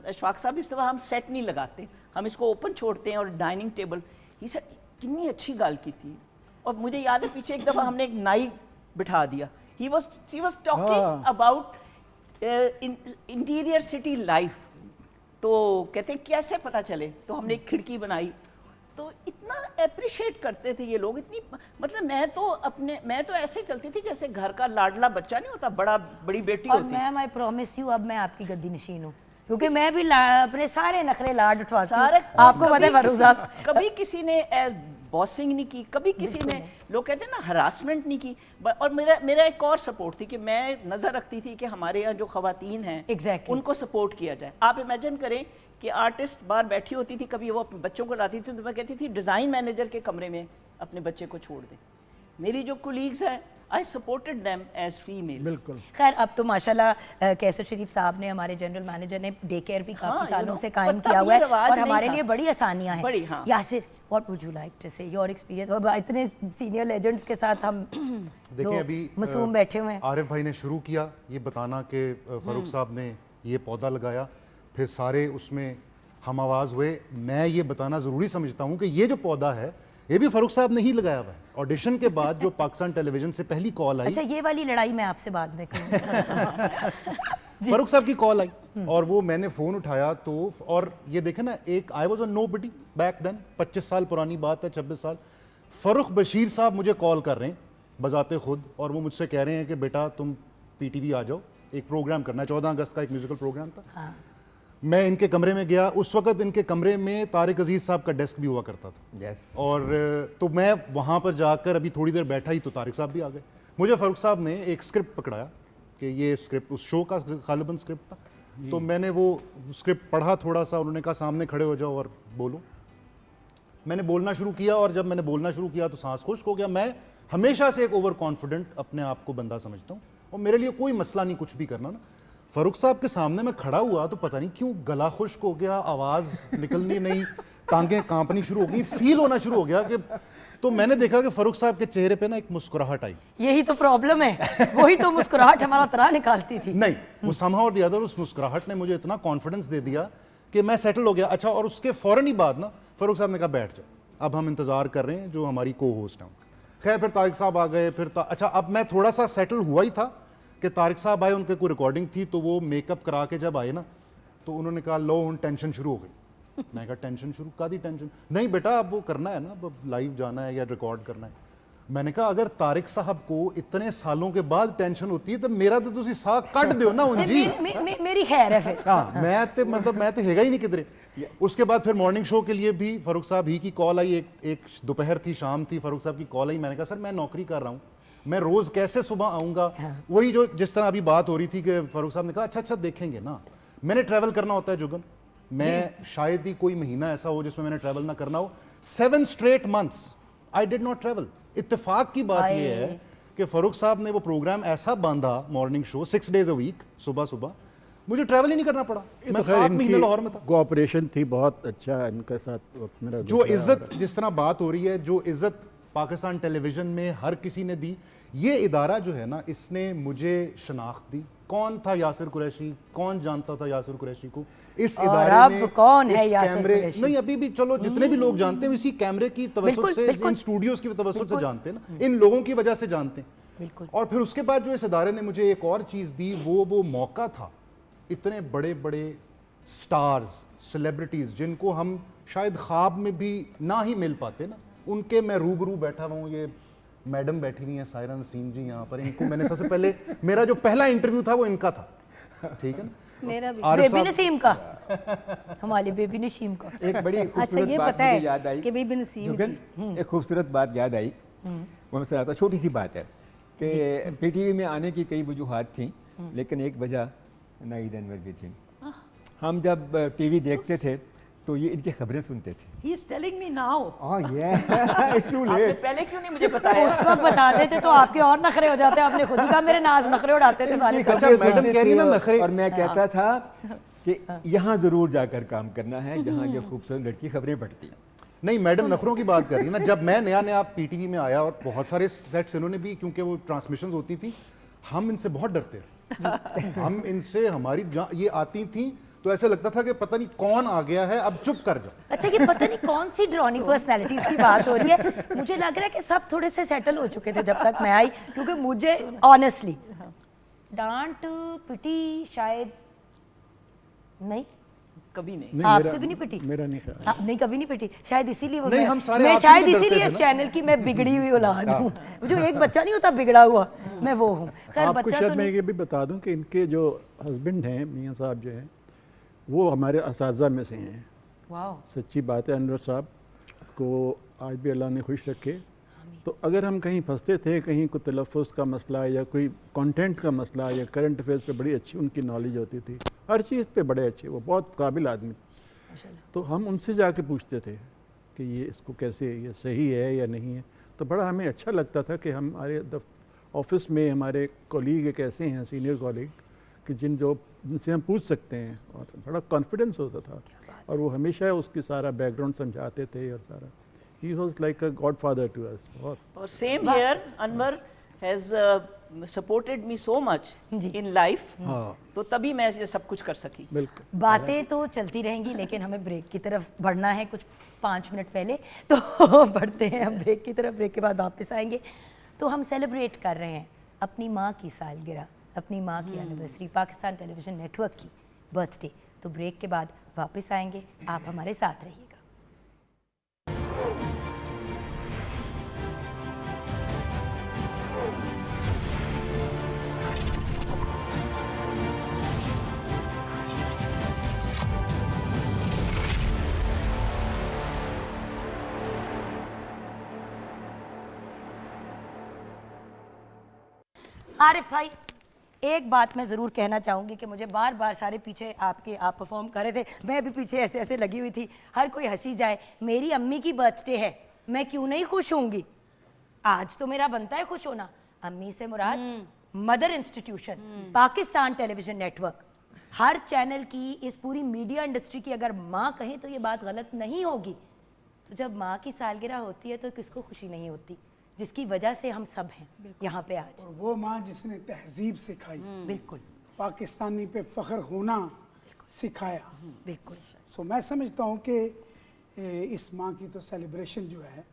अशफाक साहब, इस दफ़ा हम सेट नहीं लगाते, हम इसको ओपन छोड़ते हैं और डाइनिंग टेबल। ये सेट कितनी अच्छी गाल की थी। और मुझे याद है पीछे एक दफ़ा हमने एक नाई बिठा दिया, she was talking about interior city life. तो कहते हैं कैसे पता चले, तो हमने एक खिड़की बनाई, तो इतना अप्रिशिएट करते थे ये लोग। इतनी मतलब मैं तो ऐसे चलती थी जैसे घर का लाडला बच्चा नहीं होता, बड़ी बेटी और होती। मैम आई प्रॉमिस यू, अब मैं आपकी गद्दी नशीन हूँ, क्योंकि मैं भी अपने सारे नखरे लाड उठवाती हूँ। आपको पता है फारूक साहब, कभी किसी ने बॉसिंग नहीं की, कभी किसी ने, लोग कहते हैं ना, हरासमेंट नहीं की। और मेरा एक और सपोर्ट थी कि मैं नज़र रखती थी कि हमारे यहाँ जो ख़वातीन हैं उनको सपोर्ट किया जाए। आप इमेजिन करें कि आर्टिस्ट बाहर बैठी होती थी, कभी वो अपने बच्चों को लाती थी, तो मैं कहती थी डिज़ाइन मैनेजर के कमरे में अपने बच्चे को छोड़ दें। मेरी जो कोलीग्स हैं, I supported them as female. बिल्कुल। खैर अब तो माशाल्लाह कैसर शरीफ साहब ने, हमारे जनरल मैनेजर ने डे केयर भी काफ़ी सालों से कायम किया हुआ है, और हमारे लिए बड़ी आसानियाँ हैं। Yasir, what would you like to say your experience? इतने सीनियर लेजेंड्स के साथ हम देखिए, अभी मासूम बैठे हुए हैं। आरिफ भाई ने शुरू किया ये बताना कि फारूक साहब ने ये पौधा लगाया, फिर सारे उसमें हम आवाज़ हुए। मैं ये बताना ज़रूरी समझता हूँ कि ये जो पौधा है ये भी फारूक साहब ने ही लगाया हुआ है। ऑडिशन के बाद जो पाकिस्तान टेलीविजन से पहली कॉल आई, अच्छा ये वाली लड़ाई मैं आपसे बाद में करूँगा। फारूक साहब की कॉल आई और वो मैंने फ़ोन उठाया तो, और ये देखे ना, एक I was a nobody back then, 25 साल पुरानी बात है, 26 साल। फ़रुख बशीर साहब मुझे कॉल कर रहे हैं बजाते खुद, और वो मुझसे कह रहे हैं कि बेटा तुम पीटीवी आ जाओ, एक प्रोग्राम करना है। 14 अगस्त का एक म्यूजिकल प्रोग्राम था। हाँ। मैं इनके कमरे में गया, उस वक्त इनके कमरे में तारिक अजीज़ साहब का डेस्क भी हुआ करता था। yes. और तो मैं वहाँ पर जाकर अभी थोड़ी देर बैठा ही तो तारिक साहब भी आ गए। मुझे फारूक साहब ने एक स्क्रिप्ट पकड़ाया कि ये स्क्रिप्ट उस शो का गालिबन स्क्रिप्ट था, तो मैंने वो स्क्रिप्ट पढ़ा थोड़ा सा, उन्होंने कहा सामने खड़े हो जाओ और बोलो। मैंने बोलना शुरू किया, और जब मैंने बोलना शुरू किया तो सांस खुश्क हो गया। मैं हमेशा से एक ओवर कॉन्फिडेंट अपने आप को बंदा समझता हूँ, और मेरे लिए कोई मसला नहीं कुछ भी करना ना। फारूक साहब के सामने मैं खड़ा हुआ तो पता नहीं क्यों गला खुश्क हो गया, आवाज़ निकलनी नहीं, टांगें कांपनी शुरू हो गई, फील होना शुरू हो गया कि, तो मैंने देखा कि फारूक साहब के चेहरे पे ना एक मुस्कुराहट आई। यही तो प्रॉब्लम है, वही तो मुस्कुराहट हमारा तरह निकालती थी। नहीं, वो समहाउ और द अदर उस मुस्कुराहट ने मुझे इतना कॉन्फिडेंस दे दिया कि मैं सेटल हो गया। अच्छा, और उसके फ़ौरन ही बाद ना फारूक साहब ने कहा बैठ जाओ, अब हम इंतज़ार कर रहे हैं जो हमारी को होस्ट हैं। खैर फिर तारिक साहब आ गए, फिर अच्छा अब मैं थोड़ा सा सेटल हुआ ही था कि तारिक साहब आए, उनके कोई रिकॉर्डिंग थी, तो वो मेकअप करा के जब आए ना, तो उन्होंने कहा लो हूँ टेंशन शुरू हो गई। मैं कहा टेंशन शुरू, कादी टेंशन? नहीं बेटा अब वो करना है ना, अब लाइव जाना है या रिकॉर्ड करना है। मैंने कहा अगर तारिक साहब को इतने सालों के बाद टेंशन होती है तो मेरा तो तुसी साह कट दो ना उन जी। मेरी खैर है फिर। हाँ, मैं तो हैगा ही नहीं किधरे। उसके बाद फिर मॉर्निंग शो के लिए भी फारूक साहब ही की कॉल आई, एक दोपहर थी, शाम थी, फारूक साहब की कॉल आई। मैंने कहा सर मैं नौकरी कर रहा हूँ, मैं रोज कैसे सुबह आऊँगा। वही जो जिस तरह अभी बात हो रही थी कि फारूक साहब ने कहा अच्छा देखेंगे ना। मैंने ट्रैवल करना होता है जुगन, मैं शायद ही कोई महीना ऐसा हो जिसमें मैंने ट्रैवल ना करना हो। 7 straight months I did not travel. इत्तेफाक की बात यह है कि फारूक साहब ने वो प्रोग्राम ऐसा बांधा, morning show 6 days a week, सुबह सुबह, मुझे ट्रैवल ही नहीं करना पड़ा। मैं तो खैर 7 महीने लाहौर में था। कोऑपरेशन थी बहुत अच्छा इनके साथ मेरा जो गुजरा इज्जत और- जिस तरह बात हो रही है, जो इज्जत पाकिस्तान टेलीविजन में हर किसी ने दी, ये इदारा जो है ना, इसने मुझे शनाख्त दी। कौन था यासिर कुरैशी, कौन जानता था यासिर कुरैशी को? इस और इदारे अब ने कौन है इस यासिर कैमरे कुरैशी? नहीं, अभी भी चलो जितने भी लोग जानते हैं इसी कैमरे की तवज्जो बिल्कुल, से, बिल्कुल। इन स्टूडियोज की तवज्जो से बिल्कुल। जानते हैं ना, इन लोगों की वजह से जानते हैं। बिल्कुल। और फिर उसके बाद जो इस इदारे ने मुझे एक और चीज़ दी, वो मौका था। इतने बड़े बड़े स्टार्स, सेलिब्रिटीज़ जिनको हम शायद ख्वाब में भी ना ही मिल पाते ना, उनके मैं रूबरू बैठा हुआ हूँ। ये मैडम बैठी हुई हैं सायरा नसीम जी यहाँ पर, इनको मैंने सबसे पहले, मेरा जो पहला इंटरव्यू था वो इनका था, ठीक है ना। मेरा भी। आरिफ बेबी साहब- नसीम का, हमारी बेबी नसीम का। एक बड़ी अच्छा, खूबसूरत ये बात पता मुझे है याद आई कि बीबी नसीम जुगन, एक खूबसूरत बात याद आई, वो मैं सुनाता हूँ। छोटी सी बात है कि पीटीवी में आने की कई वजूहात थी, लेकिन एक वजह नाइद अनवर भी थी। हम जब टीवी देखते थे तो ये इनकी खबरें सुनते थे। He is telling me now. Oh yeah, it's too आपने late. पहले क्यों नहीं मुझे बताया? उस वक्त बता देते तो आपके और नखरे हो जाते। आपने खुद ही कहा मेरे नाज नखरे उड़ाते थे सारे। अच्छा, मैडम कह रही है ना नखरे। और मैं कहता था कि यहाँ जरूर जाकर काम करना है जहाँ ये खूबसूरत लड़की खबरें पढ़ती है। नहीं, मैडम नखरों की बात कर रही है ना। जब मैं नया पीटीवी में आया और बहुत सारे सेट्स इन्होंने भी, क्योंकि वो ट्रांसमिशंस होती थी, हम इनसे बहुत डरते थे। हम इनसे, हमारी ये आती थी तो ऐसे लगता था कि पता नहीं कौन आ गया है, अब चुप कर जाओ। अच्छा, ये पता नहीं कौन सी ड्रॉनी पर्सनैलिटीज की बात हो रही है। मुझे लग रहा है कि सब थोड़े से सेटल हो चुके थे जब तक मैं आई, क्योंकि मुझे ऑनेस्टली डांट पिटी शायद नहीं, कभी नहीं। नहीं, आपसे मेरा- भी नहीं पिटी? मेरा नहीं ख्याल। हाँ, नहीं, कभी नहीं पिटी। शायद इसीलिए वो नहीं, हम सारे मैं आपसे शायद भी डरते इसीलिए थे इस ना। चैनल की मैं बिगड़ी हुई औलाद हूँ। जो एक बच्चा नहीं होता बिगड़ा हुआ, मैं वो हूँ। खैर, आपको बच्चा शायद तो मैं नहीं। ये भी बता दूं कि इनके जो हस्बैंड हैं, मियाँ साहब जो हैं, वो हमारे असातिज़ा में से हैं। वाओ, सच्ची बात है। अनवर साहब को आज भी अल्लाह ने खुश रखे। तो अगर हम कहीं फंसते थे, कहीं कोई तलफ़ुज़ का मसला या कोई कंटेंट का मसला या करंट अफेयर्स पे बड़ी अच्छी उनकी नॉलेज होती थी, हर चीज़ पे बड़े अच्छे, वो बहुत काबिल आदमी। तो हम उनसे जाके पूछते थे कि ये इसको कैसे, ये सही है या नहीं है। तो बड़ा हमें अच्छा लगता था कि हमारे ऑफिस में हमारे कॉलीग एक ऐसे हैं, सीनियर कॉलीग, कि जिनसे हम पूछ सकते हैं, और बड़ा कॉन्फिडेंस होता था। और वो हमेशा उसकी सारा बैकग्राउंड समझाते थे और सारा। He was like a godfather to us. बहुत। और same here, Anwar has supported me so much in life, तो तभी मैं ये सब कुछ कर सकी। बिल्कुल। बातें तो चलती रहेंगी, लेकिन हमें ब्रेक की तरफ बढ़ना है कुछ 5 मिनट पहले। तो बढ़ते हैं हम ब्रेक की तरफ। ब्रेक के बाद वापस आएंगे। तो हम सेलिब्रेट कर रहे हैं अपनी माँ की सालगिरह, अपनी माँ की एनिवर्सरी, पाकिस्तान टेलीविजन नेटवर्क की बर्थडे। तो ब्रेक के बाद वापस आएंगे, आप हमारे साथ रहिएगा। आरिफ भाई, एक बात मैं ज़रूर कहना चाहूँगी कि मुझे बार बार सारे पीछे आप परफॉर्म कर रहे थे, मैं भी पीछे ऐसे ऐसे लगी हुई थी। हर कोई हंसी जाए, मेरी अम्मी की बर्थडे है, मैं क्यों नहीं खुश होंगी? आज तो मेरा बनता है खुश होना। अम्मी से मुराद mother institution, Pakistan television network, हर चैनल की, इस पूरी मीडिया इंडस्ट्री की अगर माँ कहें तो ये बात गलत नहीं होगी। तो जब माँ की सालगिरह होती है तो किसको खुशी नहीं होती, जिसकी वजह से हम सब हैं यहाँ पे आज। और वो माँ जिसने तहजीब सिखाई, बिल्कुल पाकिस्तानी पे फ़ख्र होना सिखाया। बिल्कुल। सो मैं समझता हूँ कि इस माँ की तो सेलिब्रेशन जो है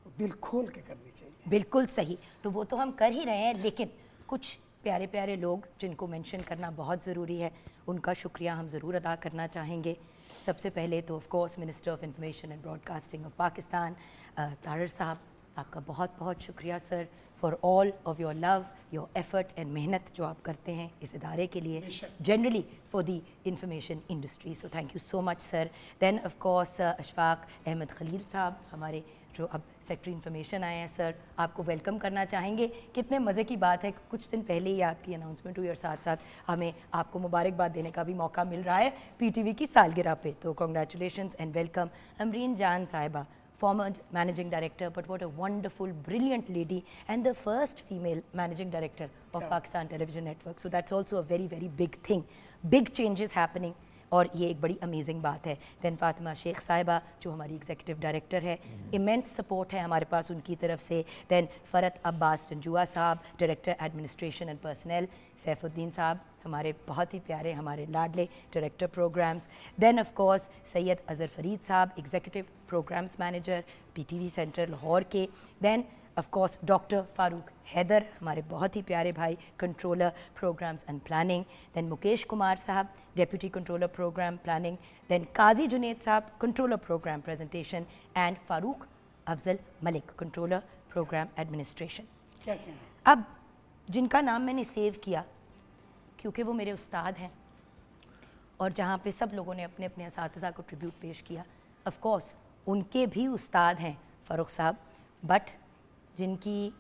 वो दिल खोल के करनी चाहिए। बिल्कुल सही। तो वो तो हम कर ही रहे हैं, लेकिन कुछ प्यारे प्यारे लोग जिनको मेंशन करना बहुत ज़रूरी है, उनका शुक्रिया हम ज़रूर अदा करना चाहेंगे। सबसे पहले तो of course minister of information and broadcasting of Pakistan, Tarar साहब, आपका बहुत बहुत शुक्रिया sir for all of your love, your effort and मेहनत जो आप करते हैं इस इदारे के लिए, generally for the information industry. So thank you so much sir. Then of course Ashfaq Ahmed Khalil साहब, हमारे जो अब सेक्रेटरी इंफॉर्मेशन आए हैं सर, आपको वेलकम करना चाहेंगे। कितने मज़े की बात है, कुछ दिन पहले ही आपकी अनाउंसमेंट हुई और साथ साथ हमें आपको मुबारकबाद देने का भी मौका मिल रहा है पीटीवी की सालगिरह पे। तो कॉन्ग्रेचुलेशंस एंड वेलकम। अमरीन जान साहिबा, former managing director, but what a wonderful, brilliant lady, and the first female managing director of Pakistan Television Network. So that's also a very, very big thing. Big changes happening. और ये एक बड़ी amazing बात है. Then Fatima Sheikh साहिबा जो हमारी executive director है, इमेंस सपोर्ट है हमारे पास उनकी तरफ से. दैन फ़रत अब्बास जंजुआ साहब, director administration and personnel. Saifuddin साहब हमारे बहुत ही प्यारे, हमारे लाडले director programmes. Then of course Syed Azhar Farid साहब, executive programmes manager PTV centre Lahore के. Then of course doctor Farooq Haider हमारे बहुत ही प्यारे भाई, controller programmes and planning. Then Mukesh Kumar साहब, deputy controller programme planning. Then Qazi Junaid साहब, controller programme presentation. And Farooq Afzal Malik, controller programme administration. क्या क्या अब जिनका नाम मैंने सेव किया क्योंकि वो मेरे उस्ताद हैं और जहाँ पे सब लोगों ने अपने अपने असातिज़ा को ट्रिब्यूट पेश किया, ऑफ कोर्स उनके भी उस्ताद हैं फ़ारूक साहब, बट जिनकी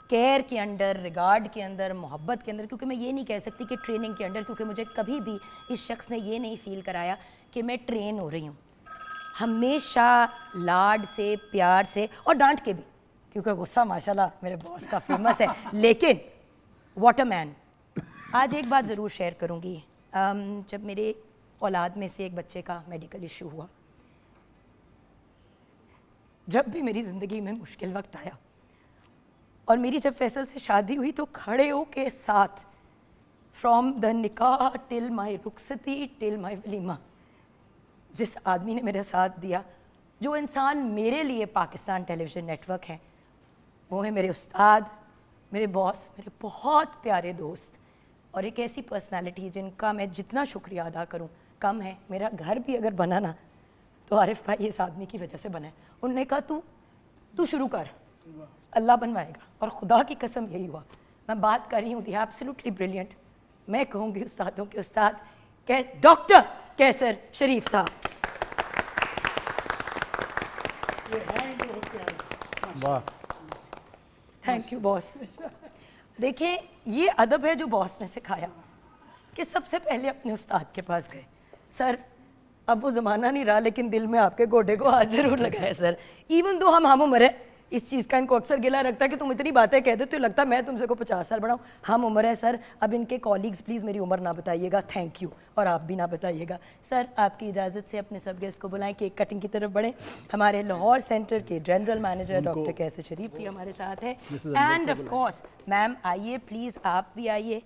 केयर के अंडर, रिगार्ड के अंदर, मोहब्बत के अंदर, क्योंकि मैं ये नहीं कह सकती कि ट्रेनिंग के अंडर, क्योंकि मुझे कभी भी इस शख्स ने ये नहीं फ़ील कराया कि मैं ट्रेन हो रही हूँ. हमेशा लाड से, प्यार से और डांट के भी, क्योंकि गुस्सा माशाल्लाह मेरे बॉस का फेमस है, लेकिन व्हाट अ मैन. आज एक बात ज़रूर शेयर करूँगी. जब मेरे औलाद में से एक बच्चे का मेडिकल इशू हुआ, जब भी मेरी ज़िंदगी में मुश्किल वक्त आया और मेरी जब फैसल से शादी हुई तो खड़े हो के साथ, from the nikah till my rukhsati till my walima, जिस आदमी ने मेरा साथ दिया, जो इंसान मेरे लिए पाकिस्तान टेलीविज़न नेटवर्क है, वो है मेरे उस्ताद, मेरे बॉस, मेरे बहुत प्यारे दोस्त और एक ऐसी पर्सनालिटी जिनका मैं जितना शुक्रिया अदा करूं कम है. मेरा घर भी अगर बना ना तो आरिफ भाई इस आदमी की वजह से बना है. उन्होंने कहा तू शुरू कर, अल्लाह बनवाएगा, और खुदा की कसम यही हुआ. मैं बात कर रही हूँ दी एब्सोल्युटली ब्रिलियंट, मैं कहूँगी उस्तादों के उस्ताद डॉक्टर कैसर शरीफ साहब. वाह, थैंक यू बॉस. देखें ये अदब है जो बॉस ने सिखाया कि सबसे पहले अपने उस्ताद के पास गए. सर अब वो ज़माना नहीं रहा, लेकिन दिल में आपके गोडे को हाथ ज़रूर लगाया सर. इवन दो हम उम्र है, इस चीज़ का इनको अक्सर गिला रखता है कि तुम इतनी बातें कह देते हो, लगता मैं तुमसे को 50 साल बड़ा हूँ. हम उम्र है सर. अब इनके कॉलीग्स प्लीज़ मेरी उम्र ना बताइएगा, थैंक यू, और आप भी ना बताइएगा. सर आपकी इजाज़त से अपने सब गेस्ट को बुलाएं, केक कटिंग की तरफ बढ़ें. हमारे लाहौर सेंटर के जनरल मैनेजर डॉक्टर कैसर शरीफ भी हमारे साथ है. एंड ऑफ कोर्स मैम आइए प्लीज़, आप भी आइए.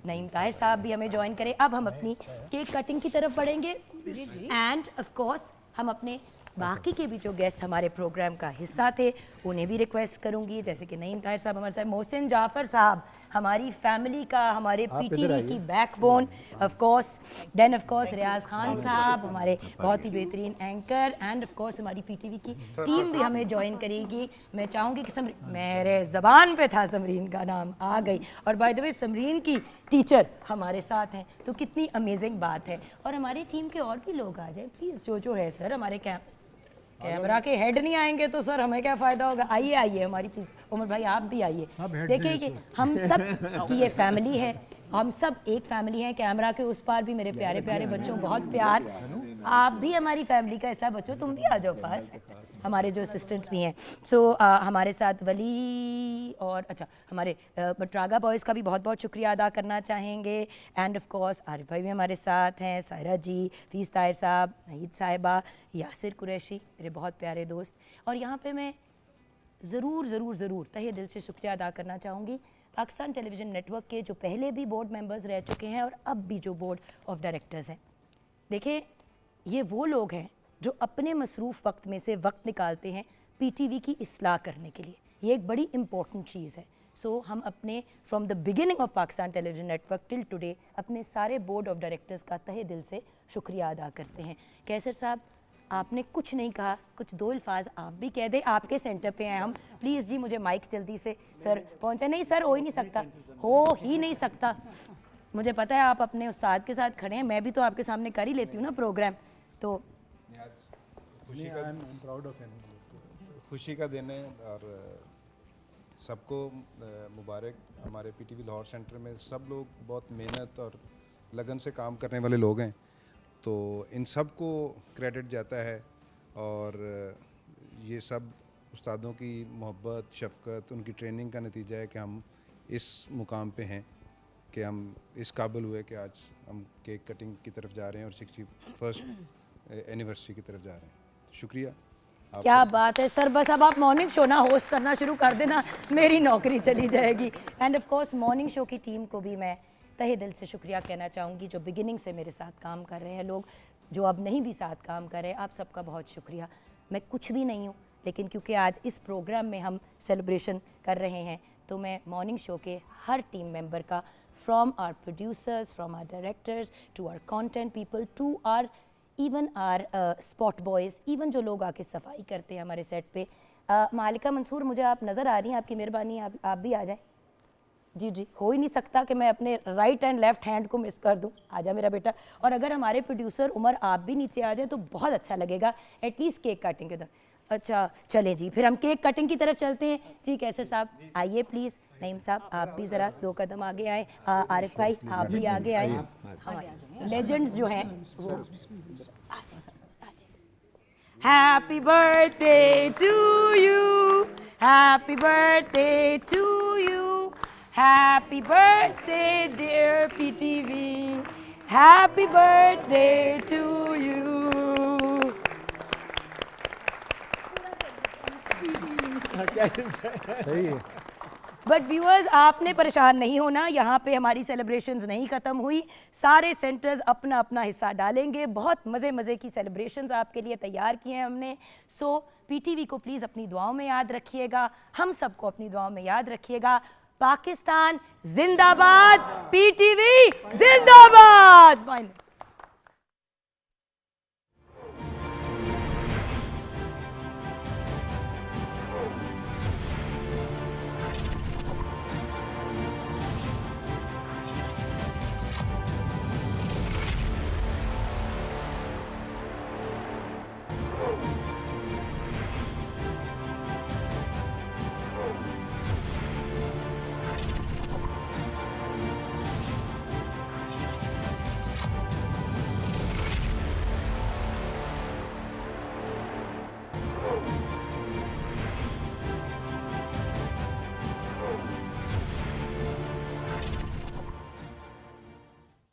नईम ताहिर साहब भी हमें ज्वाइन करें. अब हम अपनी केक कटिंग की तरफ बढ़ेंगे. एंड ऑफ कोर्स हम अपने बाकी के भी जो गेस्ट हमारे प्रोग्राम का हिस्सा थे उन्हें भी रिक्वेस्ट करूंगी, जैसे कि नईम ताहिर साहब हमारे साथ, मोहसिन जाफ़र साहब हमारी फैमिली का, हमारे PTV की backbone, of course. Then of course Riaz Khan साहब हमारे बहुत ही बेहतरीन एंकर. एंड ऑफ कोर्स हमारी PTV की टीम भी हमें ज्वाइन करेगी. मैं चाहूँगी कि मेरे ज़बान पे था समरीन का नाम, आ गई, और बाय द वे समरीन की टीचर हमारे साथ हैं, तो कितनी अमेजिंग बात है. और हमारी टीम के और भी लोग आ जाए प्लीज़, जो है सर. हमारे कैमरा के हेड नहीं आएंगे तो सर हमें क्या फ़ायदा होगा. आइए आइए हमारी प्लीज़, उमर भाई आप भी आइए. देखिए कि हम सब की ये फैमिली है, हम सब एक फैमिली हैं. कैमरा के उस पार भी मेरे प्यारे प्यारे बच्चों, बहुत प्यार. आप भी हमारी फैमिली का ऐसा बच्चों, तुम भी आ जाओ पास. हमारे जो असिस्टेंट्स भी हैं. सो हमारे साथ वली और अच्छा हमारे बटरागा बॉयज़ का भी बहुत बहुत शुक्रिया अदा करना चाहेंगे. एंड ऑफ कोर्स आरिफ भाई भी हमारे साथ हैं, सायरा जी, फीस ताहिर साहब, नहीद साहिबा, यासिर कुरैशी मेरे बहुत प्यारे दोस्त. और यहाँ पे मैं ज़रूर तहे दिल से शुक्रिया अदा करना चाहूँगी पाकिस्तान टेलीविज़न नेटवर्क के जो पहले भी बोर्ड मेंबर्स रह चुके हैं और अब भी जो बोर्ड ऑफ डायरेक्टर्स हैं. देखें ये वो लोग हैं जो अपने मसरूफ़ वक्त में से वक्त निकालते हैं PTV की इस्लाह करने के लिए. ये एक बड़ी इंपॉर्टेंट चीज़ है. सो हम अपने from the beginning of Pakistan television network till today अपने सारे बोर्ड ऑफ डायरेक्टर्स का तहे दिल से शुक्रिया अदा करते हैं. कैसर साहब आपने कुछ नहीं कहा, कुछ दो अल्फाज आप भी कह दें. आपके सेंटर पे हैं हम, प्लीज़ जी मुझे माइक जल्दी से सर पहुँचा. नहीं सर हो ही नहीं सकता, मुझे पता है आप अपने उस्ताद के साथ खड़े हैं, मैं भी तो आपके सामने कर ही लेती हूँ ना प्रोग्राम. तो खुशी का दिन है और सबको मुबारक. हमारे PTV लाहौर सेंटर में सब लोग बहुत मेहनत और लगन से काम करने वाले लोग हैं, तो इन सब को क्रेडिट जाता है और ये सब उस्तादों की मोहब्बत, शफ़क़त, उनकी ट्रेनिंग का नतीजा है कि हम इस मुकाम पे हैं कि हम इस काबिल हुए कि आज हम केक कटिंग की तरफ जा रहे हैं और 61st एनिवर्सरी की तरफ जा रहे हैं। शुक्रिया। क्या बात है सर, बस अब आप मॉर्निंग शो ना होस्ट करना शुरू कर देना, मेरी नौकरी चली जाएगी। And of course morning show की टीम को भी मैं तहे दिल से शुक्रिया कहना चाहूँगी, जो बिगिनिंग से मेरे साथ काम कर रहे हैं, लोग जो अब नहीं भी साथ काम कर रहे हैं, आप सबका बहुत शुक्रिया। मैं कुछ भी नहीं हूँ, लेकिन क्योंकि आज इस प्रोग्राम में हम सेलिब्रेशन कर रहे हैं, तो मैं मॉर्निंग शो के हर टीम मेंबर का, from our producers, from our directors, to our content people, to our even our spot boys, even जो लोग आके सफाई करते हैं हमारे सेट पे। मालिका मंसूर, मुझे आप नज़र आ रही हैं, आपकी मेहरबानी आप भी आ जाएं। जी जी, हो ही नहीं सकता कि मैं अपने राइट एंड लेफ्ट हैंड को मिस कर दूं। आजा मेरा बेटा। और अगर हमारे प्रोड्यूसर उमर आप भी नीचे आ जाए तो बहुत अच्छा लगेगा, एटलीस्ट केक काटिंग के दौरान। अच्छा चलें जी, फिर हम केक कटिंग की तरफ चलते हैं। जी कैसर साहब आइए प्लीज़, नईम साहब आप भी ज़रा 2 कदम आगे आए, आरिफ भाई आप भी आगे आए। हमारे लेजेंड्स जो हैं वो happy birthday to you, happy birthday to you, happy birthday dear PTV, happy birthday to you. But viewers, आपने परेशान नहीं होना, यहाँ पे हमारी सेलिब्रेशंस नहीं ख़त्म हुई, सारे सेंटर्स अपना अपना हिस्सा डालेंगे। बहुत मज़े मज़े की सेलिब्रेशंस आपके लिए तैयार किए हैं हमने। सो पीटीवी को प्लीज़ अपनी दुआओं में याद रखिएगा, हम सबको अपनी दुआओं में याद रखिएगा। पाकिस्तान जिंदाबाद, पीटीवी जिंदाबाद।